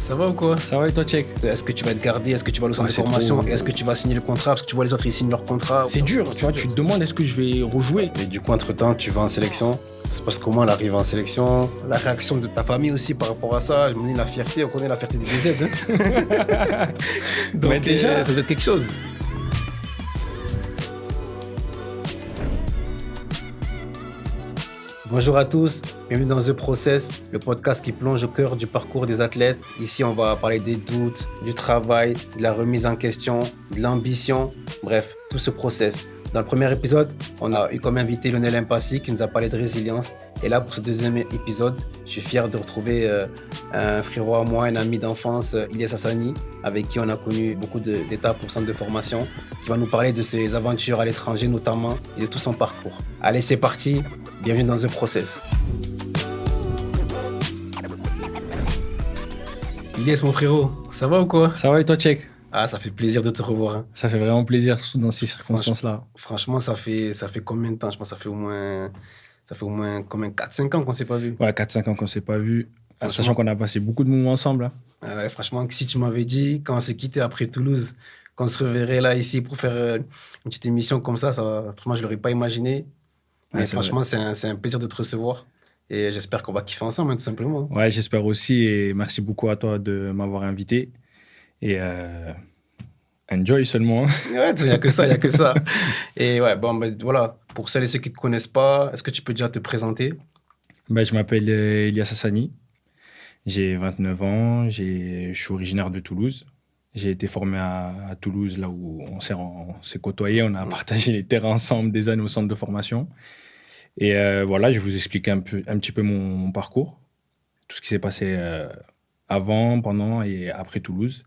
Ça va ou quoi? Ça va et toi, Tchèque? Est-ce que tu vas être gardé? Est-ce que tu vas au centre de c'est formation? trop- Est-ce que tu vas signer le contrat? Parce que tu vois les autres, ils signent leur contrat. C'est dur, tu vois, tu te demandes est-ce que je vais rejouer? Et du coup, entre-temps, tu vas en sélection. Ça se passe comment l'arrivée en sélection? La réaction de ta famille aussi par rapport à ça. Je me dis la fierté, on connaît la fierté des DZ. Hein. Donc Mais déjà, ça doit être quelque chose. Bonjour à tous, bienvenue dans The Process, le podcast qui plonge au cœur du parcours des athlètes. Ici, on va parler des doutes, du travail, de la remise en question, de l'ambition, bref, tout ce process. Dans le premier épisode, on a eu comme invité Lionel Impassi qui nous a parlé de résilience. Et là, pour ce deuxième épisode, je suis fier de retrouver un frérot à moi, un ami d'enfance, Ilyes Hassani, avec qui on a connu beaucoup d'étapes au centre de formation, qui va nous parler de ses aventures à l'étranger notamment et de tout son parcours. Allez, c'est parti, bienvenue dans The Process. Ilyes, mon frérot, ça va ou quoi? Ça va et toi, Tchèque? Ah, ça fait plaisir de te revoir. Hein. Ça fait vraiment plaisir, surtout dans ces circonstances-là. Franchement, ça fait combien de temps? Je pense que ça fait au moins combien, 4-5 ans qu'on ne s'est pas vu. Ouais, 4-5 ans qu'on ne s'est pas vu, sachant qu'on a passé beaucoup de moments ensemble. Hein. Ouais, franchement, si tu m'avais dit, quand on s'est quitté après Toulouse, qu'on se reverrait là, ici, pour faire une petite émission comme ça, franchement, je ne l'aurais pas imaginé. Mais Ouais, franchement, c'est un plaisir de te recevoir. Et j'espère qu'on va kiffer ensemble, hein, tout simplement. Ouais, j'espère aussi. Et merci beaucoup à toi de m'avoir invité. Et enjoy seulement. Hein. Ouais, il n'y a que ça, il n'y a que ça. Et ouais, bon, ben, voilà, pour celles et ceux qui ne te connaissent pas, est-ce que tu peux déjà te présenter? Je m'appelle Ilyes Hassani. J'ai 29 ans. Je suis originaire de Toulouse. J'ai été formé à Toulouse, là où on s'est côtoyés. On a partagé les terrains ensemble des années au centre de formation. Et voilà, je vais vous expliquer un petit peu mon parcours. Tout ce qui s'est passé avant, pendant et après Toulouse.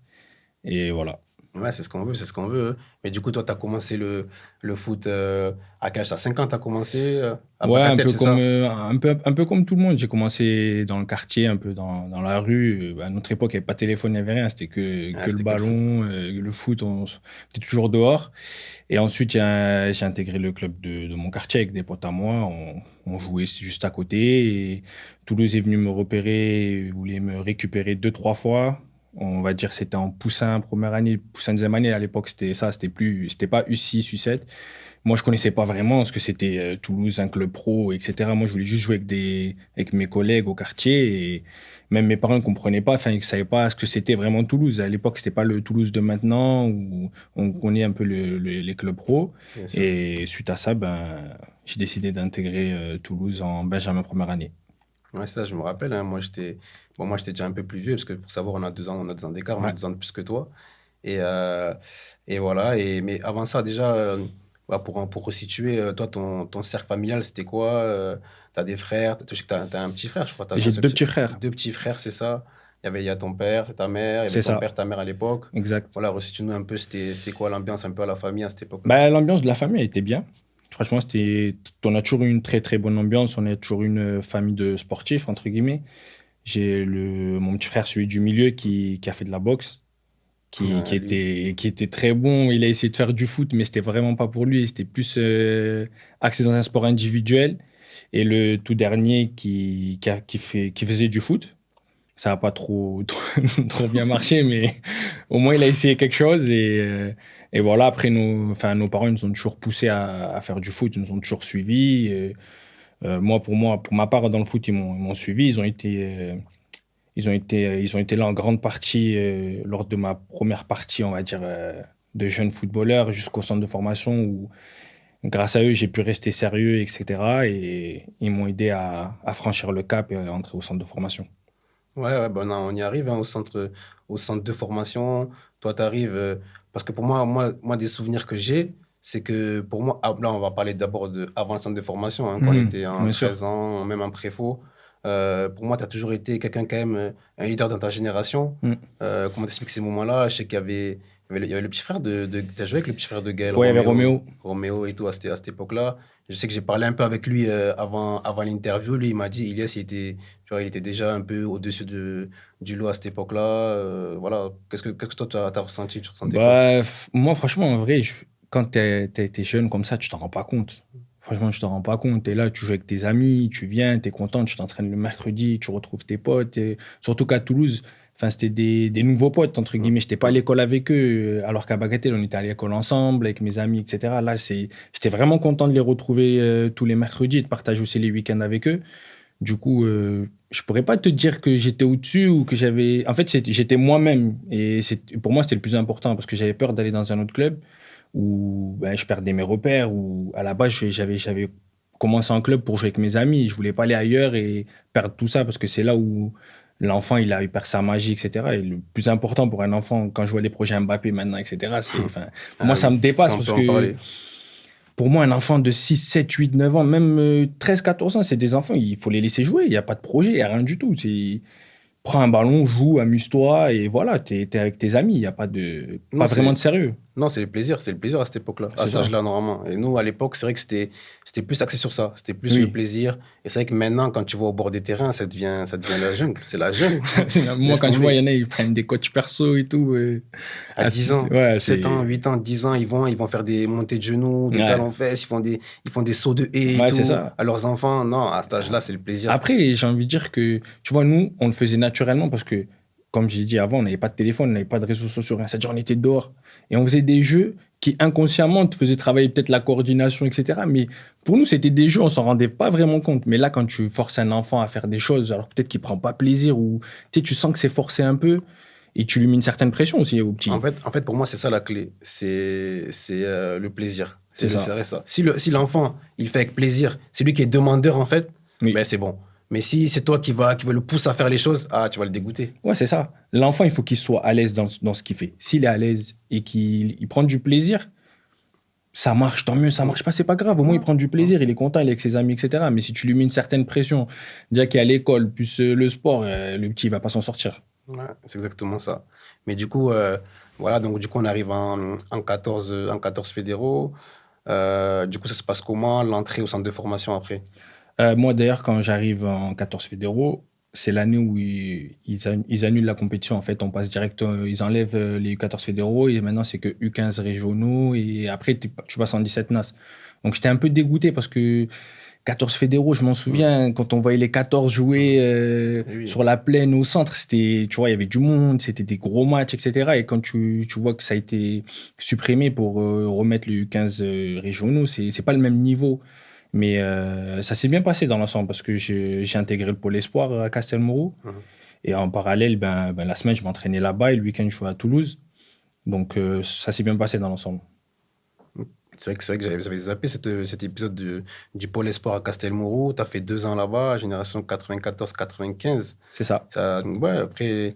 Et voilà. Ouais, c'est ce qu'on veut, c'est ce qu'on veut. Mais du coup, toi, tu as commencé le foot à quel âge? À 5 ans, tu as commencé à Ouais, Batatel, c'est ça? un peu comme tout le monde. J'ai commencé dans le quartier, un peu dans la rue. À notre époque, il n'y avait pas de téléphone, il n'y avait rien. C'était que le ballon, le foot, on était toujours dehors. Et ensuite, j'ai intégré le club de mon quartier avec des potes à moi. On jouait juste à côté. Et Toulouse est venu me repérer, voulait me récupérer 2-3 fois. On va dire c'était en poussin première année, poussin deuxième année. À l'époque, c'était ça, c'était pas U6, U7. Moi, je connaissais pas vraiment ce que c'était Toulouse, un club pro, etc. Moi, je voulais juste jouer avec mes collègues au quartier. Et même mes parents ne comprenaient pas, enfin, ils savaient pas ce que c'était vraiment Toulouse. À l'époque, c'était pas le Toulouse de maintenant où on connaît un peu les clubs pro. Et suite à ça, j'ai décidé d'intégrer Toulouse en Benjamin première année. Ouais, ça, je me rappelle. Hein, moi, j'étais déjà un peu plus vieux, parce que pour savoir, on a 2 ans d'écart, on a 2 ans de plus que toi. Et, euh, et voilà. Mais avant ça, déjà, pour resituer, toi, ton cercle familial, c'était quoi? Tu as des frères? Je sais que tu as un petit frère, je crois. J'ai 2 petits frères. 2 petits frères, c'est ça? Il y a ton père, ta mère, il y C'est avait ton ça. père, ta mère à l'époque. Exact. Voilà, resitue-nous un peu, c'était quoi l'ambiance un peu à la famille à cette époque-là? L'ambiance de la famille était bien. Franchement, on a toujours eu une très très bonne ambiance. On est toujours une famille de sportifs, entre guillemets. J'ai mon petit frère, celui du milieu, qui a fait de la boxe, qui était très bon. Il a essayé de faire du foot, mais c'était vraiment pas pour lui. C'était plus axé dans un sport individuel. Et le tout dernier qui faisait du foot. Ça n'a pas trop bien marché, mais au moins il a essayé quelque chose. Et voilà, après, nos parents ils nous ont toujours poussés à faire du foot, ils nous ont toujours suivis. Et, pour ma part, dans le foot, ils m'ont suivi. Ils ont été là en grande partie lors de ma première partie, on va dire, de jeune footballeur jusqu'au centre de formation où, grâce à eux, j'ai pu rester sérieux, etc. Et ils m'ont aidé à franchir le cap et à entrer au centre de formation. Ouais, ben on y arrive hein, au centre de formation. Toi, tu arrives. Parce que pour moi, des souvenirs que j'ai, c'est que pour moi, là, on va parler d'abord avant le centre de formation, hein, quand on était en Bien sûr. 13 ans, même en préfo. Pour moi, tu as toujours été quelqu'un, quand même, un leader dans ta génération. Mm. Comment t'expliques ces moments-là? Je sais qu'il y avait le petit frère tu as joué avec le petit frère de Gaël, Ouais, il y avait Roméo. Roméo et tout, à cette époque-là. Je sais que j'ai parlé un peu avec lui avant l'interview. Lui, il m'a dit, Ilyes, il était déjà un peu au-dessus du lot à cette époque-là. Voilà. Qu'est-ce que toi, tu as ressenti? Tu ressentais quoi? Moi, franchement, en vrai, quand t'as été jeune comme ça, tu t'en rends pas compte. Franchement, tu t'en rends pas compte. T'es là, tu joues avec tes amis, tu viens, t'es content, tu t'entraînes le mercredi, tu retrouves tes potes. Surtout qu'à Toulouse, Enfin, c'était des nouveaux potes, entre guillemets. Je n'étais pas à l'école avec eux, alors qu'à Bagatelle, on était à l'école ensemble, avec mes amis, etc. Là, j'étais vraiment content de les retrouver tous les mercredis et de partager aussi les week-ends avec eux. Du coup, je pourrais pas te dire que j'étais au-dessus ou que j'avais. En fait, j'étais moi-même. Et pour moi, c'était le plus important parce que j'avais peur d'aller dans un autre club où ben, je perdais mes repères. Ou à la base, j'avais commencé en club pour jouer avec mes amis. Je voulais pas aller ailleurs et perdre tout ça parce que c'est là où l'enfant, il perd sa magie, etc. Et le plus important pour un enfant, quand je vois les projets Mbappé maintenant, etc., enfin, pour moi, Ah ça oui, me dépasse ça, on parce peut en que parler. pour moi, un enfant de 6, 7, 8, 9 ans, même 13, 14 ans, c'est des enfants, il faut les laisser jouer. Il n'y a pas de projet, il n'y a rien du tout. Prends un ballon, joue, amuse-toi, et voilà, t'es avec tes amis. Il n'y a pas Non, vraiment de sérieux. non, c'est le plaisir à cette époque-là, à C'est cet ça. âge-là, normalement. Et nous, à l'époque, c'est vrai que c'était plus axé sur ça. C'était plus le Oui. plaisir. Et c'est vrai que maintenant, quand tu vas au bord des terrains, ça devient la jungle. C'est la jungle. Moi, Laisse quand je vois, il y tomber. en a, ils prennent des coachs perso et tout. À 10 ans, Ouais, 7 ans, 8 ans, 10 ans, ils vont faire des montées de genoux, des Ouais, talons-fesses, ils font des sauts de haie et ouais, c'est tout. ça. À leurs enfants, non, à cet âge-là, c'est le plaisir. Après, j'ai envie de dire que, tu vois, nous, on le faisait naturellement parce que, comme j'ai dit avant, on n'avait pas de téléphone, on n'avait pas de réseaux sociaux, rien. C'est-à-dire, on était dehors. Et on faisait des jeux qui, inconsciemment, te faisaient travailler peut-être la coordination, etc. Mais pour nous, c'était des jeux, on s'en rendait pas vraiment compte. Mais là, quand tu forces un enfant à faire des choses, alors peut-être qu'il prend pas plaisir ou, tu sais, tu sens que c'est forcé un peu et tu lui mets une certaine pression aussi au petit. En fait, pour moi, c'est ça la clé. C'est le plaisir. C'est ça. C'est ça. Si l'enfant, il fait avec plaisir, c'est lui qui est demandeur, en fait, Oui. ben c'est bon. Mais si c'est toi qui va le pousser à faire les choses, ah, tu vas le dégoûter. Ouais, c'est ça. L'enfant, il faut qu'il soit à l'aise dans ce qu'il fait. S'il est à l'aise et qu'il prend du plaisir, ça marche, tant mieux, ça marche pas, c'est pas grave. Au moins, il Ouais. prend du plaisir, il est content, il est avec ses amis, etc. Mais si tu lui mets une certaine pression, déjà qu'il est à l'école, plus le sport, le petit, il va pas s'en sortir. Ouais, c'est exactement ça. Mais du coup, voilà, donc du coup, on arrive en 14 fédéraux. Du coup, ça se passe comment, l'entrée au centre de formation après? Moi, d'ailleurs, quand j'arrive en 14 fédéraux, c'est l'année où ils annulent la compétition. En fait, on passe direct, ils enlèvent les U14 fédéraux et maintenant, c'est que U15 régionaux et après, tu passes en 17 NAS. Donc, j'étais un peu dégoûté parce que 14 fédéraux, je m'en Mm. souviens, quand on voyait les 14 jouer Eh oui. sur la plaine au centre, c'était, tu vois, il y avait du monde, c'était des gros matchs, etc. Et quand tu vois que ça a été supprimé pour remettre les U15 régionaux, c'est pas le même niveau. Mais ça s'est bien passé dans l'ensemble parce que j'ai intégré le pôle espoir à Castelmourou. Mhm. Et en parallèle, la semaine, je m'entraînais là-bas et le week-end, je jouais à Toulouse. Donc ça s'est bien passé dans l'ensemble. C'est vrai que j'avais zappé cet épisode du Pôle Espoir à Castelmourou. Tu as fait 2 ans là-bas, génération 94-95. C'est ça. Ça, ouais, après.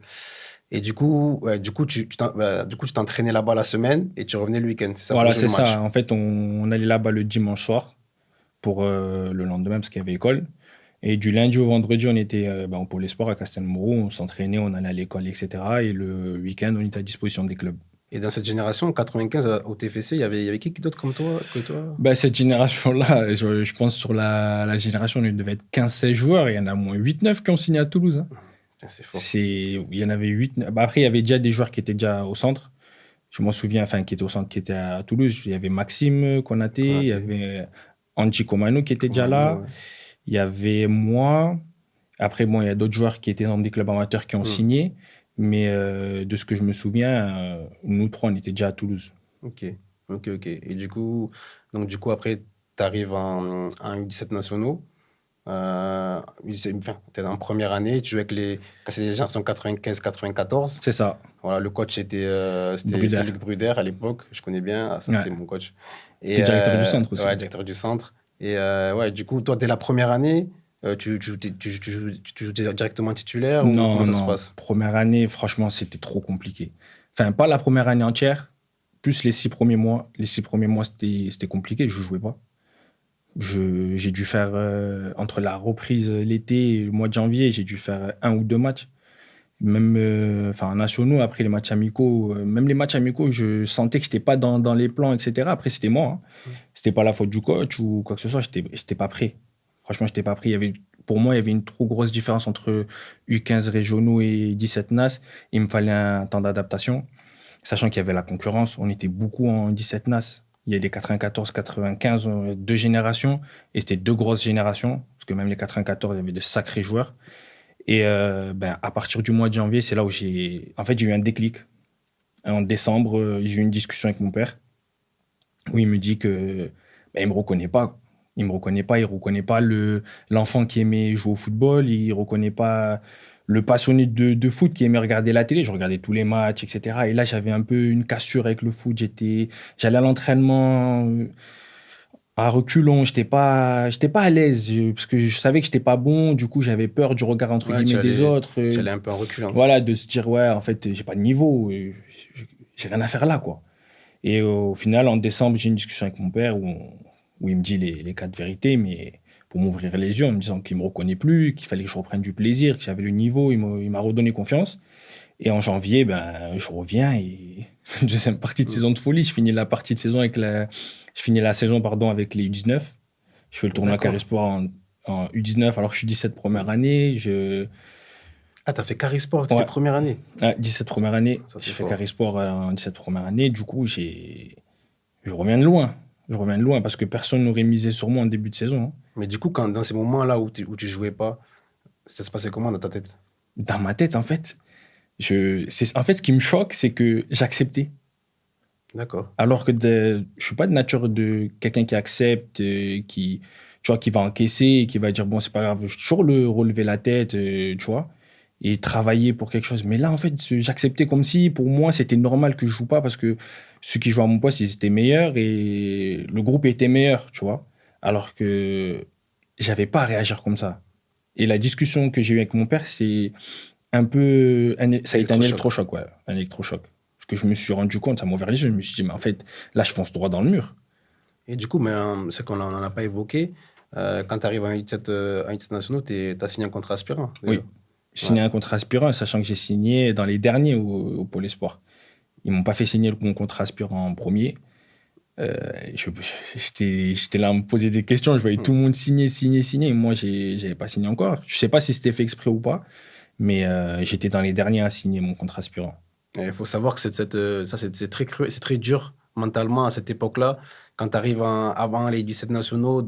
Et du coup, du coup, tu t'entraînais là-bas la semaine et tu revenais le week-end. C'est ça pour Voilà, jouer c'est le match. ça. En fait, on allait là-bas le dimanche soir pour le lendemain parce qu'il y avait école. Et du lundi au vendredi, on était au pôle espoir à Castelmourou. On s'entraînait, on allait à l'école, etc. Et le week-end, on était à disposition des clubs. Et dans cette génération, 95 au TFC, il y avait qui d'autre comme toi, que toi? Cette génération-là, je pense sur la génération, il devait être 15-16 joueurs. Il y en a au moins 8-9 qui ont signé à Toulouse, hein. Ah, c'est fort. Il y en avait 8. Après, il y avait déjà des joueurs qui étaient déjà au centre. Je m'en souviens, enfin, qui étaient au centre, qui étaient à Toulouse. Il y avait Maxime Konaté, il y Konaté, avait Andy Komano qui était déjà Komano, là. ouais. Il y avait moi. Après, bon, il y a d'autres joueurs qui étaient dans des clubs amateurs qui ont Hmm. signé. Mais de ce que je me souviens, nous trois, on était déjà à Toulouse. Ok, ok. Et du coup après, tu arrives en U17 nationaux. Enfin, tu es en première année, tu joues avec quand c'est les gens sont 95-94. C'est ça, Voilà, le coach c'était Bruder. Luc Bruder à l'époque, je connais bien. Ah, ça, Ouais. c'était mon coach. T'es Et directeur du centre aussi. ouais, directeur du centre. Et ouais, du coup, toi, dès la première année, tu joues directement titulaire ou comment Non, ça se non. passe? Première année, franchement, c'était trop compliqué. Enfin, pas la première année entière, plus les 6 premiers mois. Les 6 premiers mois, c'était compliqué, je jouais pas. J'ai dû faire, entre la reprise l'été et le mois de janvier, j'ai dû faire 1 ou 2 matchs. Même en nationaux, après les matchs amicaux, même les matchs amicaux, je sentais que je n'étais pas dans les plans, etc. Après, c'était moi, hein. C'était pas la faute du coach ou quoi que ce soit, j'étais pas prêt. Franchement, j'étais pas prêt. Pour moi, il y avait une trop grosse différence entre U15 régionaux et 17 NAS. Il me fallait un temps d'adaptation, sachant qu'il y avait la concurrence. On était beaucoup en 17 NAS. Il y a les 94, 95, 2 générations, et c'était 2 grosses générations, parce que même les 94, il y avait de sacrés joueurs. Et à partir du mois de janvier, c'est là où j'ai eu un déclic. En décembre, j'ai eu une discussion avec mon père où il me dit que il me reconnaît pas. Il reconnaît pas l'enfant qui aimait jouer au football, il reconnaît pas le passionné de foot qui aimait regarder la télé. Je regardais tous les matchs, etc. Et là, j'avais un peu une cassure avec le foot. J'allais à l'entraînement à reculons. J'étais pas à l'aise parce que je savais que j'étais pas bon. Du coup, j'avais peur du regard entre Ouais, guillemets des autres. tu allais un peu en reculant. Voilà, de se dire ouais, en fait, j'ai pas de niveau. J'ai rien à faire là, quoi. Et au final, en décembre, j'ai une discussion avec mon père où il me dit les quatre vérités, mais pour m'ouvrir les yeux en me disant qu'il me reconnaît plus, qu'il fallait que je reprenne du plaisir, que j'avais le niveau, il m'a redonné confiance. Et en janvier, je reviens et deuxième partie de Mm. saison de folie. Je finis la saison, pardon, avec les U19. Je fais le tournoi D'accord. Carré-Sport en U19 alors que je suis 17 première année. Ah, t'as fait Carré Sport, c'était Ouais, première année. 17 première année. Ça, Je c'est fais fort. Carré-Sport en 17 première année. Du coup, je reviens de loin. Je reviens de loin parce que personne n'aurait misé sur moi en début de saison, hein. Mais du coup, dans ces moments-là où tu jouais pas, ça se passait comment dans ta tête? Dans ma tête, en fait, en fait, ce qui me choque, c'est que j'acceptais. D'accord. Alors que je suis pas de nature de quelqu'un qui accepte, tu vois, qui va encaisser et qui va dire, bon, c'est pas grave, je vais toujours relever la tête, tu vois, et travailler pour quelque chose. Mais là, en fait, j'acceptais comme si, pour moi, c'était normal que je joue pas parce que ceux qui jouaient à mon poste, ils étaient meilleurs et le groupe était meilleur, tu vois. Alors que j'avais pas à réagir comme ça. Et la discussion que j'ai eue avec mon père, c'est ça a été un Électrochoc. électrochoc, ouais, un électrochoc. Parce que je me suis rendu compte, ça m'a ouvert les yeux, je me suis dit, mais en fait, là, je fonce droit dans le mur. Et du coup, mais c'est qu'on n'en a pas évoqué. Quand tu arrives à un U17, un U17 nationaux, tu as signé un contrat aspirant, déjà. Oui, j'ai Ouais. signé un contrat aspirant, sachant que j'ai signé dans les derniers au Pôle Espoir. Ils m'ont pas fait signer mon contrat aspirant en premier. Euh, j'étais là à me poser des questions, je voyais Hmm. tout le monde signer, signer, signer, et moi, j'avais pas signé encore. Je sais pas si c'était fait exprès ou pas, mais j'étais dans les derniers à signer mon contrat aspirant. Et il faut savoir que c'est très c'est très dur mentalement à cette époque-là, quand tu arrives avant les 17 nationaux, Ouais,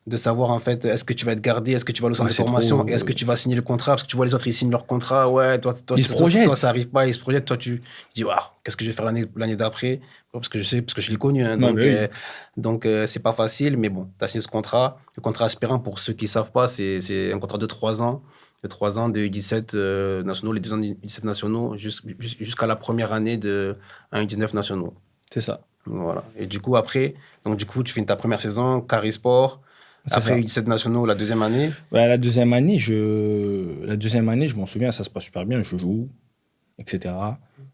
de savoir en fait, est-ce que tu vas être gardé, est-ce que tu vas au centre ouais, de c'est formation, est-ce trop. que tu vas signer le contrat, parce que tu vois les autres, ils signent leur contrat, ouais, Ils se toi, ça projettent. arrive pas, ils se projettent, toi, tu dis, waouh, qu'est-ce que je vais faire l'année d'après? Ouais, parce que je sais, parce que je l'ai connu, hein, Ouais, bah oui. donc c'est pas facile, mais bon, tu as signé ce contrat. Le contrat aspirant, pour ceux qui savent pas, c'est un contrat de 3 ans. De 3 ans de U17 nationaux, les 2 ans de U17 nationaux, jusqu'à la première année de un U19 nationaux. C'est ça. Voilà. Et du coup, après, donc du coup, tu finis ta première saison, Carré Sport. C'est Après ça. U17 nationaux, la deuxième année. Ouais, la deuxième année, je m'en souviens, ça se passe super bien. Je joue, etc.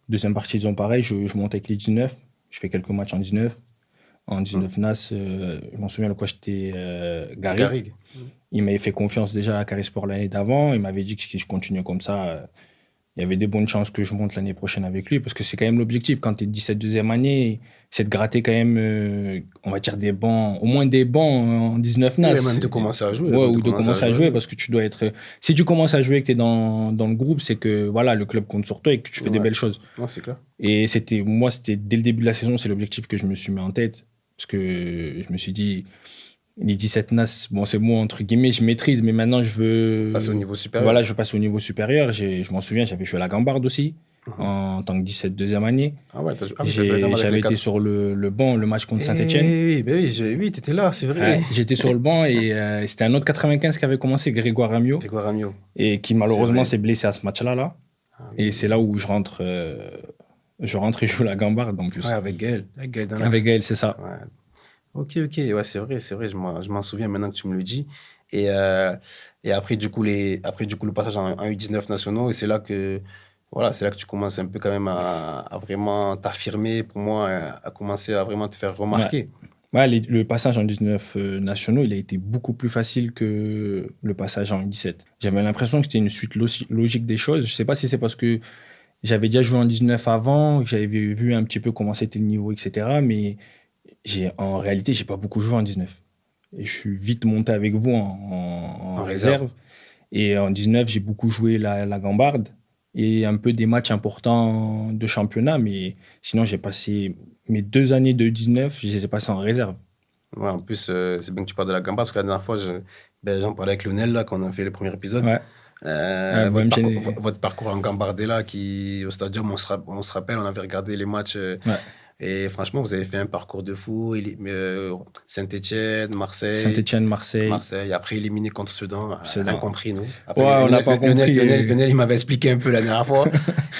Deuxième partie, disons pareil, je monte avec les 19. Je fais quelques matchs en 19. En Hmm. 19 NAS, je m'en souviens, le coach était Garrigue. Garrigue. Il m'avait fait confiance déjà à Carré Sport l'année d'avant. Il m'avait dit que si je continuais comme ça, il y avait des bonnes chances que je monte l'année prochaine avec lui, parce que c'est quand même l'objectif. Quand tu es 17 deuxième année, c'est de gratter quand même, on va dire, des bancs, au moins des bancs en 19 Et NAS. même de commencer à jouer, Ouais, même de ou de commencer à commencer à jouer, jouer. parce que tu dois être. Si tu commences à jouer et que tu es dans le groupe, c'est que voilà, le club compte sur toi et que tu fais des Ouais, belles choses. ouais, c'est clair. Et c'était dès le début de la saison, c'est l'objectif que je me suis mis en tête. Parce que je me suis dit, les 17 NAS, bon, c'est bon, entre guillemets, je maîtrise, mais maintenant, Passer au veux. niveau supérieur. Voilà, je passe au niveau supérieur. Je m'en souviens, j'avais joué à la Gambarde aussi, Mhm. en tant que 17 deuxième année. Ah ouais, oui, t'as joué la gamme avec les J'avais été 4. sur le banc, le match contre Saint-Etienne. Eh oui, ben oui, oui, t'étais là, c'est vrai. J'étais sur le banc et c'était un autre 95 qui avait commencé, Grégoire Ramio, Grégoire Ramio, et qui c'est malheureusement vrai. s'est blessé à ce match-là. Là. Ah Et oui, c'est oui. là où je rentre et je joue la Gambarde en Ouais, plus. avec Gaël Avec Danas. Gaël, c'est ça. Ouais. Ok, ok, ouais, c'est vrai, je m'en souviens maintenant que tu me le dis. Et, après, après, du coup, le passage en U19 nationaux, et c'est là que, voilà, c'est là que tu commences un peu quand même à vraiment t'affirmer, pour moi, à commencer à vraiment te faire Ouais. remarquer. Ouais, le passage en 19 nationaux, il a été beaucoup plus facile que le passage en 17. J'avais l'impression que c'était une suite logique des choses. Je sais pas si c'est parce que j'avais déjà joué en 19 avant, que j'avais vu un petit peu comment c'était le niveau, etc. Mais en réalité, j'ai pas beaucoup joué en 19. Et je suis vite monté avec vous en En réserve. réserve. Et en 19, j'ai beaucoup joué la Gambarde et un peu des matchs importants de championnat. Mais sinon, j'ai passé mes 2 années de 19, je les ai passées en réserve. Ouais, en plus, c'est bien que tu parles de la gamba, parce que la dernière fois, j'en parlais avec Lionel, là, quand on a fait le premier épisode. Ouais. Votre parcours en Gambardella, au Stadium, on se rappelle, on avait regardé les matchs. Ouais. Et franchement, vous avez fait un parcours de fou. Saint-Étienne, Marseille. Saint-Étienne, Marseille. Marseille. Après, éliminé contre Sedan. Rien compris, nous. Après, on n'a pas compris. Lionel, il m'avait expliqué un peu la dernière fois.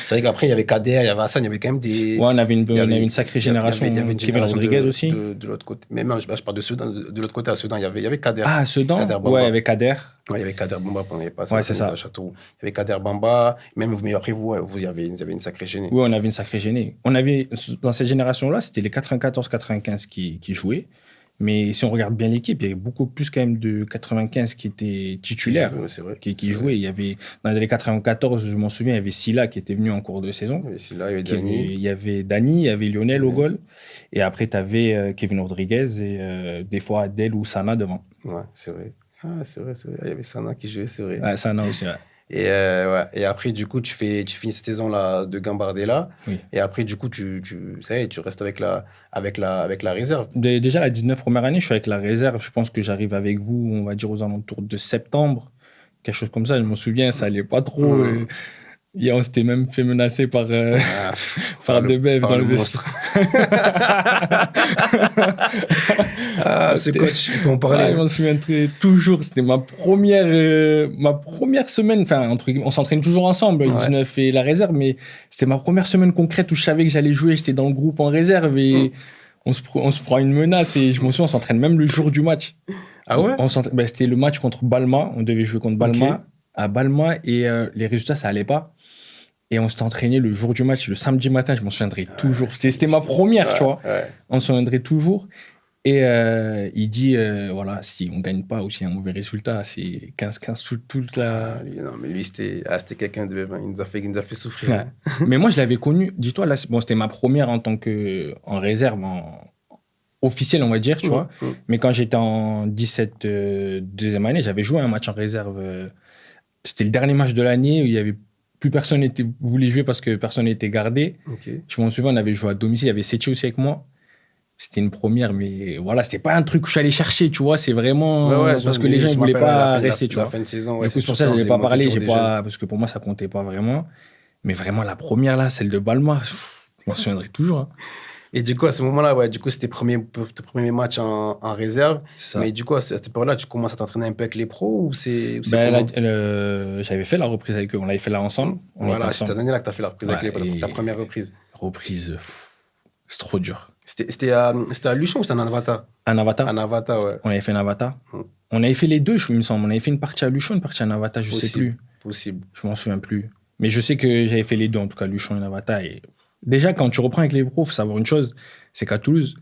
C'est vrai qu'après, il y avait Kader, il y avait Hassan, il y avait quand même des. Ouais, on avait une sacrée génération. Il y avait Kevin Rodriguez aussi. De l'autre côté. Mais même, je parle de Sedan. De l'autre côté, à Sedan, il y avait Kader. Ah, Sedan. Ouais, il y avait Kader. Ouais, il y avait Kader Bamba qu'on avait passé ouais, c'est ça. à Château. Il y avait Kader Bamba. Même après, vous avez une sacrée gênée. Oui, on avait une sacrée gênée. Dans cette génération-là, c'était les 94-95 qui jouaient. Mais si on regarde bien l'équipe, il y avait beaucoup plus quand même de 95 qui étaient titulaires, qui jouaient. Il y avait, dans les 94, je m'en souviens, il y avait Silla qui était venu en cours de saison. Il y avait Dani. Il y avait Dani, il y avait Lionel au goal. Et après, tu avais Kevin Rodriguez et des fois Adel ou Sana devant. Ouais, c'est vrai. Ah, c'est vrai. Il y avait Sana qui jouait, c'est vrai. Ouais, Sana aussi, ouais. Et après, du coup, tu finis cette saison-là de Gambardella. Oui. Et après, du coup, tu restes avec la réserve. Déjà, la 19 première année, je suis avec la réserve. Je pense que j'arrive avec vous, on va dire, aux alentours de septembre. Quelque chose comme ça. Je m'en souviens, ça allait pas trop. Et on s'était même fait menacer par Debev dans le monstre. Ce coach, il faut en parler. Je m'en souviens toujours. C'était ma première semaine. Enfin, entre guillemets, on s'entraîne toujours ensemble, le 19 et la réserve, mais c'était ma première semaine concrète où je savais que j'allais jouer. J'étais dans le groupe en réserve et on se prend une menace. Et je m'en souviens, on s'entraîne même le jour du match. Ah ouais? C'était le match contre Balma. On devait jouer contre Balma à Balma et les résultats, ça allait pas. Et on s'était entraîné le jour du match, le samedi matin, je m'en souviendrai toujours. C'était ma première, tu vois. Ouais. On s'en souviendrait toujours. Et il dit, voilà, si on ne gagne pas ou s'il y a un mauvais résultat, c'est 15-15 toute la... non, mais lui, c'était quelqu'un de... Il nous a fait souffrir. Ouais. Mais moi, je l'avais connu. Dis-toi, là, c'était ma première en réserve, officielle, on va dire, tu vois. Mais quand j'étais en 17, deuxième année, j'avais joué un match en réserve. C'était le dernier match de l'année où il y avait... Plus personne voulait jouer parce que personne n'était gardé. Okay. Je m'en souviens, on avait joué à domicile. Il y avait Setchi aussi avec moi. C'était une première, mais voilà, c'était pas un truc que je suis allé chercher, tu vois. C'est vraiment parce que les gens ne voulaient pas rester, tu vois. La fin de saison, du coup, c'est pour ça que je n'avais pas parlé. Parce que pour moi, ça comptait pas vraiment. Mais vraiment, la première, là, celle de Balma, je m'en souviendrai toujours. Hein. Et du coup, à ce moment-là, c'était tes premiers matchs en réserve. Mais du coup, à cette période-là, tu commences à t'entraîner un peu avec les pros ou c'est j'avais fait la reprise avec eux. On l'avait fait là ensemble. Voilà, c'est cette année-là que tu as fait la reprise avec les pros, ta première reprise. C'est trop dur. C'était à Luchon ou c'était à Navata? À Navata. À Navata, ouais. On avait fait Navata. On avait fait les deux, il me semble. On avait fait une partie à Luchon, une partie à Navata, je sais plus. Possible. Je m'en souviens plus. Mais je sais que j'avais fait les deux, en tout cas, Luchon et Navata. Et déjà, quand tu reprends avec les pros, il faut savoir une chose, c'est qu'à Toulouse,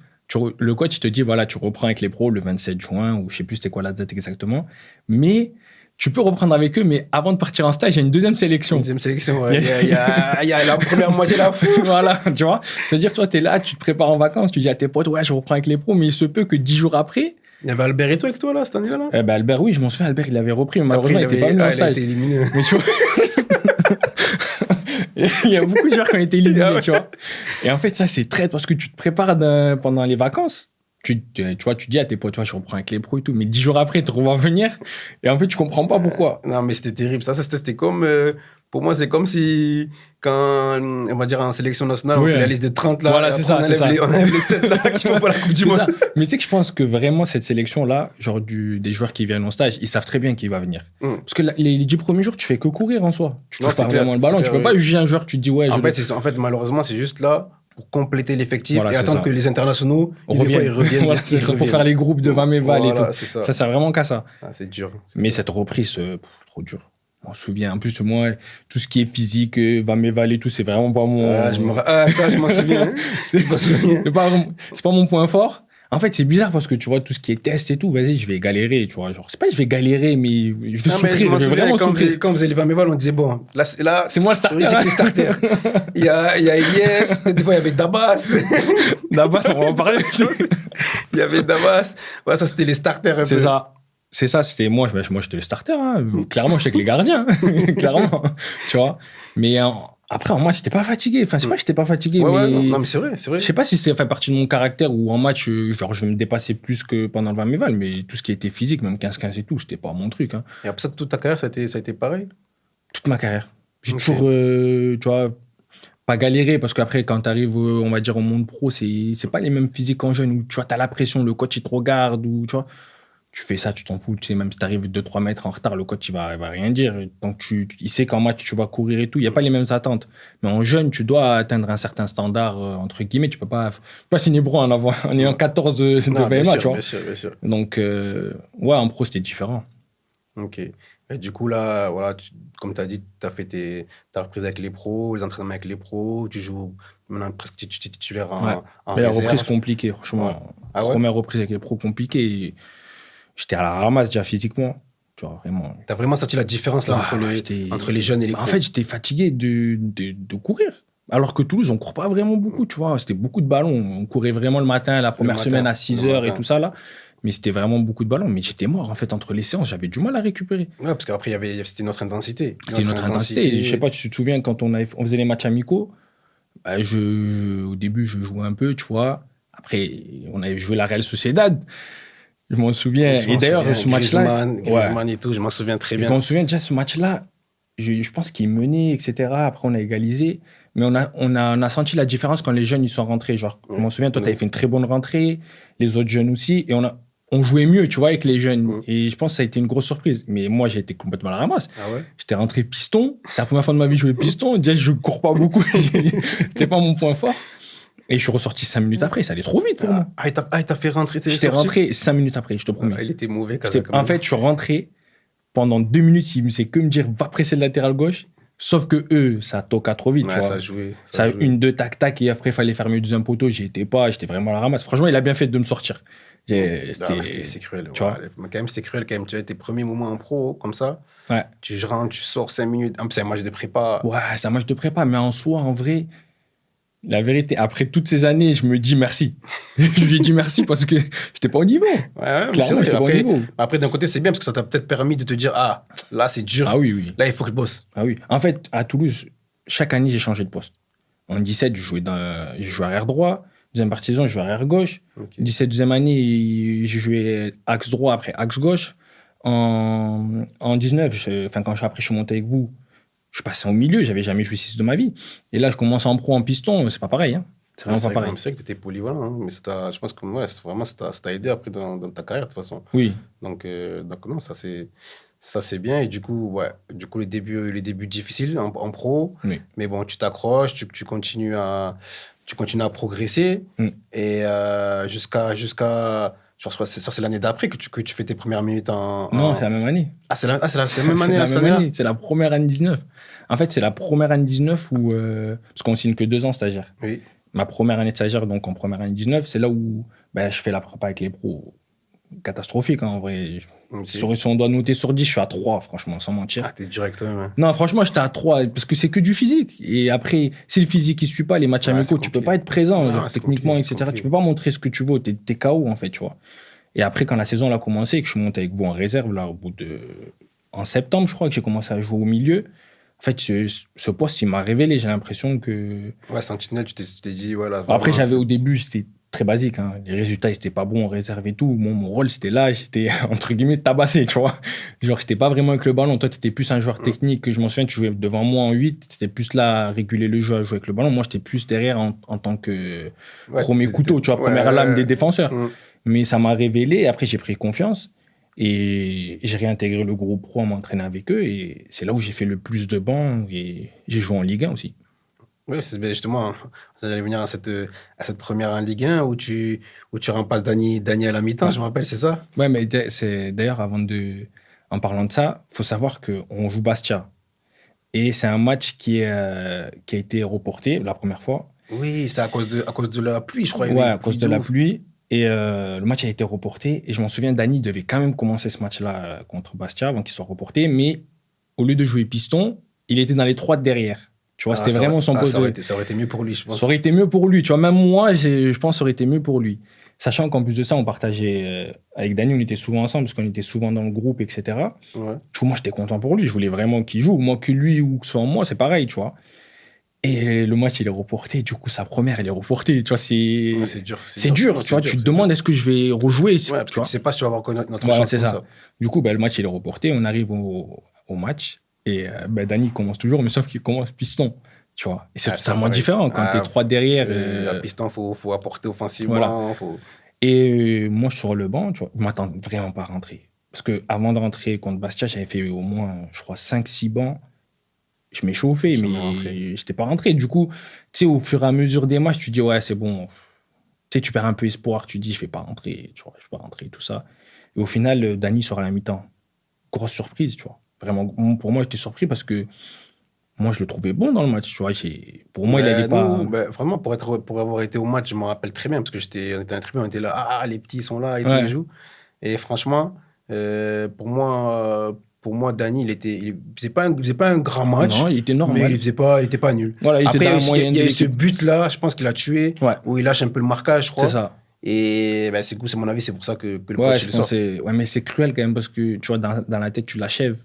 le coach il te dit, voilà, tu reprends avec les pros le 27 juin, ou je sais plus c'était quoi la date exactement, mais tu peux reprendre avec eux, mais avant de partir en stage, il y a une deuxième sélection. Ouais. Il y a la première moitié la fou. Voilà, tu vois. C'est-à-dire, toi, tu es là, tu te prépares en vacances, tu dis à tes potes, ouais, je reprends avec les pros, mais il se peut que 10 jours après... Il y avait Albert et toi avec toi, là, cette année-là Albert, oui, je m'en souviens, Albert, il avait repris, mais malheureusement, il n'était pas venu en stage. Il a été éliminé. Mais tu vois... Il y a beaucoup de joueurs qui ont été éliminés, tu vois. Et en fait, ça, c'est traite parce que tu te prépares pendant les vacances. Tu vois, tu dis à tes potes, tu vois, je reprends avec les pros et tout. Mais 10 jours après, tu revois venir. Et en fait, tu comprends pas pourquoi. Non, mais c'était terrible. C'était comme... pour moi, c'est comme si, quand, on va dire, en sélection nationale, on fait la liste de 30 là. Voilà, c'est ça. On enlève les 7 là qui font pas la Coupe du Monde. Ça. Mais tu sais que je pense que vraiment, cette sélection-là, genre des joueurs qui viennent en stage, ils savent très bien qui va venir. Parce que les 10 premiers jours, tu fais que courir en soi. Tu touches pas vraiment le ballon. Tu peux pas juger un joueur, tu te dis, ouais. En fait, malheureusement, c'est juste là pour compléter l'effectif et attendre que les internationaux, ils reviennent. Voilà, c'est ça, pour faire les groupes de Vameval et tout. Ça sert vraiment qu'à ça. C'est dur. Mais cette reprise, trop dur. On se souvient. En plus, moi, tout ce qui est physique, Vameval et tout, c'est vraiment pas mon... ça, je m'en souviens. C'est pas mon point fort. En fait, c'est bizarre parce que tu vois, tout ce qui est test et tout, vas-y, je vais galérer, tu vois. Genre, c'est pas que je vais galérer, mais je vais souffrir. Je vais vraiment souffrir. Quand vous allez Vameval, on disait, bon, là c'est moi le starter. C'est le starter. Il y a Elias, des fois, il y avait Dabas. Dabas, on va en parler. Il y avait Dabas. Ouais, ça, c'était les starters. C'est ça, c'était moi, j'étais le starter. Hein. Clairement, j'étais avec les gardiens. Clairement, tu vois. Mais après, en match, j'étais pas fatigué. Enfin, c'est pas que j'étais pas fatigué, mais... Non, mais c'est vrai. Je sais pas si ça fait partie de mon caractère ou en match, genre, je vais me dépasser plus que pendant le Vameval, mais tout ce qui était physique, même 15-15 et tout, c'était pas mon truc. Hein. Et après ça, toute ta carrière, ça a été pareil? Toute ma carrière. J'ai Ok. toujours, tu vois, pas galéré parce qu'après, quand tu arrives, on va dire, au monde pro, c'est pas les mêmes physiques qu'en jeune où tu vois, t'as la pression, le coach il te regarde, ou tu vois, tu fais ça, tu t'en fous, tu sais, même si t'arrives 2-3 mètres en retard, le coach il va rien dire. Donc il sait qu'en match tu vas courir et tout, il n'y a pas les mêmes attentes. Mais en jeune, tu dois atteindre un certain standard, entre guillemets, tu peux pas signer pro en ayant 14 de Non, bien VMA, tu sûr, vois. bien sûr, bien sûr. Donc, ouais, en pro, c'était différent. Ok. Et du coup, là, voilà, comme tu as dit, tu as fait ta reprise avec les pros, les entraînements avec les pros, tu joues maintenant presque tu es titulaire Ouais. en Mais la reprise réserve. compliquée, Ouais. franchement. Ah ouais? Première reprise avec les pros compliqués. J'étais à la ramasse déjà physiquement. Tu vois, vraiment. Tu as vraiment senti la différence là, Ouais, ouais, j'étais. entre les jeunes et les Bah, en pros. fait, j'étais fatigué de courir. Alors que Toulouse, on court pas vraiment beaucoup, tu vois. C'était beaucoup de ballons. On courait vraiment le matin, la Le première semaine matin, à le 6 heures et tout matin. ça, là. Mais c'était vraiment beaucoup de ballons. Mais j'étais mort, en fait, entre les séances. J'avais du mal à récupérer. Ouais, parce qu'après, c'était notre intensité. C'était notre intensité. Je sais pas, tu te souviens, quand on faisait les matchs amicaux, bah, au début, je jouais un peu, tu vois. Après, on avait joué la Real Sociedad. Je m'en souviens. Je Et m'en d'ailleurs, souviens, ce match-là, ouais, Griezmann et tout, je m'en souviens très je bien. m'en souviens déjà, ce match-là, je pense qu'il menait, etc. Après, on a égalisé. Mais on a senti la différence quand les jeunes ils sont rentrés. Genre, je Ouais. m'en souviens, toi, tu avais Nous, fait une très bonne rentrée, les autres jeunes aussi. Et on jouait mieux, tu vois, avec les jeunes. ouais. Et je pense que ça a été une grosse surprise. Mais moi, j'ai été complètement à la ramasse. Ah ouais? J'étais rentré piston. C'était la première fois de ma vie que je jouais piston. Déjà, je cours pas beaucoup. C'était pas mon point fort. Et je suis ressorti 5 minutes après. Ça allait trop vite pour moi. Il t'a fait rentrer, t'es J'étais sorti? rentré 5 minutes après, je te promets. Il était mauvais, En fait, je suis rentré pendant 2 minutes. Il me sait que me dire va presser le latéral gauche. Sauf que eux, ça toqua trop vite, tu Ouais, vois. ça a joué. Ça, une, deux, tac, tac. Et après, il fallait fermer le deuxième poteau. J'y étais pas. J'étais vraiment à la ramasse. Franchement, il a bien fait de me sortir. C'était cruel. Tu vois. Mais quand même, c'est cruel. Quand même, tu as tes premiers moments en pro, comme ça. Ouais. Tu rentres, tu sors 5 minutes. En plus, c'est un match de prépa. Ouais, c'est un match de prépa. Mais en soi, en vrai, la vérité, après toutes ces années, je me dis merci. Je lui ai dit merci parce que j'étais pas au niveau. Ouais, mais c'est Clairement, vrai. j'étais pas au Après, niveau. d'un côté, c'est bien parce que ça t'a peut-être permis de te dire, ah, là, c'est dur. Ah oui, oui. Là, il faut que je bosse. Ah oui. En fait, à Toulouse, chaque année, j'ai changé de poste. En 17, je jouais arrière droit. Deuxième partie de saison, je jouais arrière gauche. Ok. 17, deuxième année, j'ai joué axe droit, après axe gauche. En 19, quand je suis monté avec vous, je passais au milieu, j'avais jamais joué 6 de ma vie. Et là, je commence en pro en piston, c'est pas pareil. Hein. C'est vraiment pas pareil. C'est vrai que tu étais polyvalent, hein, mais je pense que ouais, ça t'a aidé après dans ta carrière, de toute façon. Oui. Donc non, ça c'est bien. Et du coup, les débuts difficiles en pro. Oui. Mais bon, tu t'accroches, tu continues à progresser. Et jusqu'à c'est l'année d'après que tu fais tes premières minutes Non, c'est la même année. Ah, c'est la même année, c'est la même année. C'est la première année 19. En fait, c'est la première année 19 où... parce qu'on signe que 2 ans stagiaire. Oui. Ma première année de stagiaire, donc en première année 19, c'est là où je fais la prépa avec les pros. Catastrophique, hein, en vrai. Okay. Si on doit noter sur 10, je suis à 3, franchement, sans mentir. Ah, t'es direct, hein. Non, franchement, j'étais à 3, parce que c'est que du physique. Et après, si le physique ne suit pas, les matchs amicaux, tu peux pas être présent, genre techniquement, etc. Tu peux pas montrer ce que tu veux, t'es KO, en fait, tu vois. Et après, quand la saison elle a commencé et que je suis monté avec vous en réserve, là, en septembre, je crois que j'ai commencé à jouer au milieu. En fait, ce poste, il m'a révélé. J'ai l'impression que... Ouais, Sentinelle, tu t'es dit, voilà. Après, au début, c'était très basique. Hein. Les résultats, ils n'étaient pas bons en réserve et tout. Mon rôle, c'était là. J'étais, entre guillemets, tabassé, tu vois. Genre, j'étais pas vraiment avec le ballon. Toi, tu étais plus un joueur technique. Je m'en souviens, tu jouais devant moi en 8. Tu étais plus là à réguler le jeu, à jouer avec le ballon. Moi, j'étais plus derrière en tant que premier couteau, tu vois, première lame des défenseurs. Mais ça m'a révélé. Après, j'ai pris confiance. Et j'ai réintégré le groupe pro à m'entraîner avec eux. Et c'est là où j'ai fait le plus de bancs. Et j'ai joué en Ligue 1 aussi. Oui, c'est justement, vous allez venir à cette première en Ligue 1 où tu remplaces Dani à la mi-temps, je me rappelle, c'est ça? Ouais, mais c'est d'ailleurs, en parlant de ça, il faut savoir qu'on joue Bastia. Et c'est un match qui a été reporté la première fois. Oui, c'était à cause de la pluie, je crois. Ouais, à cause de la pluie. Et le match a été reporté. Et je m'en souviens, Dani devait quand même commencer ce match-là contre Bastia avant qu'il soit reporté. Mais au lieu de jouer piston, il était dans les 3 de derrière. Tu vois, c'était vraiment son poste. Ça aurait été mieux pour lui, je pense. Ça aurait été mieux pour lui. Tu vois, même moi, je pense que ça aurait été mieux pour lui. Sachant qu'en plus de ça, on partageait... avec Dani, on était souvent ensemble parce qu'on était souvent dans le groupe, etc. Ouais. Tu vois, moi, j'étais content pour lui. Je voulais vraiment qu'il joue. Moi, que lui ou que ce soit moi, c'est pareil, tu vois. Et le match, il est reporté. Du coup, sa première, elle est reportée. Tu vois, c'est dur. C'est dur, tu vois. Tu te demandes, est-ce que je vais rejouer? Ouais, tu sais pas si tu vas avoir notre voilà, chance c'est comme ça. Du coup, le match, il est reporté. On arrive au match. Et Dani commence toujours, mais sauf qu'il commence piston. Tu vois. Et c'est totalement différent. Quand t'es 3 derrière. À piston, faut apporter offensivement. Voilà. Et moi, sur le banc, tu vois, je m'attends vraiment pas à rentrer. Parce que avant de rentrer contre Bastia, j'avais fait au moins, je crois, 5-6 bancs. Je m'échauffais, mais j'étais pas rentré. Du coup, tu sais, au fur et à mesure des matchs, tu dis, ouais, c'est bon. Tu sais, tu perds un peu espoir. Tu dis, je vais pas rentrer. Tu vois, je vais pas rentrer, tout ça. Et au final, Dani sort à la mi-temps. Grosse surprise, tu vois. Vraiment, pour moi, j'étais surpris parce que moi, je le trouvais bon dans le match. Tu vois, pour moi, il n'allait pas. Vraiment, pour avoir été au match, je me rappelle très bien parce que on était à la tribune, on était là, les petits sont là et tout, ils jouent. Et franchement, pour moi, Dani, il faisait pas un grand match. Non, il était normal. Mais il était pas nul. Voilà, Après, il y a eu ce but-là, je pense qu'il a tué, où il lâche un peu le marquage, je crois. C'est ça. Et c'est mon avis, c'est pour ça que le coach le sort. Ouais, mais c'est cruel quand même parce que tu vois, dans la tête, tu l'achèves.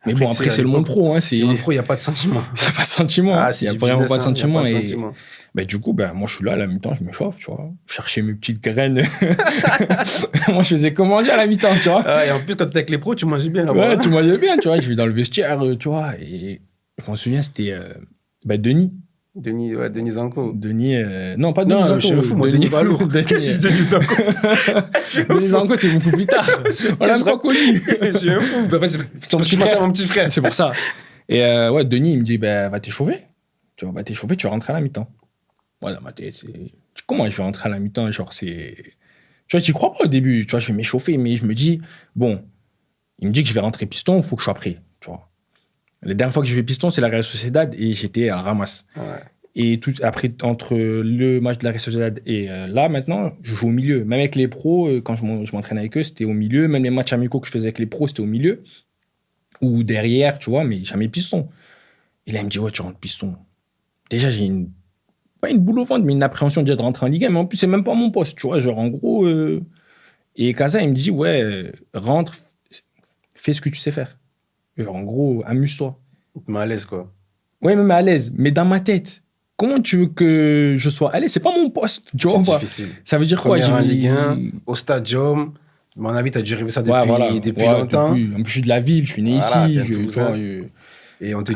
Mais bon, après, c'est le monde pro. Hein, c'est le monde pro, il n'y a pas de sentiment. Il n'y a pas de sentiment. Il n'y a vraiment pas de sentiment. Et du coup, moi, je suis là à la mi-temps, je me chauffe, tu vois. Je cherchais mes petites graines. Moi, je faisais comment manger à la mi-temps, tu vois. Et en plus, quand tu étais avec les pros, tu mangeais bien. Ouais, tu mangeais bien, tu vois. Je vais dans le vestiaire, tu vois. Et je m'en souviens, c'était Denis. Denis Zanko. Non, pas Denis Zanko. Non, je suis un fou, moi, Denis Valour. Denis Zanko. Denis Zanko, c'est beaucoup plus tard. On l'a même pas connu. Je suis un fou. Tu penses à mon petit frère. C'est pour ça. Et Denis, il me dit, va t'échauffer. Tu vas t'échauffer, tu vas rentrer à la mi-temps. Moi, dans ma tête, comment je vais rentrer à la mi-temps? Genre, c'est. Tu vois, tu n'y crois pas au début. Tu vois, je vais m'échauffer, mais je me dis, bon, il me dit que je vais rentrer piston, il faut que je sois prêt. Tu vois. La dernière fois que je vais piston, c'est la Real Sociedad et j'étais à Ramas. Ouais. Et tout, après, entre le match de la Real Sociedad et là, maintenant, je joue au milieu. Même avec les pros, quand je m'entraîne avec eux, c'était au milieu. Même les matchs amicaux que je faisais avec les pros, c'était au milieu. Ou derrière, tu vois, mais jamais piston. Et là, il me dit, ouais, tu rentres piston. Déjà, j'ai pas une boule au ventre, mais une appréhension déjà de rentrer en Ligue 1. Mais en plus, c'est même pas mon poste, tu vois. Genre, en gros. Et Casa, il me dit, ouais, rentre, fais ce que tu sais faire. Genre, en gros, amuse-toi. Mais à l'aise, quoi. Ouais, mais à l'aise. Mais dans ma tête, comment tu veux que je sois à l'aise? C'est pas mon poste, tu vois. C'est difficile. Ça veut dire quoi? J'ai en Ligue 1, au Stadium. À mon avis, tu as dû rêver ça depuis longtemps. En plus, je suis de la ville, je suis né ici. Et on te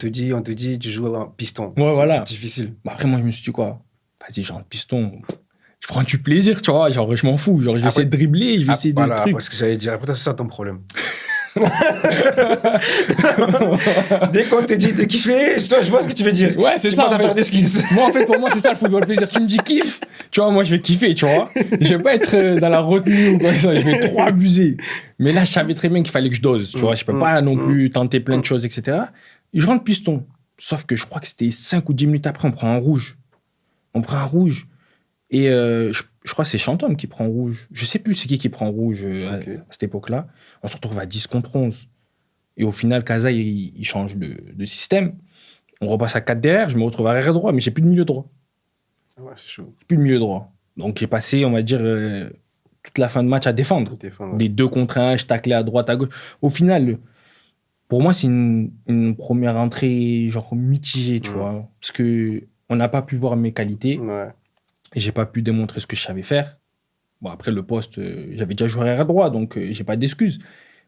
dit, tu joues en piston. Ouais, c'est difficile. Après, moi, je me suis dit quoi? Vas-y, j'ai un piston. Je prends du plaisir, tu vois. Genre, je m'en fous. Genre, je vais essayer de dribbler, je vais essayer de trucs. Parce que j'allais dire, après, c'est ça ton problème. Dès qu'on te dit t'es kiffé, je vois ce que tu veux dire. Ouais, c'est ça. Tu vas faire des skills. Moi, en fait, pour moi, c'est ça le football plaisir. Tu me dis kiffe, tu vois, moi, je vais kiffer, tu vois. Je vais pas être dans la retenue ou quoi que ce soit. Je vais trop abuser. Mais là, je savais très bien qu'il fallait que je dose, tu vois. Je peux pas non plus tenter plein de choses, etc. Et je rentre piston. Sauf que je crois que c'était 5 ou 10 minutes après, on prend un rouge. Et je crois que c'est Chantôme qui prend rouge. Je sais plus c'est qui prend rouge à cette époque-là. On se retrouve à 10 contre 11. Et au final, Casa, il change de système. On repasse à 4 derrière. Je me retrouve à arrière droit, mais j'ai plus de milieu droit. Ouais, c'est chaud. Plus de milieu droit. Donc, j'ai passé, on va dire, toute la fin de match à défendre. Les 2 contre 1, je taclais à droite, à gauche. Au final, pour moi, c'est une première entrée genre mitigée, tu vois. Parce qu'on n'a pas pu voir mes qualités. Ouais. Et j'ai pas pu démontrer ce que je savais faire. Bon, après, le poste, j'avais déjà joué arrière droit, donc j'ai pas d'excuses.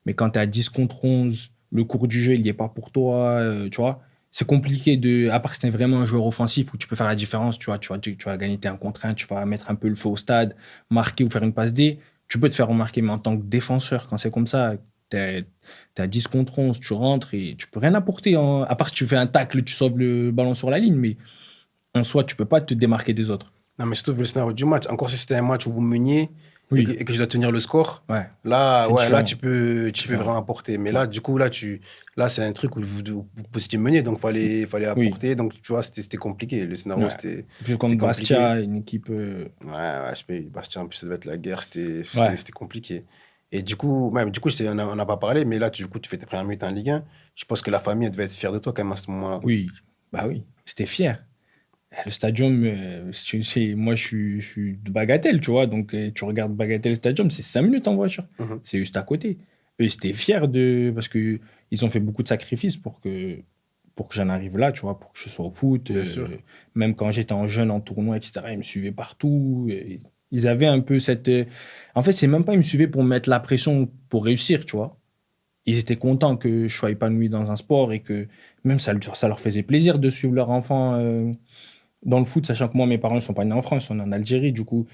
Mais quand tu es à 10 contre 11, le cours du jeu, il n'y est pas pour toi, tu vois. C'est compliqué à part que c'était vraiment un joueur offensif où tu peux faire la différence, tu vois. Tu vas gagner tes 1 contre 1, tu vas mettre un peu le feu au stade, marquer ou faire une passe D. Tu peux te faire remarquer, mais en tant que défenseur, quand c'est comme ça, t'es à 10 contre 11, tu rentres et tu peux rien apporter. À part si tu fais un tacle, tu sauves le ballon sur la ligne, mais en soi, tu peux pas te démarquer des autres. Non, mais surtout le scénario du match. Encore si c'était un match où vous meniez et que je dois tenir le score, là, tu peux vraiment apporter. Mais là, du coup, là, c'est un truc où vous étiez mené, donc il fallait apporter. Donc, tu vois, c'était compliqué. Le scénario, c'était. Puis comme Bastia, une équipe. Je sais pas, Bastia, en plus, ça devait être la guerre, c'était compliqué. Et du coup, on n'a pas parlé, mais là, du coup, tu fais tes premières minutes en Ligue 1. Je pense que la famille, elle devait être fière de toi quand même à ce moment-là. Oui, c'était fier. Le Stadium, moi, je suis de Bagatelle, tu vois. Donc, tu regardes Bagatelle Stadium, c'est 5 minutes en voiture. C'est juste à côté. Eux, ils étaient fiers parce qu'ils ont fait beaucoup de sacrifices pour que j'en arrive là, tu vois, pour que je sois au foot. Même quand j'étais en jeune, en tournoi, etc., ils me suivaient partout. Ils avaient un peu cette... En fait, c'est même pas ils me suivaient pour mettre la pression pour réussir, tu vois. ils étaient contents que je sois épanoui dans un sport et que même ça leur faisait plaisir de suivre leur enfant dans le foot, sachant que moi, mes parents ne sont pas nés en France, on est en Algérie. Du coup,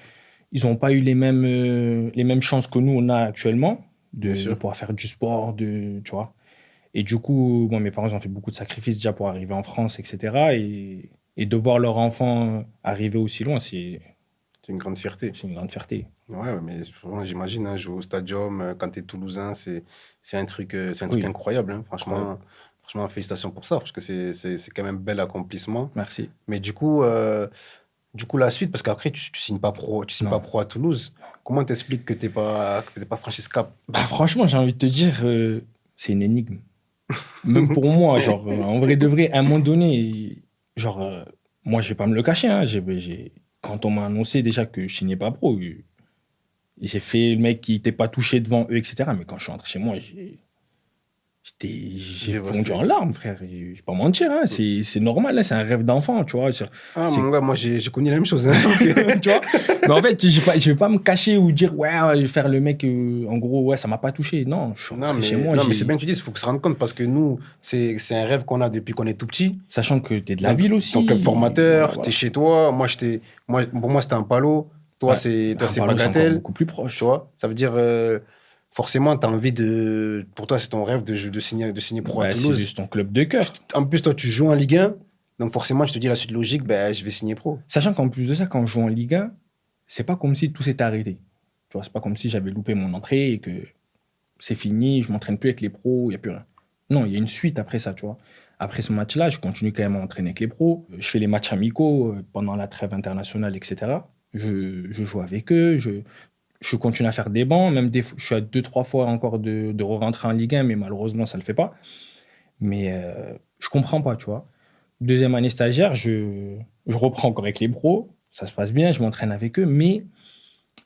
ils n'ont pas eu les mêmes chances que nous, on a actuellement Bien de sûr. pouvoir faire du sport, tu vois. Et du coup, moi, mes parents ils ont fait beaucoup de sacrifices déjà pour arriver en France, etc. Et de voir leur enfant arriver aussi loin, C'est une grande fierté. c'est une grande fierté. Ouais, mais vraiment, j'imagine, hein, jouer au stadium quand tu es toulousain, c'est un truc Oui, incroyable, hein. incroyable. Franchement, félicitations pour ça, parce que c'est quand même un bel accomplissement. Merci. Mais du coup, la suite, parce qu'après, tu signes pas pro, tu signes pas Non. pro à Toulouse. Comment t'expliques que t'es pas franchi ce cap? Bah, franchement, j'ai envie de te dire, c'est une énigme. Même pour moi, genre, en vrai de vrai, à un moment donné, genre, moi, je vais pas me le cacher, hein, quand on m'a annoncé déjà que je signais pas pro, j'ai fait le mec qui n'était pas touché devant eux, etc. Mais quand je suis rentré chez moi, j'ai fondu Dévasté. en larmes, frère. Je vais pas mentir, hein, c'est normal, hein, c'est un rêve d'enfant, tu vois. Ah, C'est mon gars, moi, j'ai connu la même chose, hein. Donc, tu vois. Mais en fait, je vais pas me cacher ou dire, ouais, je vais faire le mec, en gros, ouais, ça m'a pas touché. Non, je suis rentré chez moi, non, mais c'est bien que tu dis, il faut que se rendre compte, parce que nous, c'est un rêve qu'on a depuis qu'on est tout petit. sachant que tu es de la Ton, ville ton club aussi. Voilà, formateur, t'es voilà. chez toi. Pour moi, c'était un palo. Toi, Ouais. toi, Un c'est ballon, c'est encore Bagatelle. beaucoup plus Tu proche. vois, ça veut dire, forcément, tu as envie de. Pour toi, c'est ton rêve de signer pro à Bah, c'est Toulouse. juste ton club de cœur. En plus, toi, tu joues en Ligue 1. Donc, forcément, je te dis la suite logique, ben, je vais signer pro. Sachant qu'en plus de ça, quand je joue en Ligue 1, c'est pas comme si tout s'était arrêté. Tu vois, c'est pas comme si j'avais loupé mon entrée et que c'est fini, je m'entraîne plus avec les pros, il n'y a plus rien. Non, il y a une suite après ça, tu vois. Après ce match-là, je continue quand même à entraîner avec les pros. Je fais les matchs amicaux pendant la trêve internationale, etc. Je joue avec eux, je continue à faire des bancs. Même je suis à 2, 3 fois encore de re-rentrer en Ligue 1, mais malheureusement, ça ne le fait pas. Mais je comprends pas, tu vois. Deuxième année stagiaire, je reprends encore avec les pros. Ça se passe bien, je m'entraîne avec eux, mais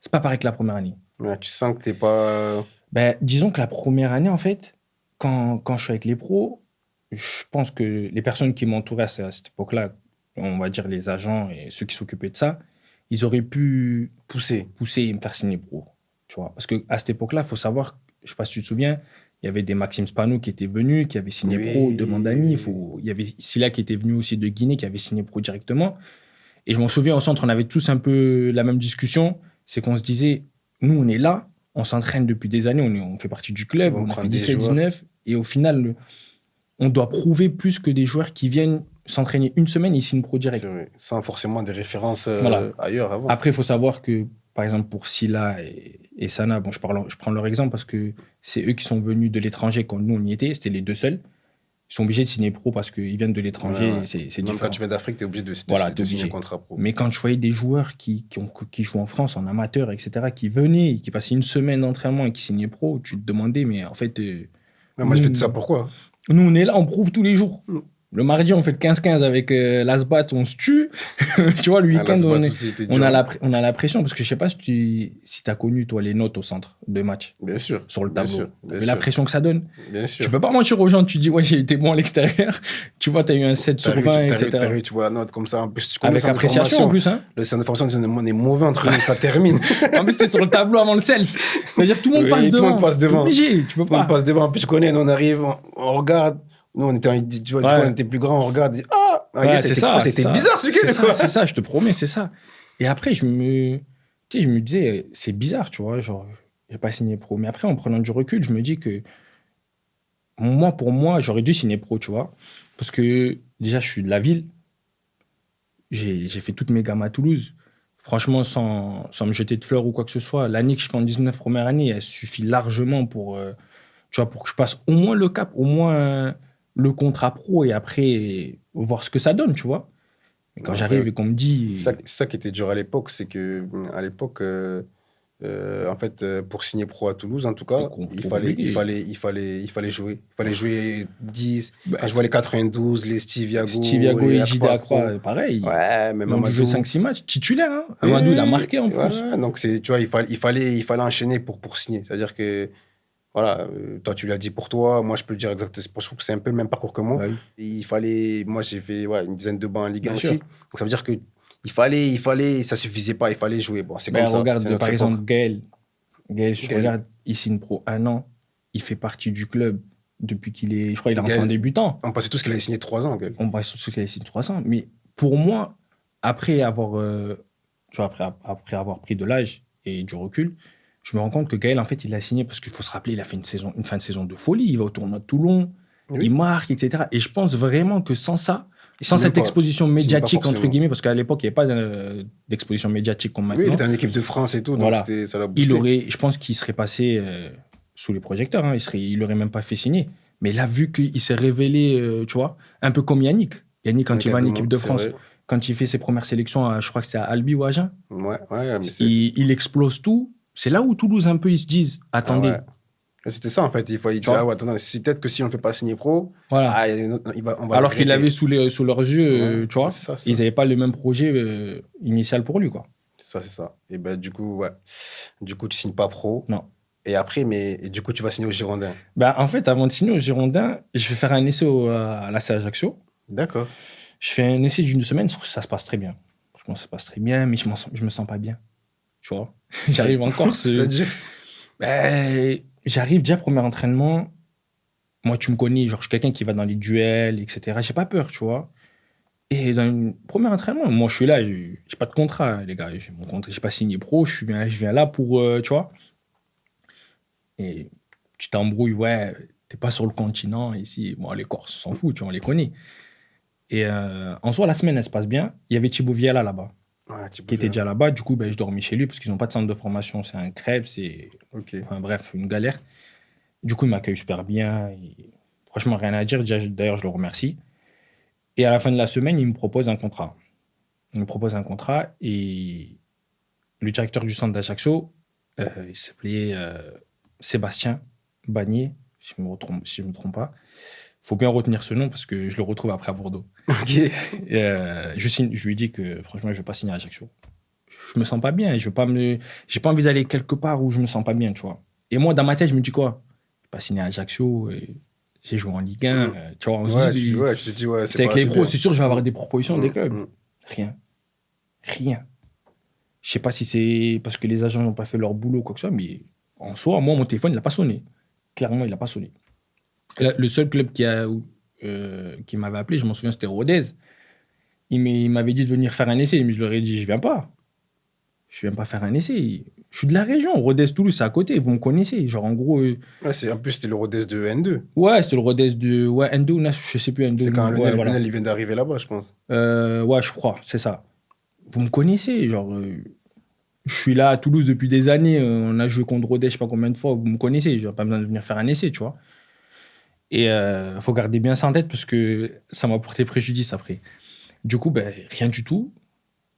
c'est pas pareil que la première année. Ouais, tu sens que t'es pas. Ben, disons que la première année, en fait, quand je suis avec les pros, je pense que les personnes qui m'entouraient à cette époque-là, on va dire les agents et ceux qui s'occupaient de ça, ils auraient pu Poussé. pousser et me faire signer pro. Tu vois? Parce qu'à cette époque-là, il faut savoir, je sais pas si tu te souviens, il y avait des Maxime Spano qui étaient venus, qui avaient signé pro de Mandani. Oui. Il y avait Silla qui était venu aussi de Guinée, qui avait signé pro directement. Et je m'en souviens, au centre, on avait tous un peu la même discussion. C'est qu'on se disait, nous, on est là, on s'entraîne depuis des années, on fait partie du club, Ils vont on a fait prendre des joueurs. 17-19. Et au final, on doit prouver plus que des joueurs qui viennent s'entraîner une semaine et ils signent pro direct. C'est vrai. Sans forcément des références Voilà. ailleurs avant. Après, il faut savoir que, par exemple, pour Silla et Sana, bon, je prends leur exemple parce que c'est eux qui sont venus de l'étranger quand nous, on y était. C'était les deux seuls. Ils sont obligés de signer pro parce qu'ils viennent de l'étranger. Ouais, ouais. C'est Même différent. quand tu viens d'Afrique, tu es obligé Voilà, de t'es signer un obligé. contrat pro. Mais quand je voyais des joueurs qui jouent en France, en amateur, etc., qui venaient, qui passaient une semaine d'entraînement et qui signaient pro, tu te demandais, mais en fait, Ouais, moi, je fais tout nous, ça pourquoi? nous, on est là, on prouve tous les jours. Mm. Le mardi, on fait le 15-15 avec l'Asbat, on se tue. Tu vois, le Ah, là, week-end, c'est pas on, tout, c'était on, dur. a on a la pression, parce que je sais pas si tu as connu, toi, les notes au centre de match, Bien sûr. sur le Bien tableau. sûr. Bien Mais la sûr. pression que ça donne. Bien Tu sûr. peux pas mentir aux gens, tu dis, ouais, j'ai été bon à l'extérieur. Tu vois, tu as eu un 7 sur 20, etc. T'arrives, tu vois la note comme ça. En plus, tu connais le Avec centre de appréciation en plus, hein. Le centre de formation, on est mauvais entre nous, ça termine. En plus, t'es sur le tableau avant le self. C'est-à-dire que tout le monde Oui, passe tout le devant. monde passe T'es devant. obligé, tu peux On pas. passe devant, puis tu connais, nous, on arrive, on regarde. Nous, on était, tu vois, des Ouais. fois, on était plus grand, on regarde, on dit, Ouais, yes, c'est c'était ça. quoi, c'est c'était ça. bizarre ce C'est week-end, ça, quoi. c'est ça, je te promets, c'est ça. Et après, tu sais, je me disais, c'est bizarre, tu vois, genre, j'ai pas signé pro. Mais après, en prenant du recul, je me dis que moi, pour moi, j'aurais dû signer pro, tu vois. Parce que déjà, je suis de la ville. J'ai fait toutes mes gammes à Toulouse. Franchement, sans me jeter de fleurs ou quoi que ce soit, l'année que je fais en 19 première année, elle suffit largement pour, tu vois, pour que je passe au moins le cap, au moins le contrat pro et après voir ce que ça donne, tu vois. Mais quand Ouais, j'arrive et qu'on me dit. c'est ça qui était dur à l'époque, c'est que à l'époque, en fait, pour signer pro à Toulouse, en tout cas, Trop compliqué. il fallait jouer. Il fallait jouer 10. Bah, Quand je vois les 92, les Steve Yago, Steve Yago les et JD Akpako. Accra, pareil. Ouais, même Ils ont dû jouer Amadou. 5-6 matchs. Titulaire, hein. Amadou, il a marqué en Ouais, plus. donc c'est, tu vois, il fallait enchaîner pour signer. C'est-à-dire que, voilà, toi tu l'as dit pour toi, moi je peux le dire exactement. Je trouve que c'est un peu le même parcours que moi. Bah oui, Il fallait, moi j'ai fait ouais, une dizaine de bancs en Ligue 1 bien aussi. sûr. Donc ça veut dire que ça suffisait pas, il fallait jouer. Bon, c'est Ben, comme ça, regarde, c'est notre par époque. exemple, Gaël. Gaël, je Gaël. regarde, il signe pro 1 an. il fait partie du club depuis qu'il est, je crois, il est Le rentré gars, en débutant. on pensait tous qu'il avait signé 3 ans. On va sur ce qu'il a signé 300. Mais pour moi, après avoir, tu vois, après avoir pris de l'âge et du recul, je me rends compte que Gaël, en fait, il a signé parce qu'il faut se rappeler, il a fait une fin de saison de folie. Il va au tournoi de Toulon, Oui. il marque, etc. Et je pense vraiment que sans ça, Il sans signe cette pas. exposition Il signe pas médiatique, entre forcément. guillemets, parce qu'à l'époque, il n'y avait pas d'exposition médiatique comme Oui, il maintenant, était en équipe de France et tout, donc voilà, ça l'a boosté. je pense qu'il serait passé sous les projecteurs. Hein. Il n'aurait même pas fait signer. Mais là, vu qu'il s'est révélé, tu vois, un peu comme Yannick. Yannick, quand il va en équipe de C'est France, vrai. quand il fait ses premières sélections, je crois que c'est à Albi ou à Agen, Ouais, mais il explose tout. C'est là où Toulouse, un peu, ils se disent, Ah ouais. attendez, C'était ça, en fait. Il tu disait, ah vois, ouais, attends, peut-être que si on ne le fait pas signer pro, voilà. on va le Alors qu'il regretter. l'avait sous leurs yeux, Ouais, tu vois, c'est ça, ils n'avaient pas le même projet initial pour lui, quoi. c'est ça. Et ben, du coup, ouais. Du coup, tu signes pas pro. Non. Et après, et du coup, tu vas signer au Girondins. Bah, en fait, avant de signer aux Girondins, je vais faire un essai à la C Ajaccio. D'accord. Je fais un essai d'une semaine, ça se passe très bien. Franchement, ça se passe très bien, mais je me sens pas bien. Tu vois, j'arrive encore. C'est-à-dire? Ben, j'arrive déjà, premier entraînement. Moi, tu me connais, genre, je suis quelqu'un qui va dans les duels, etc. J'ai pas peur, tu vois. Et dans le premier entraînement, moi, je suis là, j'ai pas de contrat, les gars. J'ai mon contrat, j'ai pas signé pro, je viens là pour, tu vois. Et tu t'embrouilles, ouais, t'es pas sur le continent ici. Bon, les Corses, on s'en fout, tu vois, on les connaît. Et en soi, la semaine, elle se passe bien. Il y avait Thibaut Viala là-bas, Ouais, tu qui peux était bien. déjà là-bas. Du coup, ben, je dormais chez lui parce qu'ils n'ont pas de centre de formation. C'est un crève, c'est. Ok. Enfin bref, une galère. Du coup, il m'accueille super bien. Franchement, rien à dire. Déjà, d'ailleurs, je le remercie. Et à la fin de la semaine, il me propose un contrat. Il me propose un contrat et le directeur du centre d'Ajaccio, il s'appelait Sébastien Bagné, si je me trompe pas. Il faut bien retenir ce nom parce que je le retrouve après à Bordeaux. Ok. Je lui ai dit que franchement, je ne vais pas signer à Ajaccio. Je me sens pas bien. J'ai pas envie d'aller quelque part où je me sens pas bien, tu vois. Et moi, dans ma tête, je me dis quoi? Je vais pas signer à Ajaccio. J'ai joué en Ligue 1. Tu vois, on se dit, Ouais, tu te dis, ouais, c'est c'est pas avec les assez pros, bien. c'est sûr, je vais avoir des propositions des clubs. Mm. Rien. Rien. Je sais pas si c'est parce que les agents n'ont pas fait leur boulot ou quoi que ce soit, mais en soi, moi, mon téléphone, il n'a pas sonné. Clairement, il n'a pas sonné. Et là, le seul club qui m'avait appelé, je m'en souviens, c'était Rodez. Il m'avait dit de venir faire un essai, mais je leur ai dit, je viens pas. Je viens pas faire un essai. Je suis de la région. Rodez-Toulouse, c'est à côté. Vous me connaissez. Genre, en gros, Ouais, en plus, c'était le Rodez de N2. ouais, c'était le Rodez de. Ouais, Endo, je sais plus, Endo. C'est quand Ouais, voilà. Lionel, il vient d'arriver là-bas, je pense. Ouais, je crois, c'est ça. Vous me connaissez. Genre, je suis là à Toulouse depuis des années. On a joué contre Rodez, je sais pas combien de fois. Vous me connaissez. J'ai pas besoin de venir faire un essai, tu vois. Et faut garder bien ça en tête parce que ça m'a porté préjudice après. Du coup, ben, rien du tout.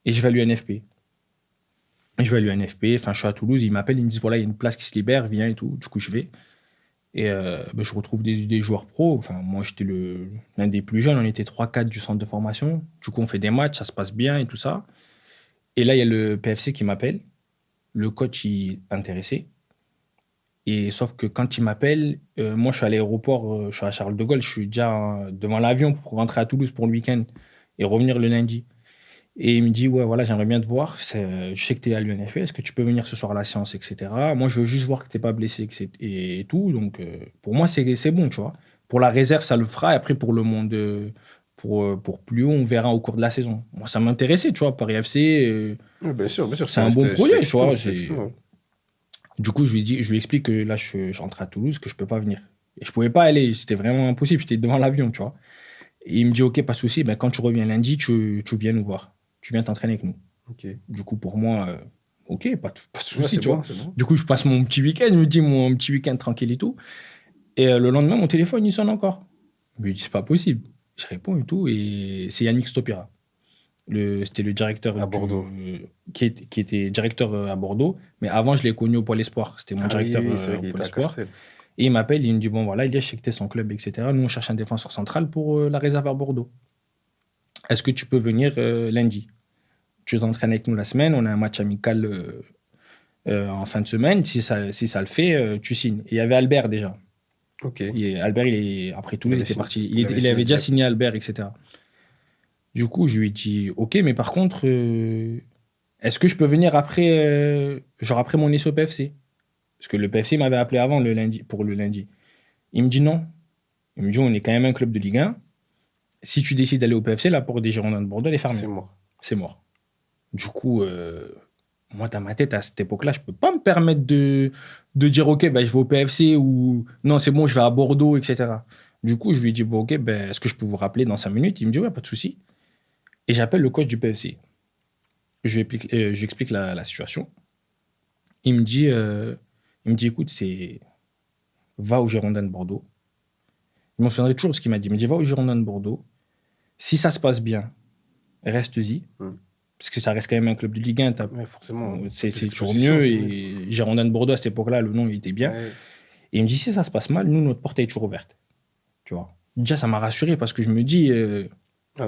Et je vais à l'UNFP. Enfin, je suis à Toulouse, ils m'appellent, ils me disent voilà, il y a une place qui se libère, viens et tout. Du coup, je vais. Et ben, je retrouve des joueurs pros. Enfin, moi, j'étais l'un des plus jeunes, on était 3-4 du centre de formation. Du coup, on fait des matchs, ça se passe bien et tout ça. Et là, il y a le PFC qui m'appelle. Le coach, il est intéressé. Et sauf que quand il m'appelle, moi, je suis à l'aéroport, je suis à Charles de Gaulle, je suis déjà devant l'avion pour rentrer à Toulouse pour le week-end et revenir le lundi. Et il me dit, ouais, voilà, j'aimerais bien te voir. Je sais que tu es à l'UNFP. Est-ce que tu peux venir ce soir à la séance, etc. Moi, je veux juste voir que tu n'es pas blessé et tout. Donc, pour moi, c'est bon, tu vois. Pour la réserve, ça le fera. Et après, pour le monde, pour plus haut, on verra au cours de la saison. Moi, ça m'intéressait, tu vois. Paris FC, Oui, bien sûr. c'est un bon projet, tu vois. Excitant. Du coup, je lui explique que là, je rentre à Toulouse, que je ne peux pas venir. Et je ne pouvais pas aller. C'était vraiment impossible. J'étais devant l'avion, tu vois. Et il me dit, OK, pas de souci. Ben, quand tu reviens lundi, tu viens nous voir. Tu viens t'entraîner avec nous. Ok. Du coup, pour moi, OK, pas de Ouais, souci, c'est tu bon, vois. c'est bon. Du coup, je passe mon petit week-end, je me dis mon petit week-end tranquille et tout. Et le lendemain, mon téléphone, il sonne encore. Je me dis, c'est pas possible. Je réponds et tout, et c'est Yannick Stopira. C'était le directeur À Bordeaux. qui était directeur à Bordeaux, mais avant, je l'ai connu au Pôle Espoir. C'était mon Ah oui, directeur oui, c'est vrai au qu'il Pôle était à Espoir. Castel. Et il m'appelle, il me dit, bon, voilà, il je sais que t'es son club, etc. Nous, on cherche un défenseur central pour la réserve à Bordeaux. Est-ce que tu peux venir lundi? Tu t'entraînes avec nous la semaine, on a un match amical en fin de semaine. Si ça le fait, tu signes. Et il y avait Albert déjà. Ok. Albert, après Toulouse, il était parti. Il avait déjà direct. signé Albert, etc. Du coup, je lui ai dit, OK, mais par contre, est-ce que je peux venir après, genre après mon essai au PFC? Parce que le PFC m'avait appelé avant le lundi, pour le lundi. Il me dit non. Il me dit, on est quand même un club de Ligue 1. Si tu décides d'aller au PFC, la porte des Girondins de Bordeaux, elle est fermée. C'est mort. C'est mort. Du coup, moi, dans ma tête, à cette époque-là, je peux pas me permettre de dire, OK, ben, je vais au PFC ou non, c'est bon, je vais à Bordeaux, etc. Du coup, je lui dis, bon, OK, ben, est-ce que je peux vous rappeler dans 5 minutes? Il me dit, ouais, pas de souci. Et j'appelle le coach du PFC. Je lui explique la situation. Il me dit, écoute, va au Girondins de Bordeaux. Je m'en souviendrai toujours de ce qu'il m'a dit. Il me dit, va au Girondins de Bordeaux. Si ça se passe bien, reste-y. Parce que ça reste quand même un club de Ligue 1. Ouais, forcément. C'est toujours mieux. Et Girondins de Bordeaux, à cette époque-là, le nom, il était bien. Ouais. Et il me dit, si ça se passe mal, nous, notre porte est toujours ouverte. Tu vois. Déjà, ça m'a rassuré parce que je me dis...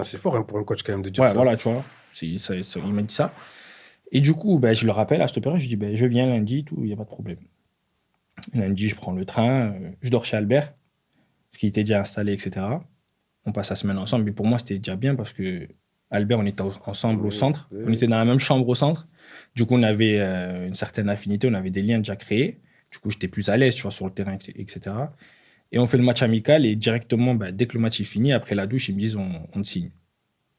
c'est fort hein, pour un coach quand même de dire ouais, ça. voilà, tu vois. Il m'a dit ça. Et du coup, ben, je le rappelle à cette période, je dis, ben, je viens lundi, tout, il n'y a pas de problème. Lundi, je prends le train, je dors chez Albert, parce qu'il était déjà installé, etc. On passe la semaine ensemble. Mais pour moi, c'était déjà bien parce que Albert, on était ensemble au centre. On était dans la même chambre au centre. Du coup, on avait une certaine affinité, on avait des liens déjà créés. Du coup, j'étais plus à l'aise, tu vois, sur le terrain, etc. Et on fait le match amical et directement, ben, dès que le match est fini, après la douche, ils me disent on te signe.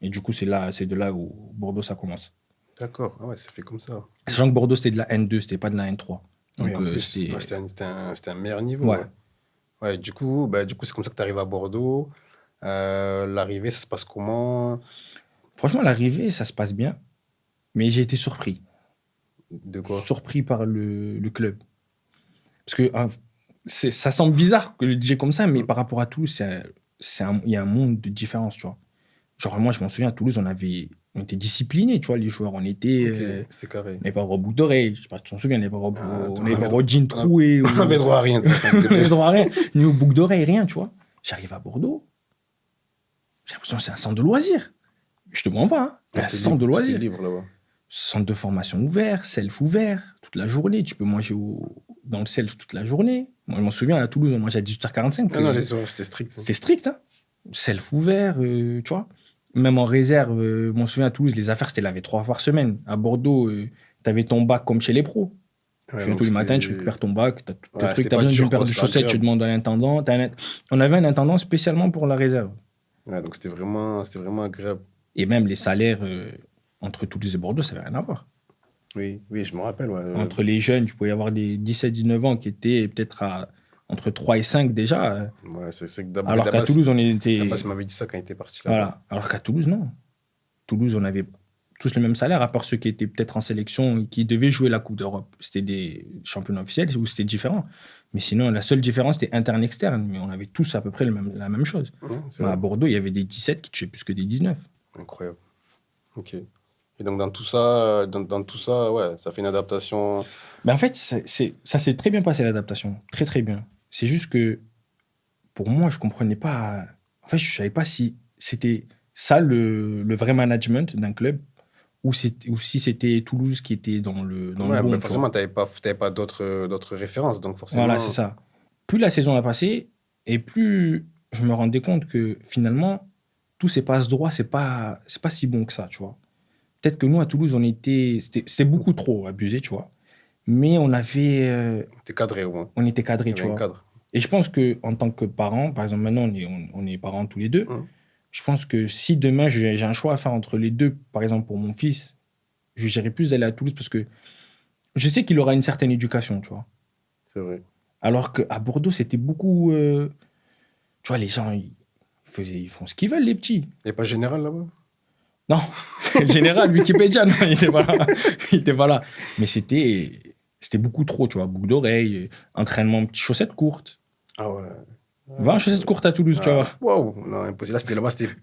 Et du coup, c'est de là où Bordeaux, ça commence. D'accord, ah ouais, c'est fait comme ça. Sachant que Bordeaux, c'était de la N2, c'était pas de la N3. Donc, Oui, en plus, c'était un meilleur niveau. Ouais. Ouais, du coup, c'est comme ça que tu arrives à Bordeaux. L'arrivée, ça se passe comment? Franchement, l'arrivée, ça se passe bien. Mais j'ai été surpris. De quoi? Surpris par le club. Parce que ça semble bizarre que le dire comme ça, mais par rapport à Toulouse, il y a un monde de différence, tu vois. Genre, moi, je m'en souviens, à Toulouse, on était disciplinés, tu vois, les joueurs. On était... c'était carré. On n'avait pas droit au boucle d'oreille. Je sais pas si tu t'en souviens, on n'avait pas droit on au jean troué. On n'avait droit à rien. On n'avait droit à rien. Ni au boucle d'oreille, rien, tu vois. J'arrive à Bordeaux. J'ai l'impression que c'est un centre de loisirs. Je te mens pas, hein. Un centre de loisirs. C'était libre là-bas. Centre de formation ouvert, self ouvert, toute la journée. Tu peux manger dans le self toute la journée. Moi, je m'en souviens, à Toulouse, on mangeait à 18h45. Non, les horaires, c'était strict. C'était strict, hein. Self ouvert, tu vois. Même en réserve, je m'en souviens, à Toulouse, les affaires, c'était lavé 3 fois par semaine. À Bordeaux, tu avais ton bac comme chez les pros. Ouais, Tous les matins, tu récupères ton bac, tu as tout Ouais, le truc, c'était tu as pas besoin dur, d'une paire quoi, de c'était chaussettes, tu agréable. demandes à l'intendant. On avait un intendant spécialement pour la réserve. Ouais, donc c'était vraiment agréable. Et même les salaires entre Toulouse et Bordeaux, ça n'avait rien à voir. Oui, je me rappelle. Ouais. Entre les jeunes, tu pouvais y avoir des 17-19 ans qui étaient peut-être entre 3 et 5 déjà. Ouais, c'est que Alors qu'à Toulouse, on était... Dabas m'avait dit ça quand il était parti là. Voilà. Alors qu'à Toulouse, non. Toulouse, on avait tous le même salaire, à part ceux qui étaient peut-être en sélection et qui devaient jouer la Coupe d'Europe. C'était des championnats officiels où c'était différent. Mais sinon, la seule différence, c'était interne-externe. Mais on avait tous à peu près la même chose. À Bordeaux, il y avait des 17 qui touchaient plus que des 19. Incroyable. Ok. Et donc, dans tout ça, ouais, ça fait une adaptation. Mais en fait, ça s'est très bien passé, l'adaptation. Très, très bien. C'est juste que, pour moi, je ne comprenais pas... En fait, je ne savais pas si c'était ça le vrai management d'un club ou si c'était Toulouse qui était dans le bon. Mais forcément, tu n'avais pas d'autres références. Donc, forcément... Voilà, c'est ça. Plus la saison a passé, et plus je me rendais compte que, finalement, tous ces passe-droits, c'est pas si bon que ça, tu vois. Peut-être que nous, à Toulouse, c'était beaucoup trop abusé, tu vois. Mais on avait... on était cadré au moins. On était cadré, tu vois. Cadre. Et je pense qu'en tant que parent, par exemple, maintenant, on est parents tous les deux. Je pense que si demain, j'ai un choix à faire entre les deux, par exemple, pour mon fils, je dirais plus d'aller à Toulouse parce que je sais qu'il aura une certaine éducation, tu vois. C'est vrai. Alors qu'à Bordeaux, c'était beaucoup... tu vois, les gens, ils font ce qu'ils veulent, les petits. Il n'y a pas Général là-bas? Non, Général, Wikipédia, non, il était pas là. Mais c'était beaucoup trop, tu vois. Boucle d'oreille, entraînement, petites chaussettes courtes. Ah ouais. Va en chaussettes courtes à Toulouse, tu vois. Waouh, non, impossible. Là-bas, c'était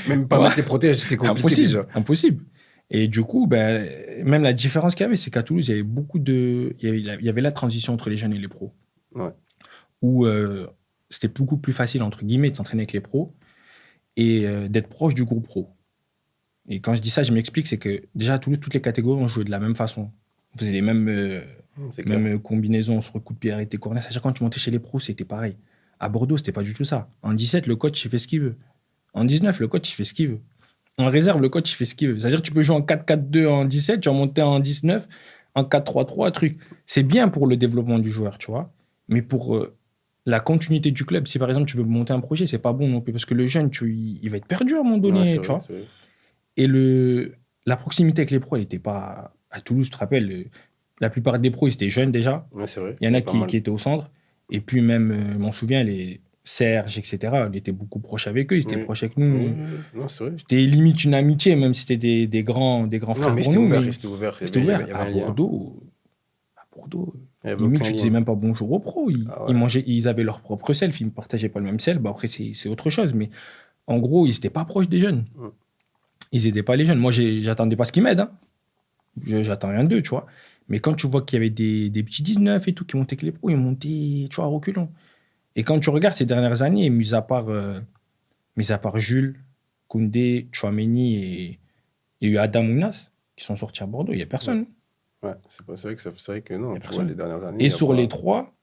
même pas mettre les protèges, c'était compliqué déjà. Impossible. Et du coup, même la différence qu'il y avait, c'est qu'à Toulouse, il y avait beaucoup de... Il y avait la transition entre les jeunes et les pros. Ouais. Où c'était beaucoup plus facile, entre guillemets, de s'entraîner avec les pros et d'être proche du groupe pro. Et quand je dis ça, je m'explique, c'est que déjà à Toulouse, toutes les catégories, on jouait de la même façon. On faisait les mêmes combinaisons sur coup de pied arrêté, corner. C'est-à-dire quand tu montais chez les pros, c'était pareil. À Bordeaux, c'était pas du tout ça. En 17, le coach, il fait ce qu'il veut. En 19, le coach, il fait ce qu'il veut. En réserve, le coach, il fait ce qu'il veut. C'est-à-dire que tu peux jouer en 4-4-2 en 17, tu vas monter en 19. en 4-3-3, truc. C'est bien pour le développement du joueur, tu vois. Mais pour la continuité du club, si par exemple tu veux monter un projet, c'est pas bon non plus. Parce que le jeune, il va être perdu à un moment donné, c'est tu vrai, vois. c'est vrai. Et la proximité avec les pros, elle n'était pas à Toulouse, tu te rappelles. La plupart des pros, ils étaient jeunes déjà. Ouais, c'est vrai. Il y en Il y a pas mal. qui étaient au centre. Et puis même, je m'en souviens, les Serge, etc., on était beaucoup proches avec eux. Ils étaient Oui. proches avec Oui, nous. oui, oui. Non, c'est vrai. C'était limite une amitié, même si c'était des grands Non, frères mais pour nous. Mais c'était ouvert. c'était ouvert. Il y avait un lien. À Bordeaux, Il n'y avait limite, aucun tu lien. disais même pas bonjour aux pros. Ah Ils ouais. mangeaient, ils avaient leur propre self. Ils ne partageaient pas le même self. Bah, après, c'est autre chose. Mais en gros, ils n'étaient pas proches des jeunes. Mm. Ils n'aidaient pas les jeunes. Moi, j'attendais pas ce qu'ils m'aident. Hein. J'attends rien d'eux, tu vois. Mais quand tu vois qu'il y avait des petits 19 et tout qui montaient avec les pros, ils montaient, tu vois, à reculons. Et quand tu regardes ces dernières années, mis à part Jules, Koundé, Chouameni et il y a eu Adam Ounas qui sont sortis à Bordeaux, il n'y a Ouais. personne. Ouais, c'est vrai que c'est vrai que non, Il y a tu vois, les personne. dernières années, il Et n'y a sur pas. les trois,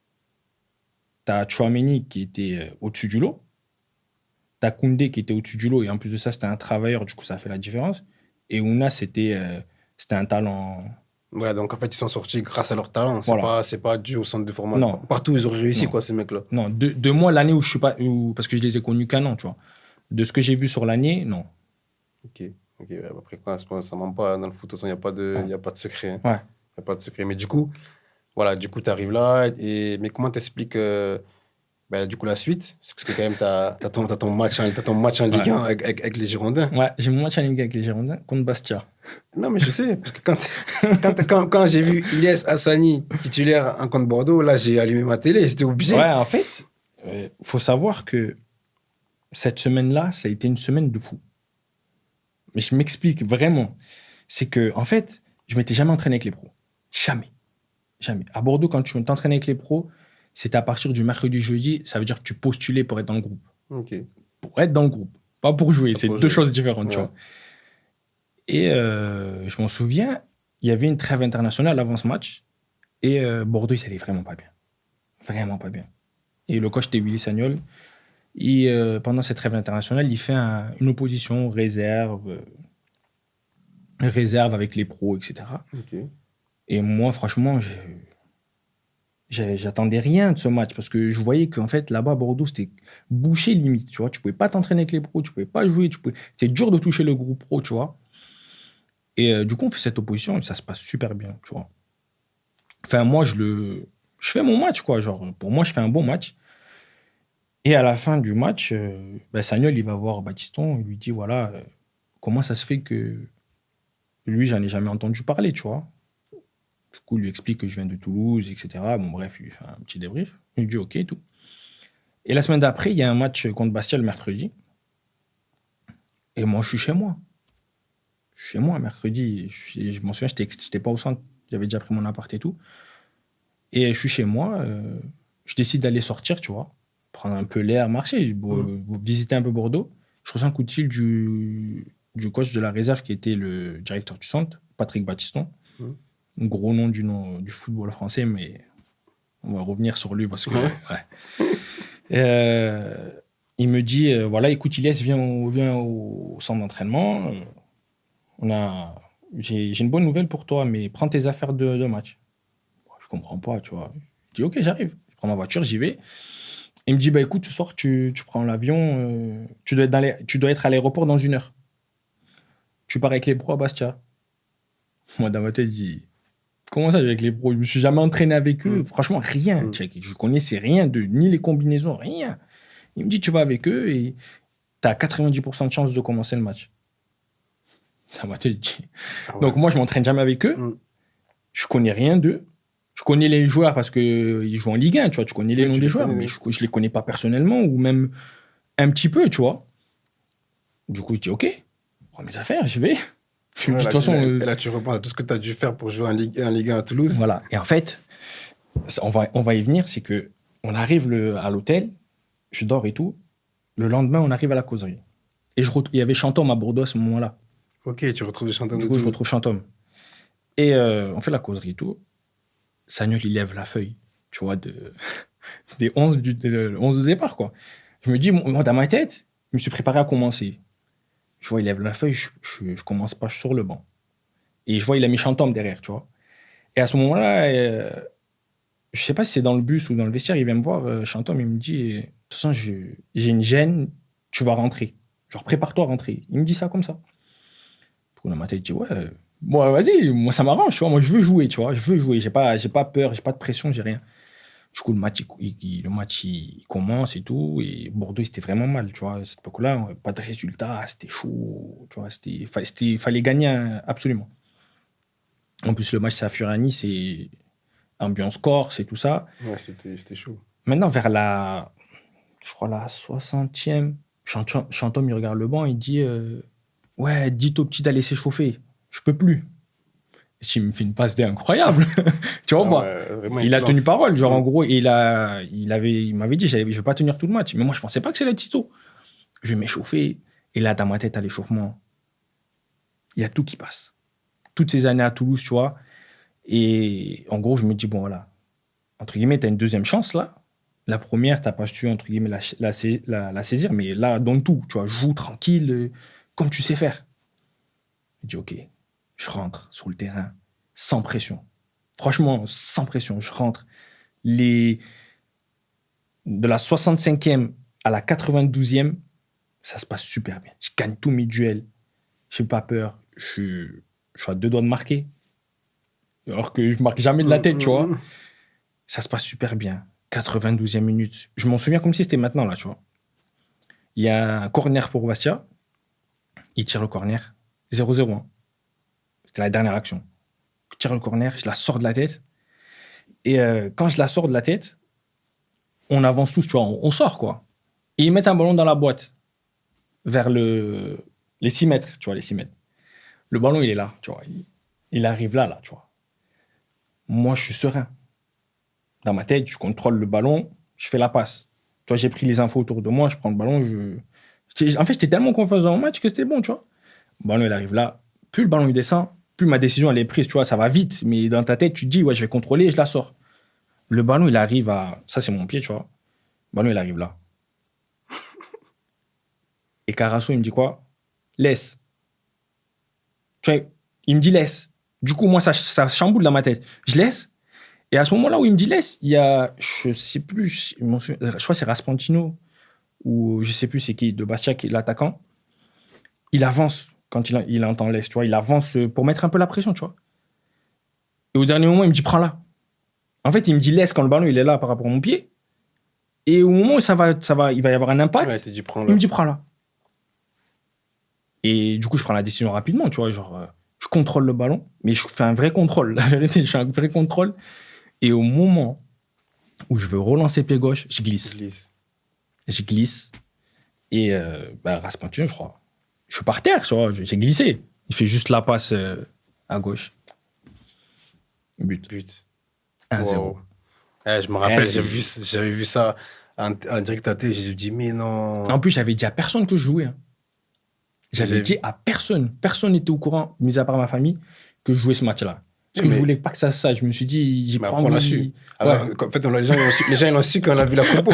tu as Chouameni qui était au-dessus du lot, tu as Koundé qui était au-dessus du lot, et en plus de ça, c'était un travailleur, du coup, ça a fait la différence. Et Ounas, c'était un talent. Ouais, donc en fait, ils sont sortis grâce à leur talent. Voilà. C'est pas dû au centre de formation. Non, Partout, ils auraient réussi, non, quoi, ces mecs-là. non. De moi, l'année où je suis pas. Parce que je les ai connus qu'un an, tu vois. De ce que j'ai vu sur l'année, non. Ok. Ok, ouais, après, quoi, ça ment pas. Dans le foot, de toute façon, il Non. y a pas de secret. Hein. Ouais. Il n'y a pas de secret. Mais du coup, voilà, du coup, tu arrives là. Mais comment t'expliques bah, du coup, la suite? C'est parce que quand même, t'as ton match en Ligue Ouais. 1 avec les Girondins. Ouais, j'ai mon match en Ligue avec les Girondins contre Bastia. Non, mais je sais, parce que quand j'ai vu Ilyes Hassani titulaire en contre Bordeaux, là, j'ai allumé ma télé, j'étais obligé. Ouais, en fait, faut savoir que cette semaine-là, ça a été une semaine de fou. Mais je m'explique vraiment. C'est que, en fait, je m'étais jamais entraîné avec les pros. Jamais. Jamais. À Bordeaux, quand tu t'entraînes avec les pros, c'était à partir du mercredi, jeudi, ça veut dire que tu postulais pour être dans le groupe. Ok. Pour être dans le groupe. Pas pour jouer. Pas C'est pour deux jouer. choses différentes, tu Ouais. vois. Et je m'en souviens, il y avait une trêve internationale avant ce match. Et Bordeaux, il s'allait vraiment pas bien. Vraiment pas bien. Et le coach, c'était Willy Sagnol. Et pendant cette trêve internationale, il fait une opposition réserve avec les pros, etc. Ok. Et moi, franchement, j'attendais rien de ce match parce que je voyais qu'en fait, là-bas, à Bordeaux, c'était bouché limite. Tu vois, tu pouvais pas t'entraîner avec les pros, tu pouvais pas jouer. C'est dur de toucher le groupe pro, tu vois. Et du coup, on fait cette opposition et ça se passe super bien, tu vois. Enfin, moi, je fais mon match, quoi. Genre, pour moi, je fais un bon match. Et à la fin du match, Sagnol, il va voir Baptiston, il lui dit, voilà, comment ça se fait que lui, j'en ai jamais entendu parler, tu vois. Du coup, il lui explique que je viens de Toulouse, etc. Bon, bref, il lui fait un petit débrief. Il lui dit OK et tout. Et la semaine d'après, il y a un match contre Bastia le mercredi. Et moi, je suis chez moi. Je suis chez moi, mercredi. Je m'en souviens, j'étais pas au centre. J'avais déjà pris mon appart et tout. Et je suis chez moi. Je décide d'aller sortir, tu vois. Prendre un peu l'air, marcher, visiter un peu Bordeaux. Je reçois un coup de fil du coach de la réserve qui était le directeur du centre, Patrick Baptiston. Mm. Un gros nom du football français, mais on va revenir sur lui parce que. Ouais. Il me dit voilà, écoute, Ilyes, viens au centre d'entraînement. J'ai une bonne nouvelle pour toi, mais prends tes affaires de match. Je comprends pas, tu vois. Je dis ok, j'arrive. Je prends ma voiture, j'y vais. Il me dit bah écoute, ce soir, tu prends l'avion. Tu dois être à l'aéroport dans 1 heure. Tu pars avec les pros à Bastia. Moi, dans ma tête, je dis comment ça, avec les pros? Je me suis jamais entraîné avec eux. Franchement, rien. Je connaissais rien ni les combinaisons, rien. Il me dit, tu vas avec eux et tu as 90% de chances de commencer le match. Ça m'a dit. Ah ouais. Donc, moi, je m'entraîne jamais avec eux. Je connais rien d'eux. Je connais les joueurs parce qu'ils jouent en Ligue 1, tu vois. Tu connais les noms des joueurs, mais je les connais pas personnellement ou même un petit peu, tu vois. Du coup, je dis, OK, prends mes affaires, je vais. Ouais, de toute façon, et là, tu repenses à tout ce que tu as dû faire pour jouer en Ligue 1 à Toulouse. Voilà. Et en fait, on va y venir, c'est que on arrive à l'hôtel, je dors et tout. Le lendemain, on arrive à la causerie. Et il y avait Chantôme à Bordeaux à ce moment-là. Ok, tu retrouves Chantôme. Du coup, je retrouve Chantôme. Et on fait la causerie et tout. Sagnol, il lève la feuille, tu vois, des 11 de départ, quoi. Je me dis, moi, dans ma tête, je me suis préparé à commencer. Je vois, il lève la feuille, je commence pas, je suis sur le banc. Et je vois, il a mis Chantôme derrière, tu vois. Et à ce moment-là, je sais pas si c'est dans le bus ou dans le vestiaire, il vient me voir, Chantom, il me dit, de toute façon, j'ai une gêne, tu vas rentrer. Genre, prépare-toi à rentrer. Il me dit ça comme ça. Pour dans ma tête, je dis, ouais, bon, vas-y, moi, ça m'arrange, tu vois. Moi, je veux jouer, tu vois. Je veux jouer. J'ai pas peur, j'ai pas de pression, j'ai rien. Du coup, le match, il commence et tout. Et Bordeaux, c'était vraiment mal, tu vois. À cette époque-là, pas de résultat, c'était chaud, tu vois. Fallait gagner absolument. En plus, le match, c'est à Furani, c'est ambiance corse et tout ça. Ouais, c'était chaud. Maintenant, vers je crois, la 60e, Chantom, il regarde le banc, il dit ouais, dites au petit d'aller s'échauffer. Je peux plus. Il me fait une passe incroyable. Tu vois, il a tenu parole. Genre, en gros, il m'avait dit, je vais pas tenir tout le match. Mais moi, je pensais pas que c'était Tito. Je vais m'échauffer. Et là, dans ma tête, à l'échauffement, il y a tout qui passe. Toutes ces années à Toulouse, tu vois. Et en gros, je me dis, bon, voilà. Entre guillemets, tu as une deuxième chance, là. La première, tu n'as pas su, entre guillemets, la saisir. Mais là, donne tout. Tu vois, joue tranquille, comme tu sais faire. Je dis, OK. Je rentre sur le terrain, sans pression. Franchement, sans pression. Je rentre. De la 65e à la 92e, ça se passe super bien. Je gagne tous mes duels. Je n'ai pas peur. Je suis à 2 doigts de marquer. Alors que je ne marque jamais de la tête, tu vois. Ça se passe super bien. 92e minute. Je m'en souviens comme si c'était maintenant, là, tu vois. Il y a un corner pour Bastia. Il tire le corner. 0-0. Hein. C'était la dernière action. Je tire le corner, je la sors de la tête. Et quand je la sors de la tête, on avance tous, tu vois, on sort, quoi. Et ils mettent un ballon dans la boîte, vers les 6 mètres, tu vois, les 6 mètres. Le ballon, il est là, tu vois. Il arrive là, tu vois. Moi, je suis serein. Dans ma tête, je contrôle le ballon, je fais la passe. Tu vois, j'ai pris les infos autour de moi, je prends le ballon, En fait, j'étais tellement confiant dans mon match que c'était bon, tu vois. Le ballon, il arrive là. Plus le ballon, il descend, plus ma décision, elle est prise, tu vois, ça va vite. Mais dans ta tête, tu te dis, ouais, je vais contrôler et je la sors. Le ballon, il arrive à... Ça, c'est mon pied, tu vois. Le ballon, il arrive là. Et Carasso, il me dit quoi? Laisse. Tu vois, il me dit laisse. Du coup, moi, ça chamboule dans ma tête. Je laisse. Et à ce moment-là où il me dit laisse, il y a, je sais plus, je crois que c'est Raspantino, ou je sais plus c'est qui, de Bastia, qui est l'attaquant. Il avance quand il entend laisse, tu vois. Il avance pour mettre un peu la pression, tu vois. Et au dernier moment, il me dit prends-la. En fait, il me dit laisse quand le ballon il est là par rapport à mon pied. Et au moment où il va y avoir un impact, ouais, il me dit prends-la. Et du coup, je prends la décision rapidement, tu vois. Genre, je contrôle le ballon, mais je fais un vrai contrôle. La vérité, je fais un vrai contrôle. Et au moment où je veux relancer pied gauche, je glisse. Je glisse. Et Raspantino, je crois. Je suis par terre, tu vois. J'ai glissé. Il fait juste la passe à gauche. But. 1-0. Wow. Ouais, je me rappelle, j'avais vu ça en direct à télé. J'ai dit, mais non. En plus, j'avais dit à personne que je jouais. Hein. J'avais dit à personne. Personne n'était au courant, mis à part ma famille, que je jouais ce match-là. Parce que je voulais pas que ça se sache. Je me suis dit, j'ai pas envie. On l'a su. Alors, ouais. En fait, les gens ils l'ont su quand on a vu la compo.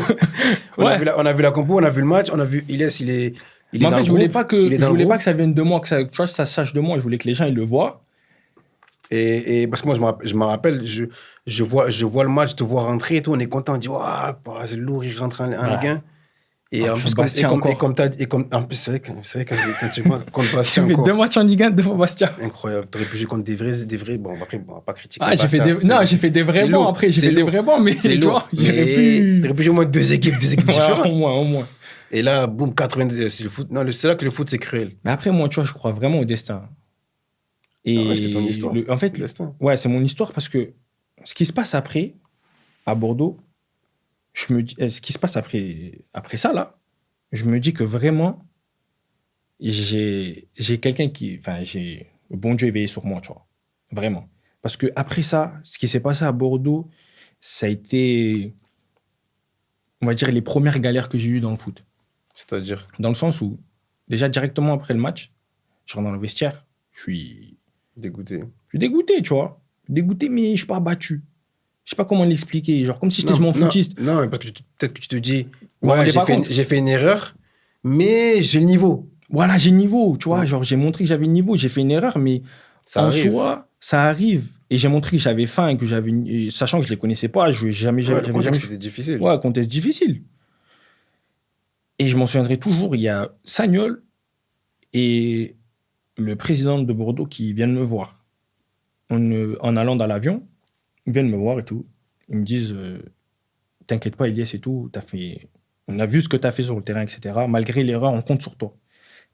On a vu la compo, on a vu le match, on a vu Ilyes, il est mais en fait, je voulais pas que ça vienne de moi, que ça, tu vois, ça sache de moi. Je voulais que les gens ils le voient. Et parce que moi, je me rappelle, je vois le match, je te vois rentrer et tout, on est content, on dit, waouh, c'est lourd, il rentre en Ligue 1. Et en plus, en plus, c'est vrai quand tu vois contre Bastia. Tu fais 2 matchs en Ligue 1 devant Bastia. Incroyable. Tu aurais pu jouer contre des vrais. Bon, après, on va pas critiquer. Ah, j'ai fait des vrais bons après. J'ai fait des vrais bons, mais c'est lourd. Tu aurais pu jouer au moins 2 équipes différentes. Au moins. Et là, boum, 90, c'est le foot. Non, c'est là que le foot, c'est cruel. Mais après, moi, tu vois, je crois vraiment au destin. Et ouais, c'est ton histoire. En fait, ouais, c'est mon histoire parce que ce qui se passe après, à Bordeaux, je me dis, ce qui se passe après ça, là, je me dis que vraiment, j'ai quelqu'un qui... Enfin, le bon Dieu est veillé sur moi, tu vois. Vraiment. Parce que après ça, ce qui s'est passé à Bordeaux, ça a été, on va dire, les premières galères que j'ai eues dans le foot. C'est-à-dire? Dans le sens où, déjà, directement après le match, je rentre dans le vestiaire, je suis... dégoûté. Je suis dégoûté, tu vois. Dégoûté, mais je suis pas abattu. Je sais pas comment l'expliquer. Genre, comme si j'étais mon footiste. Non, mais parce que peut-être que tu te dis, ouais, j'ai fait une erreur, mais j'ai le niveau. Voilà, j'ai le niveau, tu vois. Ouais. Genre, j'ai montré que j'avais le niveau. J'ai fait une erreur, mais en soi, ça arrive. Et j'ai montré que j'avais faim et que sachant que je les connaissais pas, je jamais, Ouais, j'avais le jamais, contexte, c'était difficile. ouais, contexte difficile. Et je m'en souviendrai toujours, il y a Sagnol et le président de Bordeaux qui viennent me voir. En allant dans l'avion, ils viennent me voir et tout. Ils me disent t'inquiète pas, Elias et tout, on a vu ce que tu as fait sur le terrain, etc. Malgré l'erreur, on compte sur toi.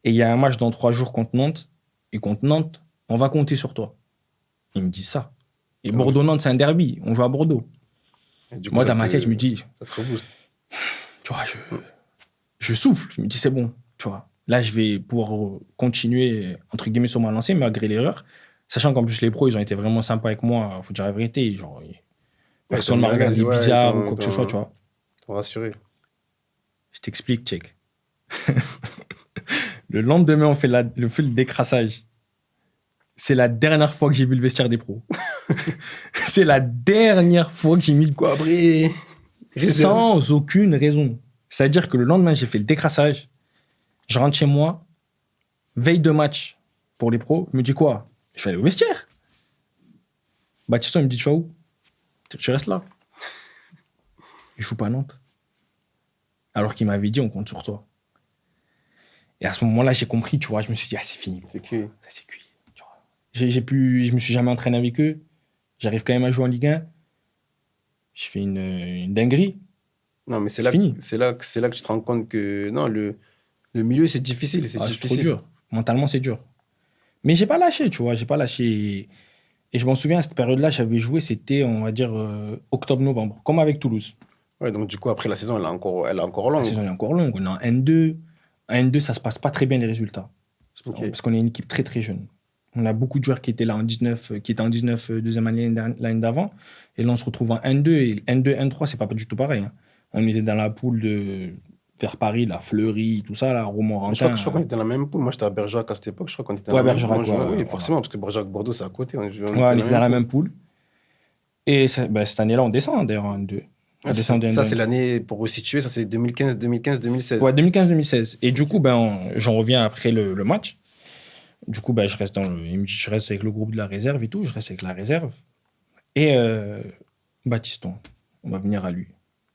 Et il y a un match dans 3 jours contre Nantes. Et contre Nantes, on va compter sur toi. Ils me disent ça. Et Bordeaux-Nantes, c'est un derby. On joue à Bordeaux. Du coup, Moi, dans ma tête, je me dis, ça te rebooste. tu vois, je souffle. Je me dis, c'est bon. Tu vois, là, je vais pouvoir continuer, entre guillemets, sur ma lancée, malgré l'erreur. Sachant qu'en plus, les pros, ils ont été vraiment sympas avec moi. Il faut dire la vérité. Genre, personne ne m'a regardé bizarre ou quoi que ce soit, tu vois. T'ont rassuré. Je t'explique, check. Le lendemain, on fait le décrassage. C'est la dernière fois que j'ai vu le vestiaire des pros. C'est la dernière fois que j'ai mis quoi après sans aucune raison. C'est-à-dire que le lendemain, j'ai fait le décrassage. Je rentre chez moi, veille de match pour les pros. Il me dit quoi? Je vais aller au vestiaire. Baptiston, il me dit, tu vas où? Tu restes là. Il joue pas à Nantes. Alors qu'il m'avait dit, on compte sur toi. Et à ce moment-là, j'ai compris, tu vois, je me suis dit, ah, c'est fini. C'est cuit. Ça, c'est cuit. Tu vois. Je me suis jamais entraîné avec eux. J'arrive quand même à jouer en Ligue 1. Je fais une dinguerie. Non, mais c'est là que tu te rends compte que non, le milieu, c'est difficile. C'est difficile. C'est trop dur. Mentalement, c'est dur. Mais j'ai pas lâché, tu vois. J'ai pas lâché. Et je m'en souviens, à cette période-là, j'avais joué, c'était, on va dire, octobre-novembre, comme avec Toulouse. Ouais, donc du coup, après, la saison, elle est encore longue. La saison est encore longue. On est en N2. En N2, ça se passe pas très bien, les résultats. Okay. Parce qu'on est une équipe très, très jeune. On a beaucoup de joueurs qui étaient là en 19, qui étaient en 19 deuxième année l'année d'avant. Et là, on se retrouve en N2. Et N2, N3, c'est pas du tout pareil. Hein. On était dans la poule vers Paris, là, Fleury, tout ça, là, Romorantin. Je crois qu'on était dans la même poule. Moi, j'étais à Bergerac à cette époque. Je crois qu'on était dans la Bergerac, même poule. Oui, forcément, parce que Bergerac-Bordeaux, c'est à côté. On était dans la même poule. Et cette année-là, on descend, d'ailleurs, en N2. Ça, c'est l'année, pour resituer, ça, c'est 2015, 2016. Ouais, 2015-2016. Et du coup, j'en reviens après le match. Du coup, je reste je reste avec le groupe de la réserve et tout. Je reste avec la réserve. Et Baptiston, on va venir à lui.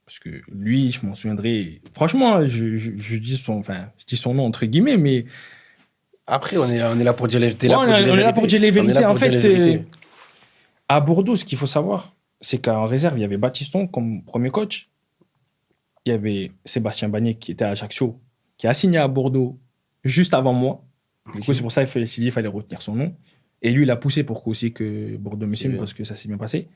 Parce que lui, je m'en souviendrai. Franchement, je dis son nom entre guillemets, mais. Après, on est là pour dire les vérités. On est là pour dire les vérités. En fait, à Bordeaux, ce qu'il faut savoir, c'est qu'en réserve, il y avait Baptiston comme premier coach. Il y avait Sébastien Bagné qui était à Ajaccio, qui a signé à Bordeaux juste avant moi. Du coup, c'est pour ça qu'il fallait retenir son nom. Et lui, il a poussé pour aussi que Bordeaux me signe parce que ça s'est bien passé.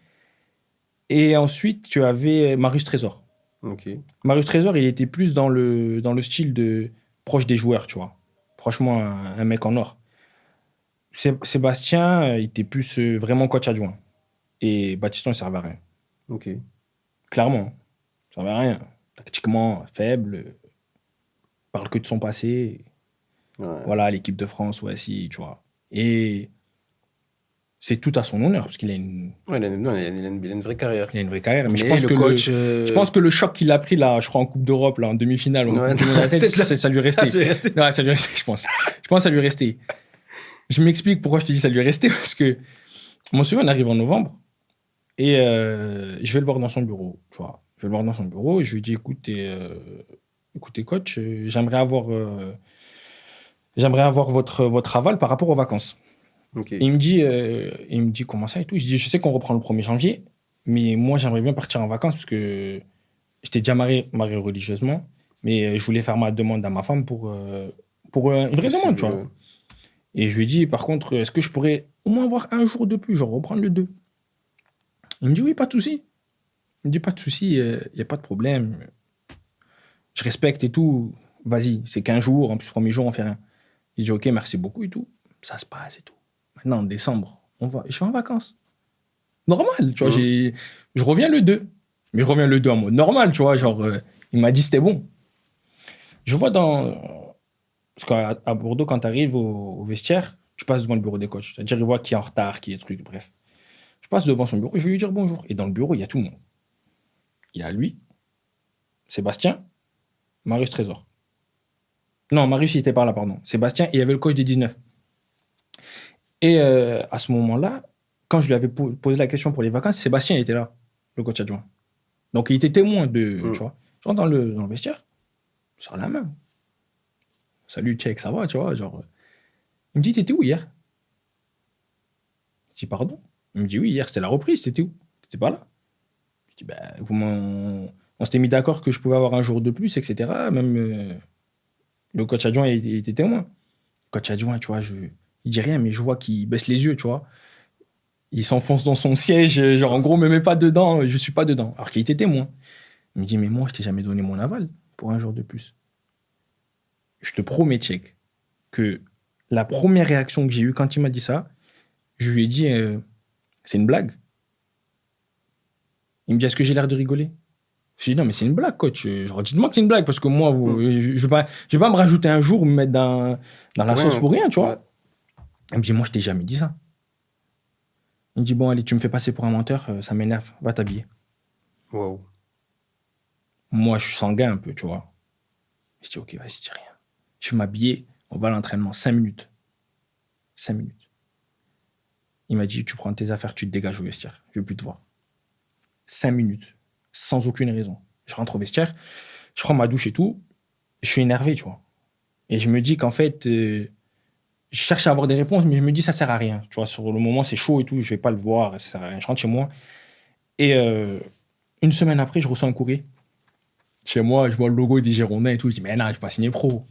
Et ensuite, tu avais Marius Trésor. Okay. Marius Trésor, il était plus dans le style de proche des joueurs, tu vois. Franchement, un mec en or. Sébastien, il était plus vraiment coach adjoint. Et Baptiston, il ne servait à rien. Ok. Clairement, il ne servait à rien. Tactiquement, faible. Parle que de son passé. Ouais. Voilà, l'équipe de France, ouais, si, tu vois. Et c'est tout à son honneur, parce qu'il a une... Ouais, il a une vraie carrière. Il a une vraie carrière, mais je pense que le choc qu'il a pris, là, je crois, en Coupe d'Europe, là, en demi-finale, ça lui est resté. Ouais, ça lui est resté, je pense. Je pense que ça lui est resté. Je m'explique pourquoi je te dis ça lui est resté, parce que, mon souvenir, on arrive en novembre, et je vais le voir dans son bureau, tu vois. Je vais le voir dans son bureau, et je lui dis, écoutez, coach, j'aimerais avoir votre aval par rapport aux vacances. Okay. Il me dit comment ça et tout. Je dis, je sais qu'on reprend le 1er janvier, mais moi, j'aimerais bien partir en vacances parce que j'étais déjà marié religieusement, mais je voulais faire ma demande à ma femme pour une vraie demande, tu vois. Et je lui dis, par contre, est-ce que je pourrais au moins avoir un jour de plus, genre reprendre le 2? Il me dit, oui, pas de souci. Il me dit, pas de souci, il n'y a pas de problème. Je respecte et tout. Vas-y, c'est qu'un jour, en plus, le 1er jour, on fait rien. Il dit, ok, merci beaucoup et tout. Ça se passe et tout. Maintenant, en décembre, je vais en vacances. Normal, tu vois. Je reviens le 2. Mais je reviens le 2 en mode normal, tu vois. Genre, il m'a dit c'était bon. Je vois parce qu'à Bordeaux, quand tu arrives au vestiaire, tu passes devant le bureau des coachs. C'est-à-dire, il voit qui est en retard, qui est truc, bref. Je passe devant son bureau et je vais lui dire bonjour. Et dans le bureau, il y a tout le monde. Il y a lui, Sébastien, Marius Trésor. Non, Marius, il n'était pas là, pardon. Sébastien, et il y avait le coach des 19. Et à ce moment-là, quand je lui avais posé la question pour les vacances, Sébastien était là, le coach adjoint. Donc, il était témoin de, tu vois. Je rentre dans le vestiaire, je sors la main. Salut, check, ça va, tu vois, genre. Il me dit, t'étais où hier? Je dis, pardon? Il me dit, oui, hier, c'était la reprise, t'étais où? T'étais pas là? Je dis, ben, on s'était mis d'accord que je pouvais avoir un jour de plus, etc. Même le coach adjoint il était témoin. Le coach adjoint, tu vois, il dit rien, mais je vois qu'il baisse les yeux, tu vois. Il s'enfonce dans son siège, genre, en gros, me mets pas dedans, je suis pas dedans. Alors qu'il était témoin. Il me dit, mais moi, je t'ai jamais donné mon aval pour un jour de plus. Je te promets, Tchèque, que la première réaction que j'ai eue quand il m'a dit ça, je lui ai dit, c'est une blague. Il me dit, est-ce que j'ai l'air de rigoler? Je lui ai dit, non, mais c'est une blague, coach. Genre, dites-moi que c'est une blague, parce que moi, je vais pas me rajouter un jour, me mettre dans la sauce pour rien, tu vois. Ouais. Il me dit, moi, je t'ai jamais dit ça. Il me dit, bon, allez, tu me fais passer pour un menteur, ça m'énerve, va t'habiller. Wow. Moi, je suis sanguin un peu, tu vois. Je dis, ok, vas-y, dis rien. Je vais m'habiller, on va à l'entraînement, 5 minutes. 5 minutes. Il m'a dit, tu prends tes affaires, tu te dégages au vestiaire, je veux plus te voir. 5 minutes, sans aucune raison. Je rentre au vestiaire, je prends ma douche et tout, je suis énervé, tu vois. Et je me dis qu'en fait, je cherche à avoir des réponses, mais je me dis, ça sert à rien. Tu vois, sur le moment, c'est chaud et tout, je vais pas le voir, ça sert à rien. Je rentre chez moi. Et une semaine après, je reçois un courrier. Chez moi, je vois le logo des Girondins et tout. Je dis, mais non, je vais pas signer pro.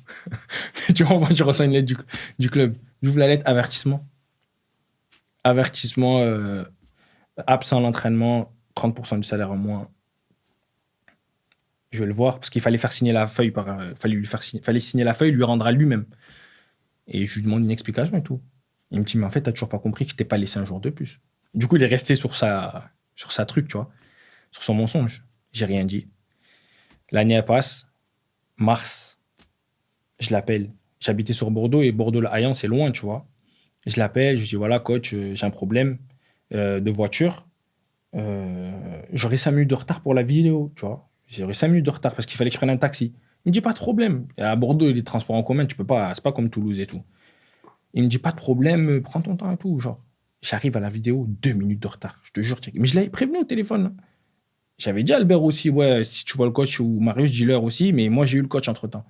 Tu vois, moi, je reçois une lettre du club. J'ouvre la lettre, avertissement. Avertissement, absent à l'entraînement, 30% du salaire en moins. Je vais le voir, parce qu'il fallait faire signer la feuille. Fallait signer la feuille, lui rendre à lui-même. Et je lui demande une explication et tout. Il me dit, mais en fait, t'as toujours pas compris que je t'ai pas laissé un jour de plus. Du coup, il est resté sur sa truc, tu vois, sur son mensonge. J'ai rien dit. L'année, elle passe. Mars, je l'appelle. J'habitais sur Bordeaux et Bordeaux-Hayan, c'est loin, tu vois. Je l'appelle, je lui dis, voilà, coach, j'ai un problème de voiture. J'aurais 5 minutes de retard pour la vidéo, tu vois. J'aurais 5 minutes de retard parce qu'il fallait que je prenne un taxi. Il me dit, pas de problème. Et à Bordeaux, les transports en commun, tu peux pas, c'est pas comme Toulouse et tout. Il me dit, pas de problème, prends ton temps et tout, genre. J'arrive à la vidéo, 2 minutes de retard, je te jure. Mais je l'avais prévenu au téléphone. J'avais dit à Albert aussi, ouais, si tu vois le coach ou Marius, dis-leur aussi, mais moi, j'ai eu le coach entre-temps.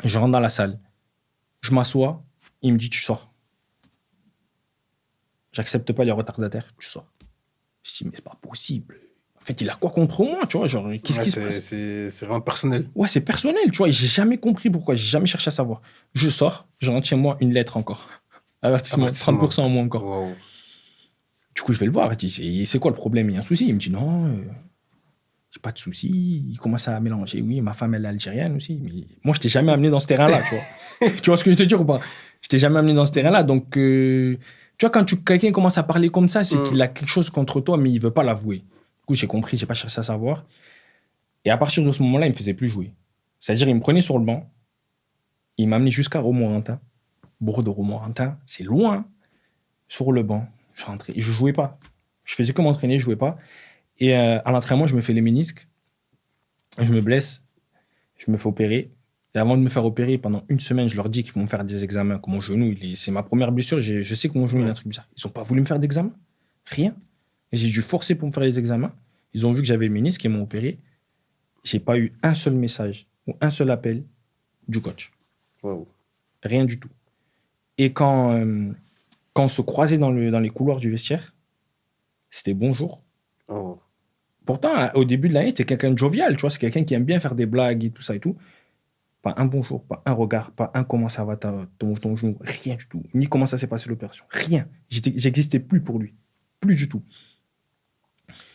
Je rentre dans la salle. Je m'assois. Il me dit, tu sors. J'accepte pas les retardataires, tu sors. Je dis, mais c'est pas possible. En fait, il a quoi contre moi, tu vois, genre, qu'est-ce qui se passe? C'est vraiment personnel. Ouais, c'est personnel, tu vois, j'ai jamais compris pourquoi, j'ai jamais cherché à savoir. Je sors, je rentre chez moi, une lettre encore. Avertissement, 30% en moins encore. Wow. Du coup, je vais le voir, je dis, c'est quoi le problème? Il y a un souci? Il me dit, non, j'ai pas de souci. Il commence à mélanger. Oui, ma femme, elle est algérienne aussi. Mais moi, je t'ai jamais amené dans ce terrain-là, tu vois. Tu vois ce que je veux te dire ou pas? Je t'ai jamais amené dans ce terrain-là. Donc, tu vois, quand quelqu'un commence à parler comme ça, c'est qu'il a quelque chose contre toi, mais il veut pas l'avouer. Du coup, j'ai compris, j'ai pas cherché à savoir. Et à partir de ce moment-là, il me faisait plus jouer. C'est-à-dire, il me prenait sur le banc. Il m'a amené jusqu'à Romorantin. Bordeaux-Romorantin, c'est loin. Sur le banc, je rentrais. Et je jouais pas. Je faisais que m'entraîner, je jouais pas. Et à l'entraînement, je me fais les ménisques. Je me blesse. Je me fais opérer. Et avant de me faire opérer, pendant une semaine, je leur dis qu'ils vont me faire des examens. Que mon genou, c'est ma première blessure. Je sais que mon genou, il a un truc bizarre. Ils n'ont pas voulu me faire d'examen. Rien. Et j'ai dû forcer pour me faire les examens. Ils ont vu que j'avais le ménisque et m'ont opéré. J'ai pas eu un seul message ou un seul appel du coach. Wow. Rien du tout. Et quand on se croisait dans les couloirs du vestiaire, c'était bonjour. Oh. Pourtant, au début de l'année, c'est quelqu'un de jovial, tu vois, c'est quelqu'un qui aime bien faire des blagues et tout ça et tout. Pas un bonjour, pas un regard, pas un comment ça va ton genou, rien du tout. Ni comment ça s'est passé l'opération, rien. J'existais plus pour lui, plus du tout.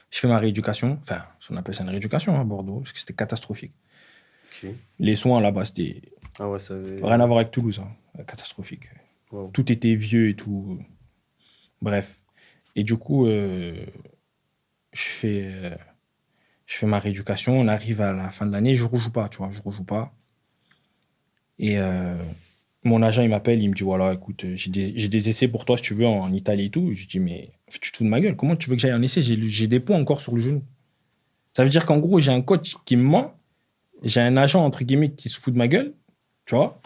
Je fais ma rééducation, enfin, on appelle ça une rééducation à Bordeaux, parce que c'était catastrophique. Okay. Les soins là-bas, c'était rien à voir avec Toulouse, hein, catastrophique. Wow. Tout était vieux et tout. Bref. Et du coup, je fais ma rééducation, on arrive à la fin de l'année, je rejoue pas, tu vois, je rejoue pas. Et mon agent, il m'appelle, il me dit, voilà, écoute, j'ai des essais pour toi, si tu veux, en Italie et tout. Je dis, mais tu te fous de ma gueule, comment tu veux que j'aille en essai? J'ai des points encore sur le genou. Ça veut dire qu'en gros, j'ai un coach qui me ment, j'ai un agent, entre guillemets, qui se fout de ma gueule, tu vois.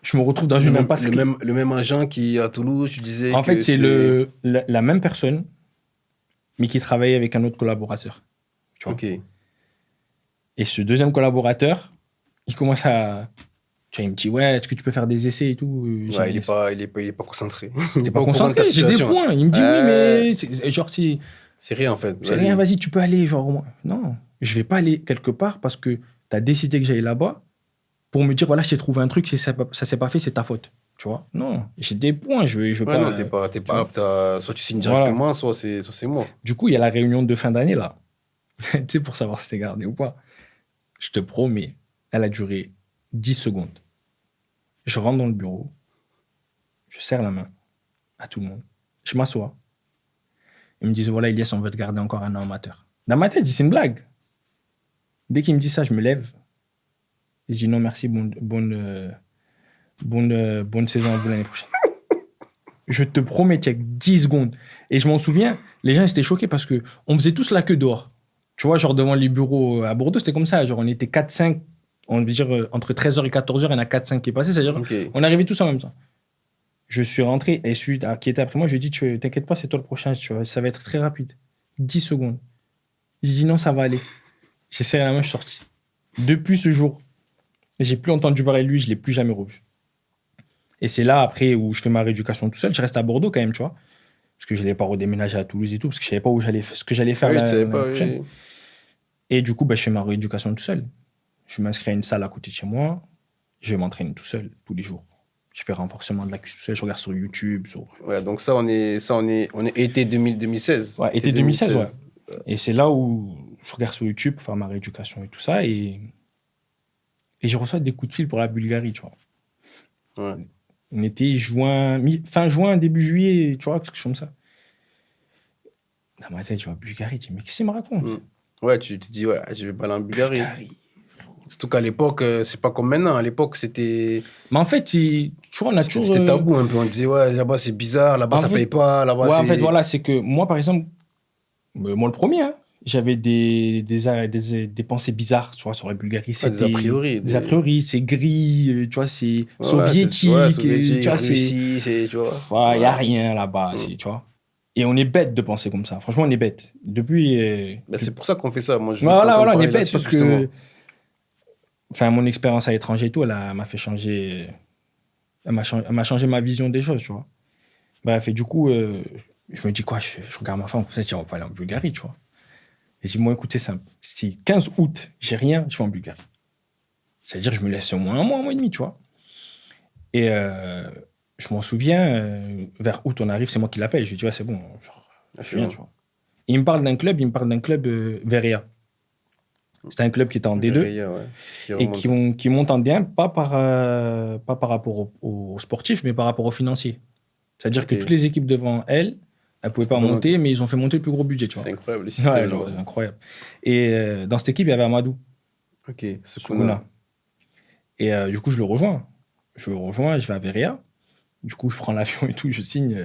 Je me retrouve dans une impasse. Le même agent qui à Toulouse, tu disais. En fait, c'est la même personne, mais qui travaillait avec un autre collaborateur. Tu vois. Ok. Et ce deuxième collaborateur, il commence à. Tu vois, il me dit, ouais, est-ce que tu peux faire des essais et tout? Ouais, il est pas concentré. T'es pas concentré, j'ai des points. Il me dit, oui, mais genre, c'est rien en fait. C'est rien, vas-y, tu peux aller. Genre, non, je vais pas aller quelque part parce que tu as décidé que j'aille là-bas pour me dire, voilà, je t'ai trouvé un truc, si ça s'est pas fait, c'est ta faute. Tu vois? Non, j'ai des points, je veux pas. Non, t'es pas apte à. Soit tu signes directement, soit c'est moi. Du coup, il y a la réunion de fin d'année là. Tu sais, pour savoir si t'es gardé ou pas. Je te promets, elle a duré 10 secondes. Je rentre dans le bureau, je serre la main à tout le monde, je m'assois. Ils me disent, voilà, Elias, on veut te garder encore un an amateur. Dans ma tête, je dis, c'est une blague. Dès qu'ils me disent ça, je me lève. Et je dis, non, merci, bonne saison à vous l'année prochaine. Je te promets, tu as 10 secondes. Et je m'en souviens, les gens étaient choqués parce qu'on faisait tous la queue dehors. Tu vois, genre devant les bureaux à Bordeaux, c'était comme ça. Genre, on était 4-5, on veut dire entre 13h et 14h, il y en a 4-5 qui est passé. C'est-à-dire, on arrivait tous en même temps. Je suis rentré et celui qui était après moi, je lui ai dit, t'inquiète pas, c'est toi le prochain, tu vois, ça va être très rapide. 10 secondes. J'ai dit non, ça va aller. J'ai serré la main, je suis sorti. Depuis ce jour, j'ai plus entendu parler de lui, je l'ai plus jamais revu. Et c'est là, après, où je fais ma rééducation tout seul. Je reste à Bordeaux quand même, tu vois. Parce que je n'allais pas redéménager à Toulouse et tout, parce que je ne savais pas ce que j'allais faire l'année prochaine. Oui. Et du coup, je fais ma rééducation tout seul. Je m'inscris à une salle à côté de chez moi. Je m'entraîne tout seul, tous les jours. Je fais renforcement de la cuisse tout seul. Je regarde sur YouTube. Ouais, donc ça, on est été 2016. Ouais, été 2016, ouais. Et c'est là où je regarde sur YouTube pour faire ma rééducation et tout ça. Et je reçois des coups de fil pour la Bulgarie, tu vois. Ouais. On était fin juin, début juillet, tu vois, quelque chose comme ça. Dans ma tête, je vois Bulgarie, je dis, mais qu'est-ce qu'il me raconte? Ouais, tu te dis, ouais, je vais pas aller en Bulgarie. Surtout qu'à l'époque, c'est pas comme maintenant. À l'époque, c'était. Mais en fait, tu vois, on a toujours. C'était tabou un peu. On disait, ouais, là-bas, c'est bizarre, là-bas, ça paye pas, là-bas, ouais, en fait, voilà, c'est que moi, par exemple, moi, le premier, hein, j'avais des pensées bizarres, tu vois, sur la Bulgarie. C'était des a priori. Des a priori, c'est gris, tu vois, c'est soviétique. Tu vois, Russie, tu vois. Il n'y a rien là-bas, tu vois. Et on est bête de penser comme ça. Franchement, on est bête. Depuis. C'est pour ça qu'on fait ça. Moi, voilà, on est bête parce que. Enfin, mon expérience à l'étranger et tout, elle m'a fait changer. Elle m'a changé ma vision des choses, tu vois. Bref, et du coup, je me dis quoi, je regarde ma femme, je dis, on va aller en Bulgarie, tu vois. Et je dis, moi, écoute, c'est simple. Si 15 août, j'ai rien, je vais en Bulgarie. C'est-à-dire, je me laisse au moins un mois et demi, tu vois. Et je m'en souviens, vers août, on arrive, c'est moi qui l'appelle. Je lui dis, ouais, c'est bon, genre, je viens, tu vois. Et il me parle d'un club, Veria. C'était un club qui était en D2 Veria, ouais, et qui monte en D1, pas par rapport aux sportifs, mais par rapport aux financiers. C'est-à-dire que toutes les équipes devant elles ne pouvaient pas monter, mais ils ont fait monter le plus gros budget. Tu vois. C'est incroyable, le système. Ouais, c'est incroyable. Et dans cette équipe, il y avait Amadou. Ok, Soukouna. Et du coup, je le rejoins. Je vais à Veria. Du coup, je prends l'avion et tout, je signe.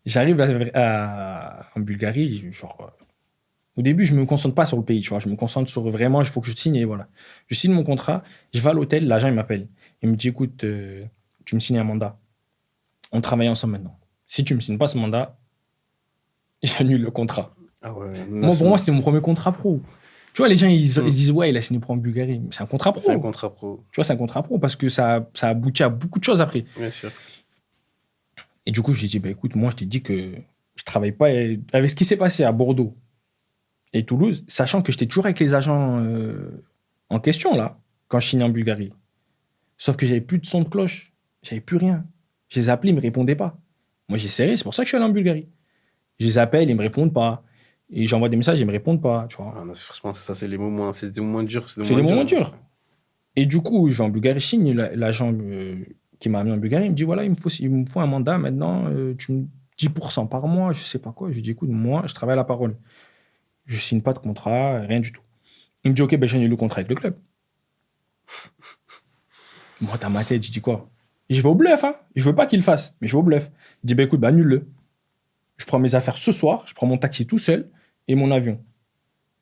J'arrive en Bulgarie, genre... Au début, je ne me concentre pas sur le pays, tu vois. Je me concentre sur vraiment, il faut que je signe et voilà. Je signe mon contrat, je vais à l'hôtel, l'agent, il m'appelle. Il me dit, écoute, tu me signes un mandat. On travaille ensemble maintenant. Si tu ne me signes pas ce mandat, j'annule le contrat. Ah ouais, pour moi, c'était mon premier contrat pro. Tu vois, les gens, ils se disent, ouais, il a signé pro en Bulgarie. Mais c'est un contrat pro. C'est un contrat pro. Tu vois, c'est un contrat pro parce que ça aboutit à beaucoup de choses après. Bien sûr. Et du coup, je lui ai dit, bah, écoute, moi, je t'ai dit que je ne travaille pas avec ce qui s'est passé à Bordeaux et Toulouse, sachant que j'étais toujours avec les agents en question, là, quand je signais en Bulgarie. Sauf que j'avais plus de son de cloche. J'avais plus rien. Je les appelais, ils me répondaient pas. Moi, j'ai serré, c'est pour ça que je suis allé en Bulgarie. Je les appelle, ils me répondent pas. Et j'envoie des messages, ils me répondent pas, tu vois. Ah non, franchement, ça, c'est les moments durs. C'est les moments durs. Et du coup, je vais en Bulgarie, je signe. L'agent qui m'a amené en Bulgarie, il me dit, voilà, il me faut un mandat maintenant, tu me 10% par mois, je sais pas quoi. Je lui dis, écoute, moi, je travaille à la parole. Je signe pas de contrat, rien du tout. Il me dit, ok, ben j'annule le contrat avec le club. Moi, dans ma tête, je dis quoi? Je vais au bluff, hein. Je veux pas qu'il le fasse, mais je vais au bluff. Il dit, ben écoute, ben annule-le. Je prends mes affaires ce soir, je prends mon taxi tout seul et mon avion.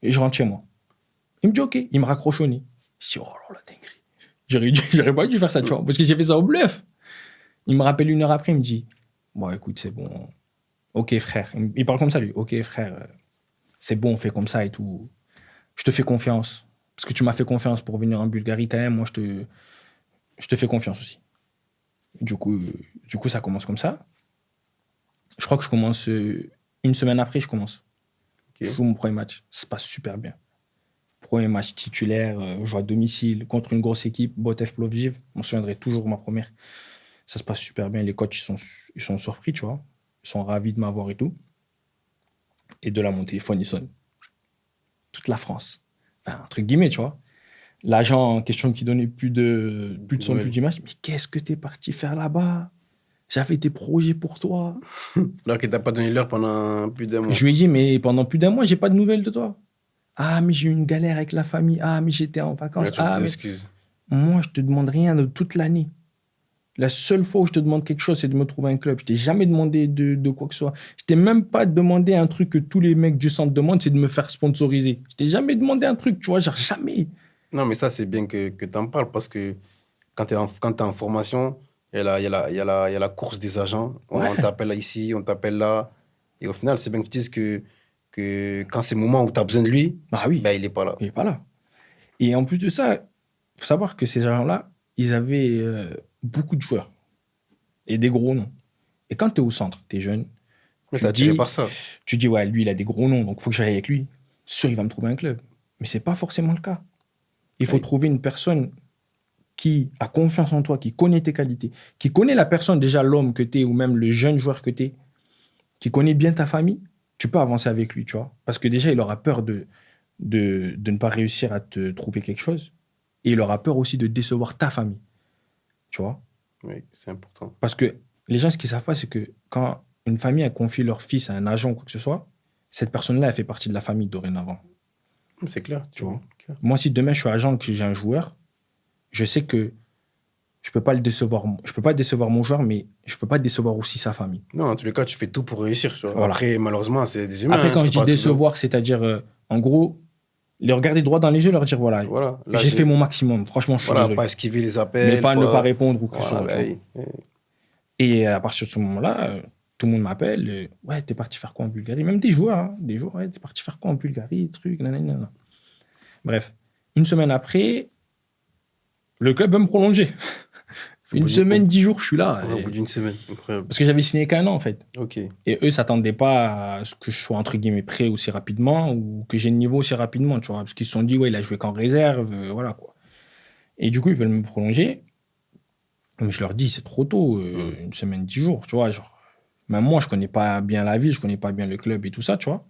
Et je rentre chez moi. Il me dit, ok. Il me raccroche au nez. Je dis, oh là là, dinguerie. J'aurais pas dû faire ça, tu vois. Parce que j'ai fait ça au bluff. Il me rappelle 1 heure après, il me dit, bon, écoute, c'est bon. Ok, frère. Il parle comme ça, lui. Ok, frère, c'est bon, on fait comme ça et tout. Je te fais confiance. Parce que tu m'as fait confiance pour venir en Bulgarie quand même. Moi, je te fais confiance aussi. Du coup, ça commence comme ça. Je crois que je commence 1 semaine après, je commence. Ok. Je joue mon premier match. Ça se passe super bien. Premier match titulaire, je joue à domicile contre une grosse équipe, Botev Plovdiv. Je m'en souviendrai toujours ma première. Ça se passe super bien. Les coachs, ils sont surpris, tu vois. Ils sont ravis de m'avoir et tout. Et de là, mon téléphone, il sonne. Toute la France. Enfin, entre guillemets, tu vois. L'agent en question qui donnait plus de son, plus d'image. Mais qu'est-ce que t'es parti faire là-bas? J'avais des projets pour toi. Alors que t'as pas donné l'heure pendant plus d'1 mois. Je lui ai dit, mais pendant plus d'1 mois, j'ai pas de nouvelles de toi. Ah, mais j'ai eu une galère avec la famille. Ah, mais j'étais en vacances. Là, tu Ah, te mais... excuses. Moi, je te demande rien de toute l'année. La seule fois où je te demande quelque chose, c'est de me trouver un club. Je t'ai jamais demandé de quoi que ce soit. Je t'ai même pas demandé un truc que tous les mecs du centre demandent, c'est de me faire sponsoriser. Je t'ai jamais demandé un truc, tu vois, genre jamais. Non, mais ça, c'est bien que tu en parles parce que quand tu es en formation, il y a la course des agents. Ouais. On t'appelle ici, on t'appelle là. Et au final, c'est bien que tu dises que quand c'est le moment où tu as besoin de lui, Bah oui, ben, il n'est pas là. il est pas là. Et en plus de ça, faut savoir que ces gens-là, ils avaient beaucoup de joueurs et des gros noms. Et quand tu es au centre, tu es jeune, Mais tu t'es attiré dis, par ça. tu dis, ouais, lui, il a des gros noms, donc il faut que j'aille avec lui. Sûr, il va me trouver un club. Mais c'est pas forcément le cas. Il faut Oui. trouver une personne qui a confiance en toi, qui connaît tes qualités, qui connaît la personne, déjà l'homme que tu es ou même le jeune joueur que tu es, qui connaît bien ta famille, tu peux avancer avec lui, tu vois. Parce que déjà, il aura peur de ne pas réussir à te trouver quelque chose. Et il aura peur aussi de décevoir ta famille, tu vois. Oui, c'est important. Parce que les gens, ce qu'ils savent pas, c'est que quand une famille a confié leur fils à un agent ou quoi que ce soit, cette personne-là, elle fait partie de la famille dorénavant. C'est clair, Tu vois. Clair. Moi, si demain je suis agent et que j'ai un joueur, je sais que je peux pas le décevoir. Je peux pas décevoir mon joueur, mais je peux pas décevoir aussi sa famille. Non, en tous les cas, tu fais tout pour réussir. Tu vois. Voilà. Après, malheureusement, c'est des humains. Après, hein, quand tu je peux dis pas tout décevoir, c'est-à-dire, en gros, les regarder droit dans les yeux, leur dire voilà, Voilà. Là, j'ai fait mon maximum. Franchement, je suis Voilà, désolé. pas esquiver les appels. Mais pas ne pas répondre ou que ce Voilà, soit. bah tu vois. oui. Et à partir de ce moment-là, tout le monde m'appelle. Ouais, t'es parti faire quoi en Bulgarie? Même des joueurs, hein, ouais, t'es parti faire quoi en Bulgarie? Truc, nanana. Bref, 1 semaine après, le club veut me prolonger. Une semaine, 10 jours, je suis là. Au bout d'une semaine, incroyable. Parce que j'avais signé qu'1 an, en fait. Ok. Et eux s'attendaient pas à ce que je sois, entre guillemets, prêt aussi rapidement ou que j'ai le niveau aussi rapidement, tu vois. Parce qu'ils se sont dit, ouais, il a joué qu'en réserve, voilà, quoi. Et du coup, ils veulent me prolonger. Mais je leur dis, c'est trop tôt, 1 semaine, 10 jours, tu vois. Genre, même moi, je connais pas bien la ville, je connais pas bien le club et tout ça, tu vois.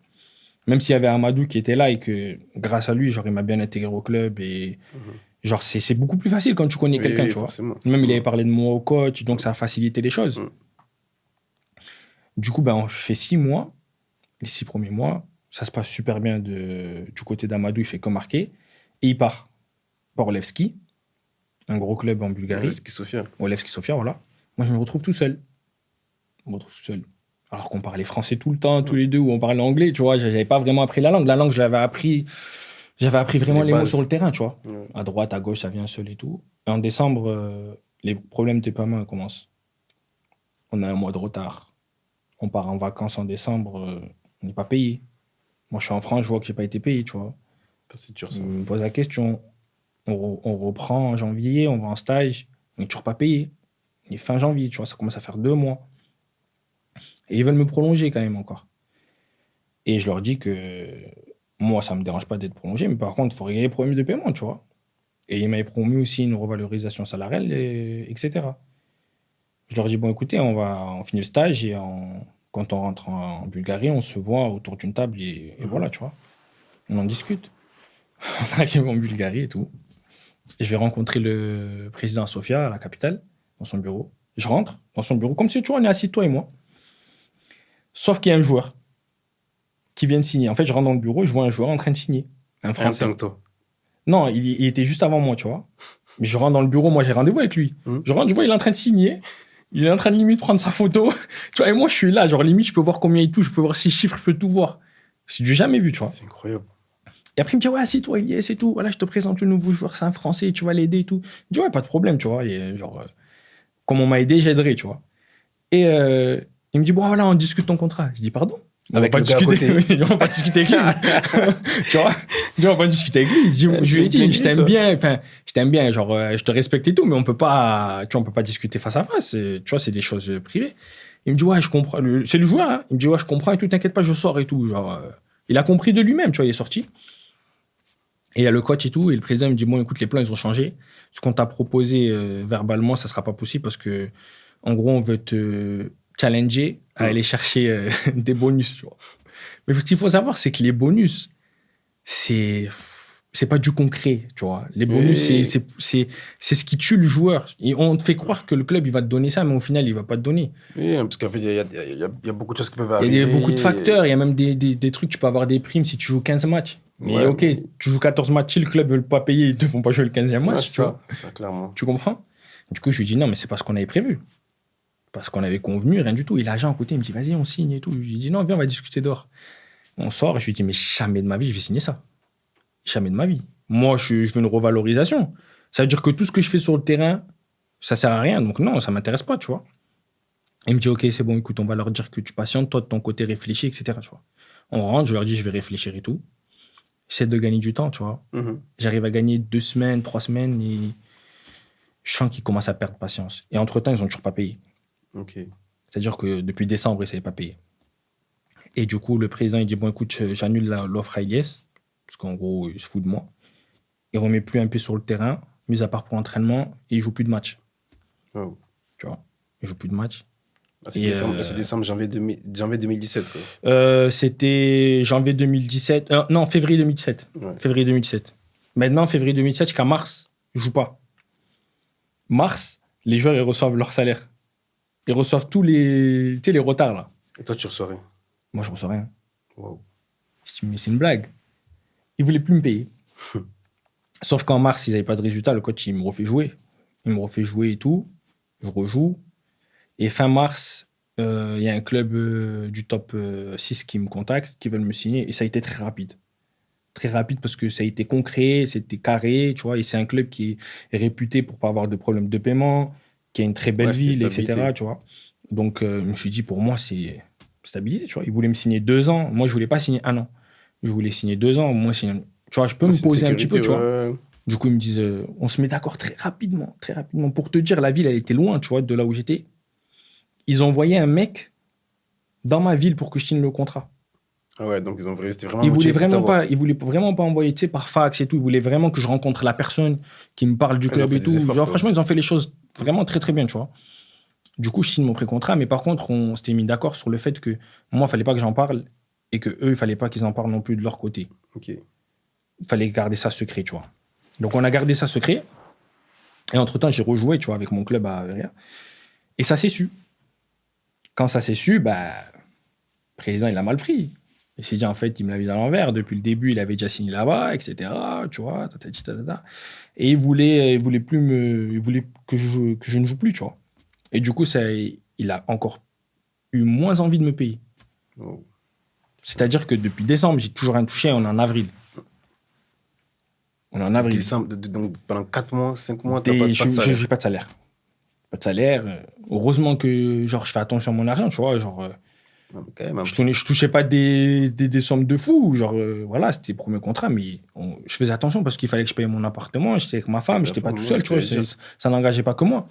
Même s'il y avait Amadou qui était là et que, grâce à lui, genre, il m'a bien intégré au club et... Genre, c'est beaucoup plus facile quand tu connais quelqu'un, tu vois. Même il avait parlé de moi au coach, donc ça a facilité les choses. Du coup, ben, je fais 6 mois. Les 6 premiers mois, ça se passe super bien du côté d'Amadou, il fait que marquer. Et il part. Par Levski, un gros club en Bulgarie. Levski Sofia. Levski Sofia, voilà. Moi, je me retrouve tout seul. Alors qu'on parlait français tout le temps, tous les deux, ou on parlait anglais, tu vois. J'avais pas vraiment appris la langue. La langue, je l'avais appris... J'avais appris vraiment les mots sur le terrain, tu vois. Ouais. À droite, à gauche, ça vient seul et tout. Et en décembre, les problèmes de paiement commencent. On a 1 mois de retard. On part en vacances en décembre, on n'est pas payé. Moi, je suis en France, je vois que j'ai pas été payé, tu vois. C'est dur, ça. On me pose la question. On reprend en janvier, on va en stage, on n'est toujours pas payé. On est fin janvier, tu vois, ça commence à faire 2 mois. Et ils veulent me prolonger quand même encore. Et je leur dis que... Moi, ça ne me dérange pas d'être prolongé, mais par contre, il faut régler les problèmes de paiement, tu vois. Et il m'avait promis aussi une revalorisation salariale, etc. Je leur dis, bon, écoutez, on finit le stage et quand on rentre en Bulgarie, on se voit autour d'une table et voilà, tu vois. On en discute. On arrive en Bulgarie et tout. Et je vais rencontrer le président Sofia, à la capitale, dans son bureau. Je rentre dans son bureau, comme si tu vois, on est assis, toi et moi. Sauf qu'il y a un joueur qui vient de signer. En fait, je rentre dans le bureau et je vois un joueur en train de signer. Un Français. Toi. Non, il était juste avant moi, tu vois. Mais je rentre dans le bureau, moi j'ai rendez-vous avec lui. Je rentre, je vois, il est en train de signer. Il est en train de limite prendre sa photo. Tu vois, et moi je suis là, genre limite, je peux voir combien il touche, je peux voir ses chiffres, je peux tout voir. C'est du jamais vu, tu vois. C'est incroyable. Et après, il me dit, ouais, assieds-toi, Elias, et tout. Voilà, je te présente le nouveau joueur, c'est un Français, tu vas l'aider et tout. Je dis, ouais, pas de problème, tu vois. Et genre, comme on m'a aidé, j'aiderai, tu vois. Et il me dit, bon, voilà, on discute ton contrat. Je dis, pardon? Avec On le va gars à côté. on va pas discuter avec lui. Tu vois? On va pas discuter avec lui. Je lui ai dit, je t'aime bien, enfin, je t'aime bien, genre, je te respecte et tout, mais on peut pas, tu vois, on peut pas discuter face à face. Tu vois, c'est des choses privées. Il me dit, ouais, je comprends. C'est le joueur, hein. Il me dit, ouais, je comprends et tout, t'inquiète pas, je sors et tout. Genre, il a compris de lui-même, tu vois, il est sorti. Et il y a le coach et tout, et le président me dit, bon, écoute, les plans, ils ont changé. Ce qu'on t'a proposé verbalement, ça sera pas possible parce que, en gros, on veut te challenger à aller chercher des bonus, tu vois. Mais ce qu'il faut savoir, c'est que les bonus, c'est pas du concret, tu vois. Les bonus, c'est ce qui tue le joueur. Et on te fait croire que le club, il va te donner ça, mais au final, il va pas te donner. Oui, parce qu'en fait, il y a beaucoup de choses qui peuvent Il y arriver. a beaucoup de facteurs. Il y a même des trucs, tu peux avoir des primes si tu joues 15 matchs. Mais Ouais, ok, mais- tu joues 14 matchs, si le club ne veut pas payer, ils te font pas jouer le 15e Ouais, match, tu vois. ça, clairement. Tu comprends? Du coup, je lui dis non, mais c'est pas ce qu'on avait prévu. Parce qu'on avait convenu, rien du tout. Et l'agent à côté, il me dit vas-y, on signe et tout. Je lui dis non, viens, on va discuter dehors. On sort, et je lui dis mais jamais de ma vie, je vais signer ça. Jamais de ma vie. Moi, je veux une revalorisation. Ça veut dire que tout ce que je fais sur le terrain, ça sert à rien. Donc non, ça m'intéresse pas, tu vois. Il me dit ok, c'est bon, écoute, on va leur dire que tu patientes, toi de ton côté réfléchis, etc. Tu vois. On rentre, je leur dis je vais réfléchir et tout. J'essaie de gagner du temps, tu vois. Mhm. J'arrive à gagner 2 semaines, 3 semaines et je sens qu'ils commencent à perdre patience. Et entre-temps, ils n'ont toujours pas payé. Ok. C'est-à-dire que depuis décembre, ils ne savaient pas payer. Et du coup, le président, il dit bon, écoute, j'annule l'offre à Elias, parce qu'en gros, il se fout de moi. Il ne remet plus un pied sur le terrain, mis à part pour l'entraînement, et il ne joue plus de match. Oh. Tu vois, il ne joue plus de match. Ah, c'est Et, décembre, janvier 2017. Quoi. C'était janvier 2017. Non, février 2017. Ouais. Février 2017. Maintenant, février 2017 jusqu'à mars, je ne joue pas. Mars, les joueurs, ils reçoivent leur salaire. Ils reçoivent tous les, tu sais, les retards, là. Et toi, tu reçois rien. Moi, je reçois rien. Wow. Je dis, mais c'est une blague. Ils ne voulaient plus me payer. Sauf qu'en mars, ils n'avaient pas de résultat. Le coach, il me refait jouer. Il me refait jouer et tout. Je rejoue. Et fin mars, il y a un club du top 6 qui me contacte, qui veulent me signer. Et ça a été très rapide. Très rapide parce que ça a été concret, c'était carré, tu vois. Et c'est un club qui est réputé pour pas avoir de problème de paiement, qui a une très belle Ouais, c'était ville, stabilité. etc. Tu vois. Donc, je me suis dit, pour moi, c'est stabilité, tu vois. Ils voulaient me signer 2 ans. Moi, je voulais pas signer 1 an. Je voulais signer 2 ans. Moi, tu vois, je peux me C'est une poser un petit peu, tu vois. sécurité, Du coup, ils me disent, on se met d'accord très rapidement, très rapidement. Pour te dire, la ville, elle était loin, tu vois, de là où j'étais. Ils ont envoyé un mec dans ma ville pour que je signe le contrat. Ah ouais, donc c'était vraiment Ils voulaient motivé pour vraiment t'avoir. pas, ils voulaient vraiment pas envoyer, tu sais, par fax et tout. Ils voulaient vraiment que je rencontre la personne qui me parle du Ils ont club fait et des tout. efforts, Genre, quoi. franchement, ils ont fait les choses vraiment très, très bien, tu vois. Du coup, je signe mon pré-contrat, mais par contre, on s'était mis d'accord sur le fait que moi, il fallait pas que j'en parle et que eux, il fallait pas qu'ils en parlent non plus de leur côté. Ok. Il fallait garder ça secret, tu vois. Donc, on a gardé ça secret. Et entre-temps, j'ai rejoué, tu vois, avec mon club à Averia. Et ça s'est su. Quand ça s'est su, bah, le président, il a mal pris. Il s'est dit, en fait, il me l'a mis à l'envers. Depuis le début, il avait déjà signé là-bas, etc. Tu vois, tatati, tatata. Et il voulait plus il voulait que je ne joue plus, tu vois. Et du coup, il a encore eu moins envie de me payer. Oh. C'est-à-dire que depuis décembre, j'ai toujours rien touché. On est en avril. On est en avril. Donc pendant 4 mois, 5 mois, t'as pas de Je salaire. n'ai pas de salaire. Pas de salaire. Heureusement que genre, je fais attention à mon argent, tu vois. Genre, Ouais, mais quand même, hein, je touchais pas des sommes de fou. Genre, voilà, c'était le premier contrat, mais je faisais attention parce qu'il fallait que je paye mon appartement. J'étais avec ma femme, j'étais pas tout seul, tu vois. Ça n'engageait pas que moi.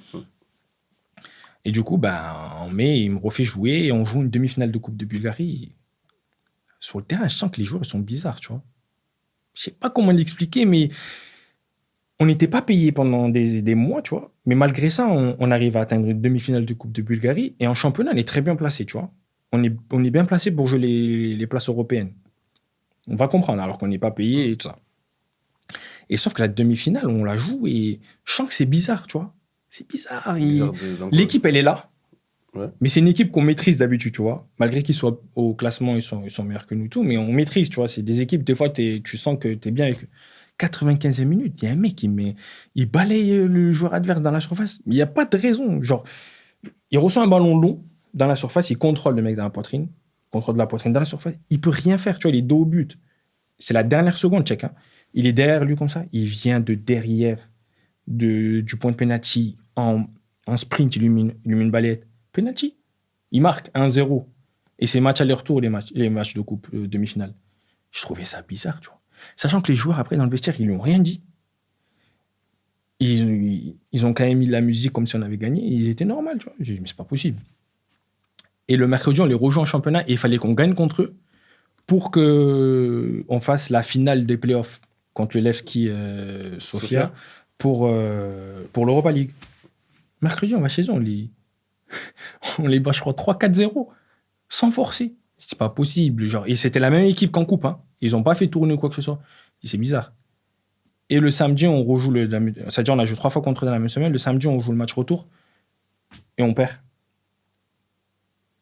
Et du coup, ben, en mai, il me refait jouer et on joue une demi-finale de Coupe de Bulgarie. Sur le terrain, je sens que les joueurs ils sont bizarres, tu vois. Je sais pas comment l'expliquer, mais on n'était pas payé pendant des mois, tu vois. Mais malgré ça, on arrive à atteindre une demi-finale de Coupe de Bulgarie et en championnat, on est très bien placé, tu vois. On est bien placé pour jouer les places européennes. On va comprendre, alors qu'on n'est pas payé et tout ça. Et sauf que la demi-finale, on la joue et je sens que c'est bizarre, tu vois. C'est bizarre. L'équipe, elle est là. Ouais. Mais c'est une équipe qu'on maîtrise d'habitude, tu vois. Malgré qu'ils soient au classement, ils sont meilleurs que nous tous, mais on maîtrise, tu vois. C'est des équipes, des fois, tu sens que tu es bien avec 95e minute. Il y a un mec, il balaye le joueur adverse dans la surface. Il n'y a pas de raison. Genre, il reçoit un ballon long dans la surface, il contrôle le mec dans la poitrine, contrôle de la poitrine dans la surface. Il peut rien faire, tu vois. Il est dos au but. C'est la dernière seconde, check. Hein. Il est derrière lui comme ça. Il vient de derrière du point de penalty en sprint. Il lui met une balayette. Penalty. Il marque 1-0. Et c'est match aller-retour, les matchs de coupe demi-finale. Je trouvais ça bizarre, tu vois. Sachant que les joueurs, après, dans le vestiaire, ils lui ont rien dit. Ils ont quand même mis de la musique comme si on avait gagné. Ils étaient normaux, tu vois. J'ai dit, mais c'est pas possible. Et le mercredi, on les rejoint en championnat et il fallait qu'on gagne contre eux pour qu'on fasse la finale des playoffs contre le Levski Sofia pour l'Europa League. Mercredi, on va chez eux, on les bat, je crois, 3-4-0 sans forcer. C'est pas possible. Genre, et c'était la même équipe qu'en coupe. Hein. Ils n'ont pas fait tourner ou quoi que ce soit. C'est bizarre. Et le samedi, on rejoue c'est-à-dire on a joué 3 fois contre eux dans la même semaine. Le samedi, on joue le match retour et on perd.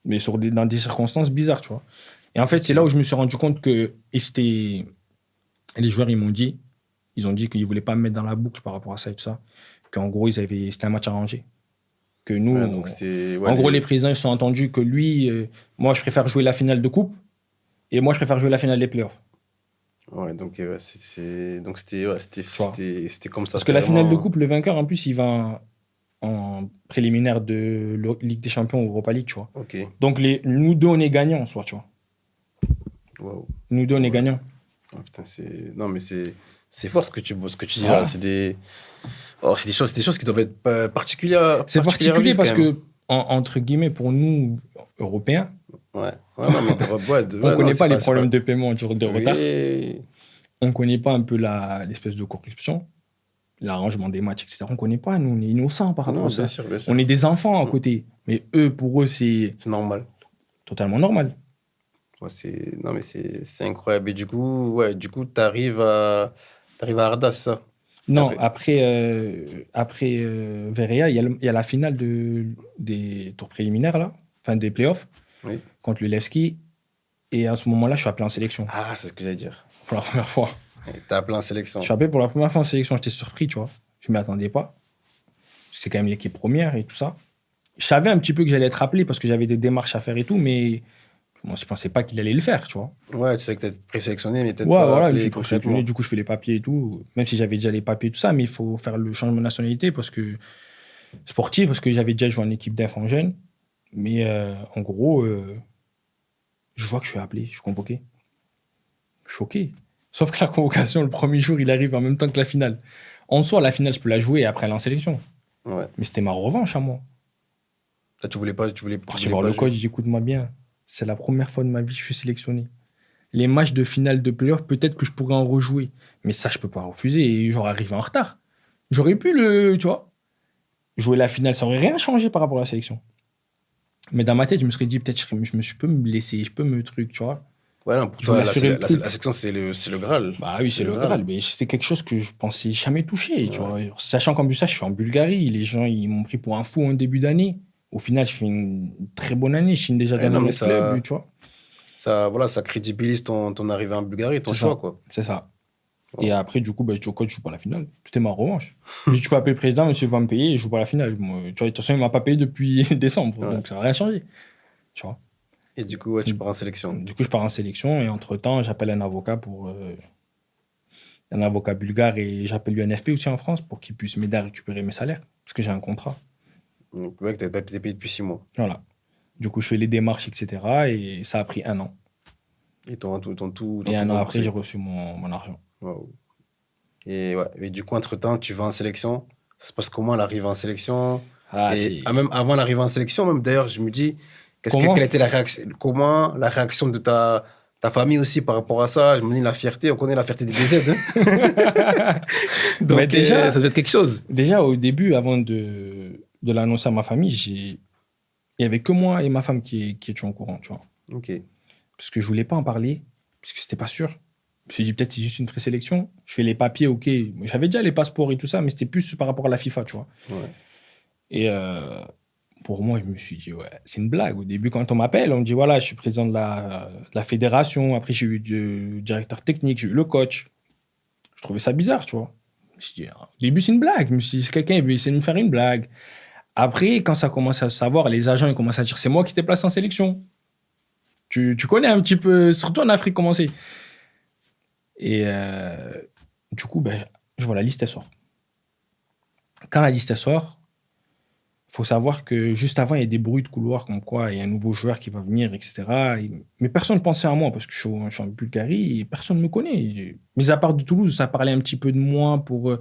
Mais dans des circonstances bizarres, tu vois. Et en fait, c'est là où je me suis rendu compte que les joueurs, ils ont dit qu'ils ne voulaient pas me mettre dans la boucle par rapport à ça et tout ça. Qu'en gros, c'était un match arrangé. Que nous, en gros, les présidents, ils se sont entendus que lui, moi, je préfère jouer la finale de coupe et moi, je préfère jouer la finale des playoffs. Ouais, donc c'était comme ça. Parce que la finale de coupe, le vainqueur, en plus, il va en préliminaire de Ligue des Champions ou Europa League, tu vois. Okay. Donc, nous deux, on est gagnants en soi, tu vois. Wow. Nous deux, on est gagnants. Oh, putain, non, mais c'est fort ce que tu dis là. C'est des choses qui doivent être particulières. C'est particulier parce que, entre guillemets, pour nous, Européens, non, mais on ne connaît pas les problèmes de paiement de retard. Oui. On ne connaît pas un peu l'espèce de corruption, l'arrangement des matchs, etc. On ne connaît pas, nous, on est innocents par rapport à ça. Bien sûr. On est des enfants à côté. Mais pour eux, c'est normal. Totalement normal. Ouais, c'est incroyable. Et du coup, tu arrives à Arda, c'est ça? Non, après Verea, il y a la finale des tours préliminaires, là, enfin des playoffs, contre le Levski. Et à ce moment-là, je suis appelé en sélection. Ah, c'est ce que j'allais dire. Pour la première fois. T'es appelé en sélection. Je suis appelé pour la première fois en sélection. J'étais surpris, tu vois. Je ne m'y attendais pas. C'est quand même l'équipe première et tout ça. Je savais un petit peu que j'allais être appelé parce que j'avais des démarches à faire et tout, mais moi, je ne pensais pas qu'il allait le faire, tu vois. Ouais, tu sais que tu es présélectionné, mais peut-être pas voilà, appelé concrètement. Du coup, je fais les papiers et tout, même si j'avais déjà les papiers et tout ça, mais il faut faire le changement de nationalité sportif, parce que j'avais déjà joué en équipe d'enfants jeunes. Mais en gros, je vois que je suis appelé, je suis convoqué. Choqué. Sauf que la convocation, le premier jour, il arrive en même temps que la finale. En soi, la finale, je peux la jouer et après aller en sélection. Ouais. Mais c'était ma revanche à moi. Ça, tu voulais pas voir le coach, écoute-moi bien. C'est la première fois de ma vie que je suis sélectionné. Les matchs de finale de play-off, peut-être que je pourrais en rejouer. Mais ça, je peux pas refuser et j'aurais arrivé en retard. J'aurais pu tu vois, jouer la finale, ça aurait rien changé par rapport à la sélection. Mais dans ma tête, je me serais dit, peut-être je peux me blesser, je peux me truc, tu vois. Ouais, non, pour toi, la sélection, c'est le Graal. Bah oui, c'est le Graal. Mais c'était quelque chose que je pensais jamais toucher, tu vois. Sachant qu'en plus, ça, je suis en Bulgarie. Les gens, ils m'ont pris pour un fou en début d'année. Au final, je fais une très bonne année. Je signe déjà dans mon club, tu vois. Ça crédibilise ton arrivée en Bulgarie, ton choix, quoi. C'est ça. Ouais. Et après, du coup, je dis au coach, je joue pas la finale. C'était ma revanche. Je dis, tu peux appeler le président, mais tu vas pas me payer, je joue pas la finale. Moi, tu vois, de toute façon, il m'a pas payé depuis décembre, donc ça n'a rien changé. Tu vois. Et du coup, tu pars en sélection. Du coup, je pars en sélection et entre-temps, j'appelle un avocat un avocat bulgare et j'appelle l'UNFP aussi en France pour qu'il puisse m'aider à récupérer mes salaires parce que j'ai un contrat. Donc, tu n'avais pas été payé depuis 6 mois. Voilà. Du coup, je fais les démarches, etc. Et ça a pris 1 an. Et tout. Et 1 an après, j'ai reçu mon argent. Wow. Et du coup, entre-temps, tu vas en sélection. Ça se passe comment l'arrivée en sélection? Même avant l'arrivée en sélection, même d'ailleurs, je me dis, quelle était la réaction? Comment la réaction de ta famille aussi par rapport à ça? Je me dis, la fierté, on connaît la fierté des DZ. Hein. Donc, mais déjà, ça devait être quelque chose. Déjà, au début, avant de l'annoncer à ma famille, il n'y avait que moi et ma femme qui étaient au courant, tu vois. Ok. Parce que je ne voulais pas en parler, parce que ce n'était pas sûr. Je me suis dit, peut-être c'est juste une présélection. Je fais les papiers, ok. J'avais déjà les passeports et tout ça, mais c'était plus par rapport à la FIFA, tu vois. Ouais. Et pour moi, je me suis dit, ouais, c'est une blague. Au début, quand on m'appelle, on me dit, voilà, je suis président de la fédération. Après, j'ai eu le directeur technique, j'ai eu le coach. Je trouvais ça bizarre, tu vois. Je me suis dit, au début, c'est une blague. Je me suis dit, c'est quelqu'un qui veut essayer de me faire une blague. Après, quand ça commence à se savoir, les agents ils commencent à dire, c'est moi qui t'ai placé en sélection. Tu connais un petit peu, surtout en Afrique, comment c'est. Et du coup, ben, je vois la liste, elle sort. Quand la liste, elle sort, il faut savoir que juste avant, il y a des bruits de couloir comme quoi il y a un nouveau joueur qui va venir, etc. Mais personne ne pensait à moi parce que je suis en Bulgarie et personne ne me connaît. Mis à part de Toulouse, ça parlait un petit peu de moi pour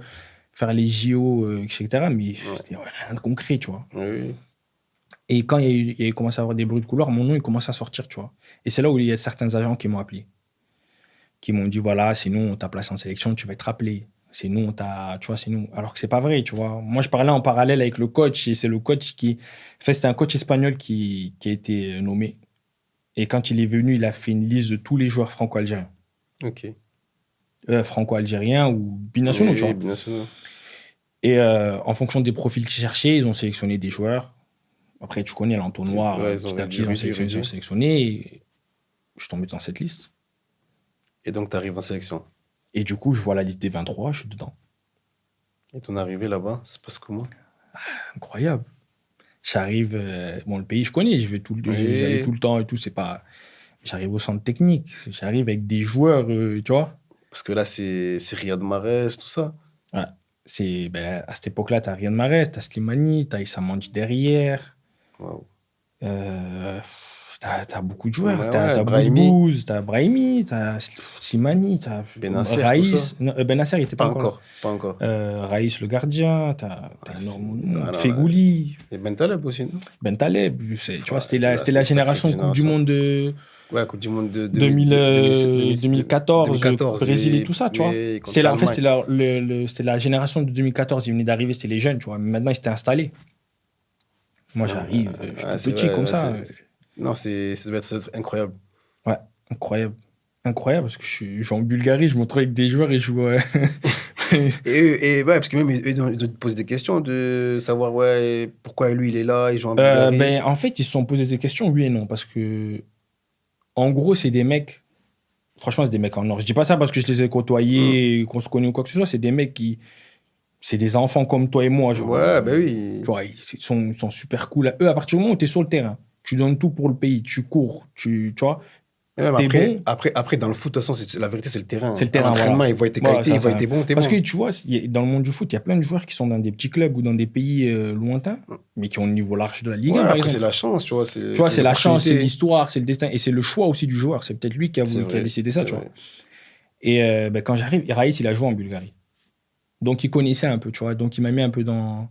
faire les JO, etc. Mais c'était rien de concret, tu vois. Oui. Et quand il y a commencé à avoir des bruits de couloir, mon nom, il commence à sortir, tu vois. Et c'est là où il y a certains agents qui m'ont appelé, qui m'ont dit, voilà, sinon on t'a placé en sélection, tu vas être rappelé. C'est nous, on t'a, tu vois, c'est nous. Alors que c'est pas vrai, tu vois. Moi, je parlais en parallèle avec le coach et c'est le coach qui, en fait, c'était un coach espagnol qui a été nommé. Et quand il est venu, il a fait une liste de tous les joueurs franco-algériens. Ok. Franco-algériens ou binationaux, Oui, tu vois. bien sûr. Et en fonction des profils qu'ils cherchaient, ils ont sélectionné des joueurs. Après, tu connais l'entonnoir, Ouais, ils ont petit à petit, réduit, ils ont réduit. sélectionné. Et je suis tombé dans cette liste. Et donc, tu arrives en sélection. Et du coup, je vois la liste des 23, je suis dedans. Et ton arrivée là-bas, c'est parce comment? Incroyable. J'arrive, bon, le pays, je connais, j'allais Oui. tout le temps et tout, c'est pas. J'arrive au centre technique, j'arrive avec des joueurs, tu vois. Parce que là, c'est Riyad Mahrez, tout ça. Ouais. Ben, à cette époque-là, t'as Riyad Mahrez, t'as Slimani, t'as Issa Mandi derrière. Waouh. Euh, t'as beaucoup de joueurs. Ouais, ouais, T'as Brahimi, Boulbouz, t'as Brahimi, t'as Slimani, t'as Benasser, tout ça. Raïs. Non, Benasser, il était pas Pas encore là. encore, pas encore. Raïs le gardien, t'as Ah, énormément de ah monde. non, là. Fégouli, Et Bentaleb aussi, non? Ben Taleb. Tu vois, Ouais, c'était c'est la une sacrée génération Coupe du génération. Monde de Ouais, Coupe du Monde de 2014, 2014, Brésil et tout ça, tu vois. oui, contre En fait, l'Allemagne. c'était la génération de 2014. Ils venaient d'arriver, c'était les jeunes, tu vois. Mais maintenant, ils s'étaient installés. Moi, Non, j'arrive, je suis ouais, tout c'est petit vrai, comme ouais, ça. non, ça devait être incroyable. Ouais, incroyable. Incroyable, parce que je suis en Bulgarie, je me retrouve avec des joueurs et je vois. Et ouais, parce que même eux, ils doivent te poser des questions de savoir, ouais, pourquoi lui, il est là, il joue en Bulgarie. Ben, en fait, ils se sont posés des questions, oui et non, parce que, en gros, c'est des mecs. Franchement, c'est des mecs en or. Je dis pas ça parce que je les ai Hmm. côtoyés, qu'on se connaît ou quoi que ce soit. C'est des mecs qui. C'est des enfants comme toi et moi, genre. Ouais, ben Tu oui. vois, ils sont super cool. Eux, à partir du moment où tu es sur le terrain, tu donnes tout pour le pays, tu cours, tu vois, Et même t'es bon, après, dans le foot, de toute façon, la vérité, c'est le c'est terrain. le À terrain, l'entraînement, voilà. ils voient tes Voilà, qualités, ils voient ça. tes bons, t'es Parce que bon. tu vois, dans le monde du foot, il y a plein de joueurs qui sont dans des petits clubs ou dans des pays lointains, mais qui ont le niveau large de la Ligue Ouais, 1, par après, c'est exemple. la chance, tu vois, Tu c'est vois, les c'est la chance, c'est opportunités. l'histoire, c'est le destin, et c'est le choix aussi du joueur. C'est peut-être lui C'est qui a vrai, décidé ça, c'est tu vois. vrai. Et ben, quand j'arrive, Raïs, il a joué en Bulgarie. Donc, il connaissait un peu, tu vois. Donc, il m'a mis un peu dans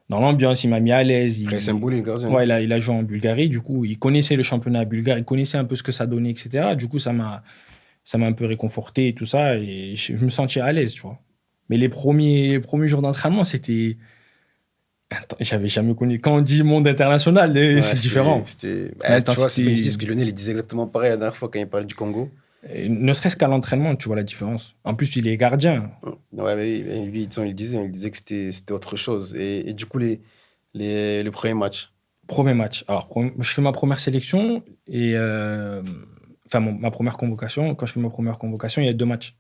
l'ambiance, il m'a mis à l'aise. Après, c'est un bully, le gardien. Ouais, il a joué en Bulgarie. Du coup, il connaissait le championnat bulgare, il connaissait un peu ce que ça donnait, etc. Du coup, ça m'a un peu réconforté et tout ça. Et je me sentais à l'aise, tu vois. Mais les premiers jours d'entraînement, c'était. Attends, j'avais jamais connu. Quand on dit monde international, Ouais, c'est différent. bah, tu vois, c'est bien que tu L'intensité. dises que Lionel, il disait exactement pareil la dernière fois quand il parlait du Congo. Ne serait-ce qu'à l'entraînement, tu vois la différence. En plus, il est gardien. Ouais, mais lui, il disait que c'était autre chose. Et du coup, le premier match. Premier match. Alors, je fais ma première sélection et. Enfin, ma première convocation. Quand je fais ma première convocation, il y a deux matchs.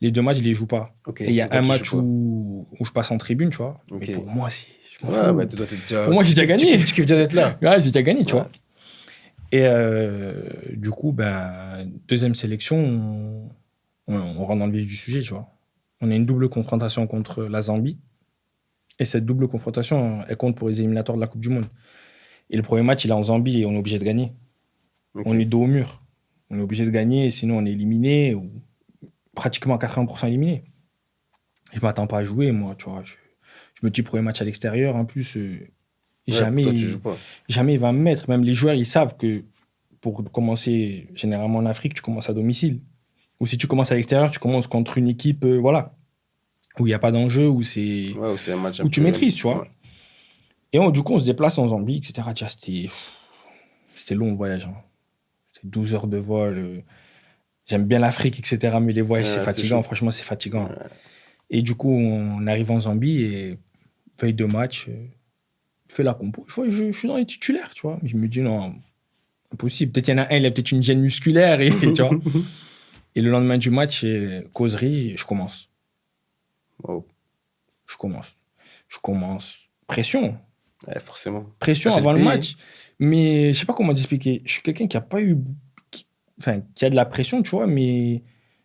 Les deux matchs, je les joue pas. Ok, Et il y a pourquoi un tu joues match pas? où je passe en tribune, tu vois. Mais Ok. pour moi, je m'en Ouais, bah, fous. Pour moi, j'ai déjà gagné. tu kiffes déjà d'être là. Ouais, j'ai déjà gagné, tu Ouais. vois. Et du coup, ben, deuxième sélection, on rentre dans le vif du sujet, tu vois. On a une double confrontation contre la Zambie. Et cette double confrontation, elle compte pour les éliminatoires de la Coupe du Monde. Et le premier match, il est en Zambie et on est obligé de gagner. Ok. On est dos au mur. On est obligé de gagner, sinon on est éliminé, ou pratiquement 80% éliminé. Je m'attends pas à jouer, moi, tu vois. Je me dis premier match à l'extérieur, en plus, Ouais, pour toi, tu joues pas. jamais il va me mettre. Même les joueurs, ils savent que pour commencer, généralement en Afrique, tu commences à domicile. Ou si tu commences à l'extérieur, tu commences contre une équipe, voilà, où il n'y a pas d'enjeu, Ouais, c'est un match un où tu peu. maîtrises, tu vois. Ouais. Et du coup, on se déplace en Zambie, etc. Déjà, c'était long le voyage. Hein. C'était 12 heures de vol. J'aime bien l'Afrique, etc. Mais les voyages, c'est Ouais, c'était fatigant. chaud. Franchement, c'est fatigant. Ouais. Et du coup, on arrive en Zambie et feuille de match, je fais la compo. Je suis dans les titulaires, tu vois. Je me dis, non, impossible. Peut-être il y en a un, il a peut-être une gêne musculaire, et, tu vois. Et le lendemain du match, causerie, je commence. Wow. Je commence. Je commence. Pression. Ouais, forcément. Pression Ah, c'est le avant le pays. match. Mais je sais pas comment t'expliquer. Je suis quelqu'un qui a pas eu. Enfin, qui a de la pression, tu vois, mais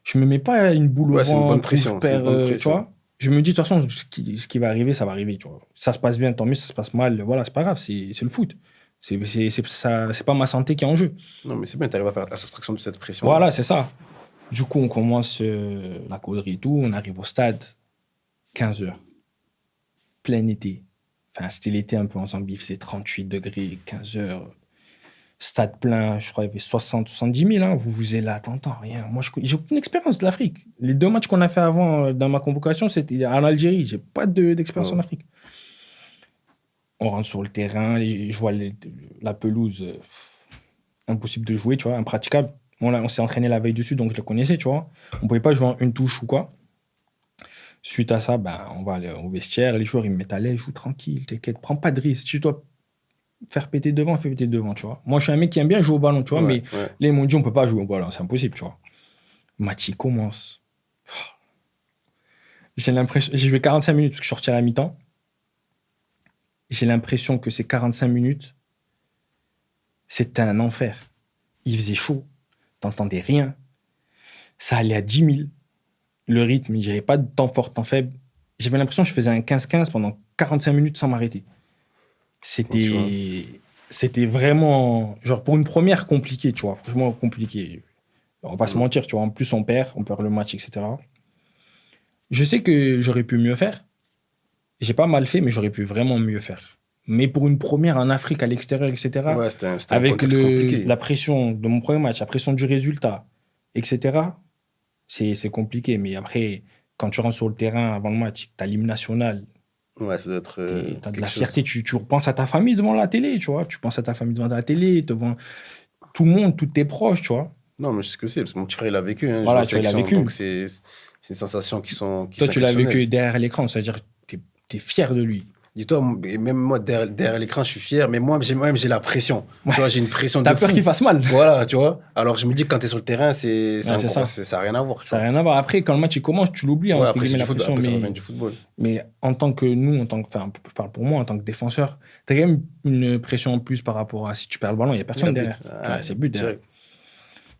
je me mets pas une boule au Ouais, c'est une bonne ventre, ou je pression. C'est une perds, bonne tu pression. vois. Je me dis, de toute façon, ce qui va arriver, ça va arriver, tu vois. Ça se passe bien, tant mieux, ça se passe mal, voilà, c'est pas grave, c'est le foot. C'est pas ma santé qui est en jeu. Non, mais c'est bien, tu arrives à faire abstraction de cette pression-là. Voilà, c'est ça. Du coup, on commence la causerie et tout, on arrive au stade, 15 heures, plein été. Enfin, c'était l'été un peu en Zambie, c'est 38 degrés, 15 heures, stade plein, je crois qu'il y avait 60, 70 000, hein. Vous êtes là, t'entends rien. Moi, j'ai aucune expérience de l'Afrique. Les 2 matchs qu'on a fait avant dans ma convocation, c'était en Algérie. J'ai pas d'expérience en Ouais. Afrique. On rentre sur le terrain, je vois la pelouse, impossible de jouer, tu vois, impraticable. On s'est entraîné la veille dessus, donc je le connaissais, tu vois. On pouvait pas jouer en une touche ou quoi. Suite à ça, ben, on va aller au vestiaire. Les joueurs, ils me mettent à l'aise, joue tranquille, t'inquiète, prends pas de risque. Si tu dois faire péter devant, fais péter devant, tu vois. Moi, je suis un mec qui aime bien jouer au ballon, tu vois, Ouais, mais ouais. là, ils m'ont dit, on peut pas jouer au ballon, c'est impossible, tu vois. Le match, il commence. J'ai l'impression, j'ai joué 45 minutes parce que je suis sorti à la mi-temps. J'ai l'impression que ces 45 minutes, c'était un enfer. Il faisait chaud, t'entendais rien. Ça allait à 10 000. Le rythme, j'avais pas de temps fort, temps faible. J'avais l'impression que je faisais un 15-15 pendant 45 minutes sans m'arrêter. Donc, tu vois. C'était vraiment, genre pour une première, compliqué, tu vois, franchement compliqué. On va se Mm. mentir, tu vois, en plus on perd le match, etc. Je sais que j'aurais pu mieux faire. J'ai pas mal fait, mais j'aurais pu vraiment mieux faire. Mais pour une première en Afrique, à l'extérieur, etc., Ouais, c'était un avec contexte compliqué. la pression de mon premier match, la pression du résultat, etc., c'est compliqué. Mais après, quand tu rentres sur le terrain avant le match, tu as l'hymne national, Ouais, ça doit être tu as de quelque la chose. fierté, tu repenses à ta famille devant la télé, tu vois. Tu penses à ta famille devant la télé, devant tout le monde, tous tes proches, tu vois. Non, mais je sais ce que c'est, parce que mon petit frère, il a vécu, hein, jouer en Voilà, tu vois, il a sélection. Donc, vécu. c'est des sensations qui Toi, sont tu l'as exceptionnelles. vécu derrière l'écran, c'est-à-dire que tu es fier de lui. Dis-toi, et même moi, derrière l'écran, je suis fier, mais moi-même, j'ai la pression. Ouais. Tu vois, j'ai une pression Tu de as peur qu'il fou. fasse mal. Voilà, tu vois. Alors, je me dis que quand tu es sur le terrain, c'est Ouais, c'est encore, ça. ça n'a rien à voir, tu Ça n'a vois. rien à voir. Après, quand le match il commence, tu l'oublies, Ouais, entre après, c'est guillemets, du la football. pression. Après, ça revient du football. Mais en tant que nous, enfin, je parle pour moi, en tant que défenseur, tu as quand même une pression en plus par rapport à si tu perds le ballon, il n'y a Il y a personne but. derrière. Ah, Ouais, il y a c'est but but derrière. direct.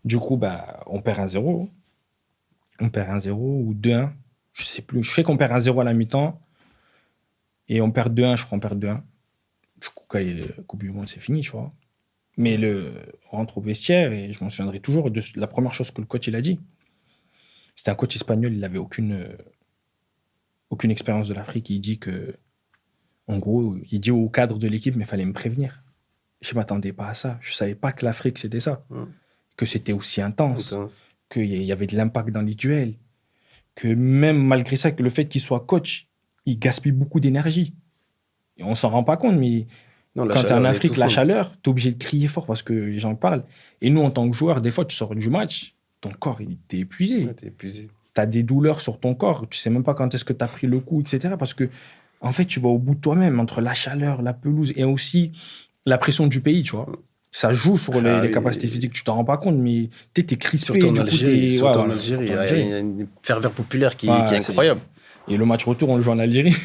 Du coup, bah, on perd 1-0. On perd 1-0 ou 2-1. Je sais plus. Je sais qu'on perd 1-0 à la mi-temps et on perd 2-1, je crois, on perd 2-1. Du coup, quand Coupe du Monde, c'est fini, tu vois. Mais on rentre au vestiaire et je m'en souviendrai toujours de la première chose que le coach il a dit. C'était un coach espagnol, il n'avait aucune expérience de l'Afrique. Il dit que, en gros, il dit au cadre de l'équipe, mais il fallait me prévenir. Je ne m'attendais pas à ça. Je ne savais pas que l'Afrique, c'était ça. Que c'était aussi intense. Intense. Qu'il y avait de l'impact dans les duels. Que même malgré ça, que le fait qu'il soit coach, il gaspille beaucoup d'énergie. Et on s'en rend pas compte, mais Non, la quand tu es en chaleur est Afrique, la étouffante. chaleur, tu es obligé de crier fort parce que les gens parlent. Et nous, en tant que joueurs, des fois, tu sors du match, ton corps, il t'est épuisé. Ouais, t'es épuisé. Tu as des douleurs sur ton corps, tu sais même pas quand est-ce que tu as pris le coup, etc. Parce que, en fait, tu vas au bout de toi-même, entre la chaleur, la pelouse et aussi la pression du pays, tu vois. Ça joue sur Ah les capacités oui. physiques, tu t'en rends pas compte, mais tu es crispé, Surtout en du coup, Algérie. ouais, Surtout en voilà, Algérie. surtout Il y en a, Algérie. il y a une ferveur populaire qui est Ouais, incroyable. Et le match retour, on le joue en Algérie.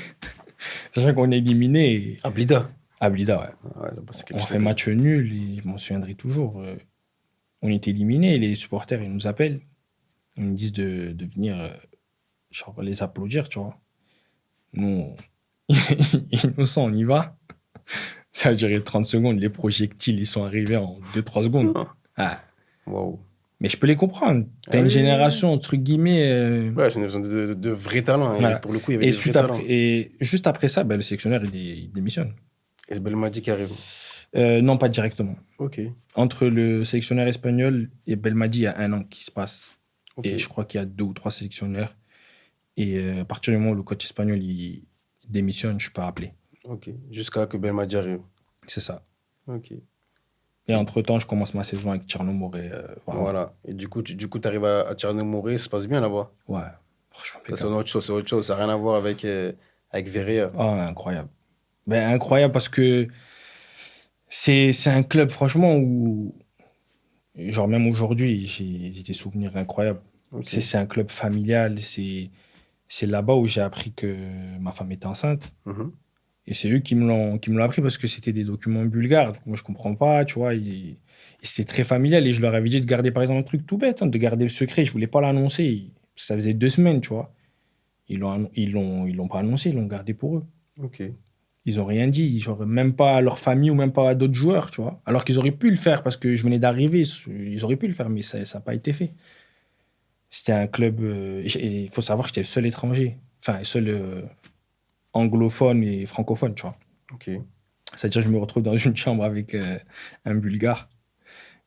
Sachant qu'on est éliminé À Blida. à Blida, ouais. Ouais, là-bas, c'est On quelque fait chose. match nul et je m'en souviendrai toujours. On est éliminé, les supporters, ils nous appellent. Ils nous disent de venir genre, les applaudir, tu vois. Nous, innocents, on y va. Ça a duré 30 secondes. Les projectiles, ils sont arrivés en 2-3 secondes. Ah. Ah. Waouh. Mais je peux les comprendre. T'as Ah une oui, oui, oui. génération, entre guillemets. Ouais, c'est une besoin de vrais talents. Et Voilà. pour le coup, il y avait des vrais talents. Et juste après ça, ben, le sélectionneur, il démissionne. Et c'est Belmadi qui arrive. Non, pas directement. Ok. Entre le sélectionneur espagnol et Belmadi, il y a 1 an qui se passe. Ok. Et je crois qu'il y a 2 ou 3 sélectionneurs. Et à partir du moment où le coach espagnol il démissionne, je ne suis pas rappelé. Ok. Jusqu'à que Belmadi arrive. C'est ça. Ok. Et entre-temps, je commence ma saison avec Tcherno Moré. Voilà. Et du coup, tu arrives à Tcherno-Moré, ça se passe bien là-bas. Ouais, franchement, Ça, c'est autre chose, c'est autre chose. Ça n'a rien à voir avec Veria. incroyable. Ben, incroyable parce que c'est un club, franchement, où, genre même aujourd'hui, j'ai des souvenirs incroyables. Ok. C'est un club familial. C'est là-bas où j'ai appris que ma femme était enceinte. Mhm. Et c'est eux qui me l'ont appris parce que c'était des documents bulgares. Donc, moi, je comprends pas, tu vois. Et c'était très familial et je leur avais dit de garder, par exemple, un truc tout bête, hein, de garder le secret. Je voulais pas l'annoncer. Ça faisait 2 semaines, tu vois. Ils l'ont pas annoncé, ils l'ont gardé pour eux. Ok. Ils ont rien dit, genre même pas à leur famille ou même pas à d'autres joueurs, tu vois. Alors qu'ils auraient pu le faire parce que je venais d'arriver, ils auraient pu le faire, mais ça n'a pas été fait. C'était un club. Il faut savoir que j'étais le seul étranger, enfin le seul anglophone et francophone, tu vois. Ok. C'est-à-dire, je me retrouve dans une chambre avec un Bulgare.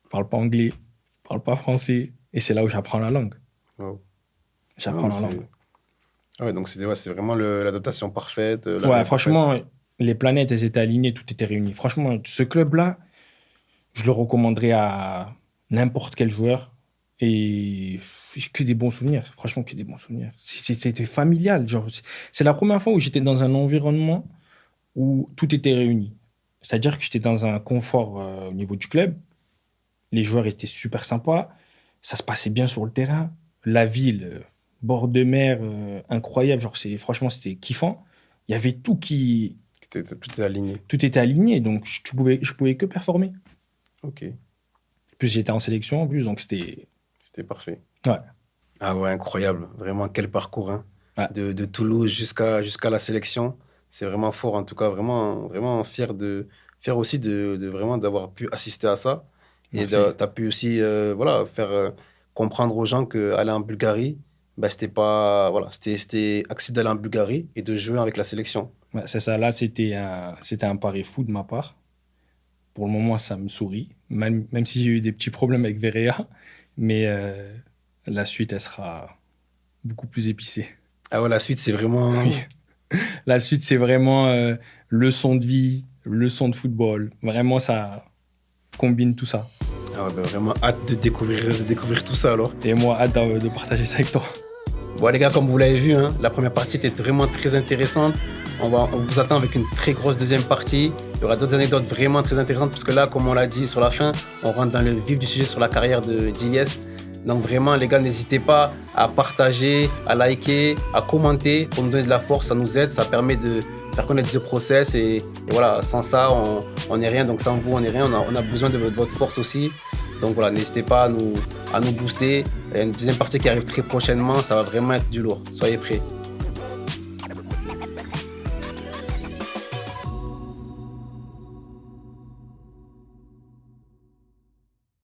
Il parle pas anglais, il parle pas français, et c'est là où j'apprends la langue. Wow. Non, J'apprends mais la langue. Ah ouais, donc c'est vraiment l'adaptation parfaite. Ouais, L'arrivée parfaite. franchement, les planètes, elles étaient alignées, tout était réuni. Franchement, ce club-là, je le recommanderais à n'importe quel joueur. Et j'ai que des bons souvenirs. Franchement, que des bons souvenirs. C'était familial. Genre, c'est la première fois où j'étais dans un environnement où tout était réuni. C'est-à-dire que j'étais dans un confort au niveau du club. Les joueurs étaient super sympas. Ça se passait bien sur le terrain. La ville, bord de mer, incroyable. Genre, franchement, c'était kiffant. Il y avait Tout est aligné. tout était aligné. Donc, je pouvais que performer. Ok. En plus, j'étais en sélection en plus. Donc, c'était. C'était parfait. Ouais. Ah ouais, incroyable. Vraiment, quel parcours, hein. Ouais. De Toulouse jusqu'à la sélection. C'est vraiment fort, en tout cas, vraiment, vraiment fier aussi de vraiment d'avoir pu assister à ça. Et Merci. tu as pu aussi voilà, faire comprendre aux gens qu'aller en Bulgarie, bah, c'était pas, voilà, c'était accessible d'aller en Bulgarie et de jouer avec la sélection. Ouais, c'est ça. Là, c'était un pari fou de ma part. Pour le moment, ça me sourit. Même si j'ai eu des petits problèmes avec Verea. Mais la suite, elle sera beaucoup plus épicée. Ah ouais, la suite, c'est vraiment. Oui. La suite, c'est vraiment leçon de vie, leçon de football. Vraiment, ça combine tout ça. Ah ouais, bah, vraiment hâte de découvrir tout ça alors. Et moi, hâte de partager ça avec toi. Bon les gars, comme vous l'avez vu, hein, la première partie était vraiment très intéressante. On vous attend avec une très grosse deuxième partie. Il y aura d'autres anecdotes vraiment très intéressantes parce que là, comme on l'a dit sur la fin, on rentre dans le vif du sujet sur la carrière de Djilyes. Donc vraiment les gars, n'hésitez pas à partager, à liker, à commenter pour nous donner de la force, ça nous aide, ça permet de faire connaître ce process et voilà, sans ça, on n'est rien, donc sans vous, on n'est rien, on a besoin de votre force aussi. Donc voilà, n'hésitez pas à nous booster. Il y a une deuxième partie qui arrive très prochainement, ça va vraiment être du lourd. Soyez prêts.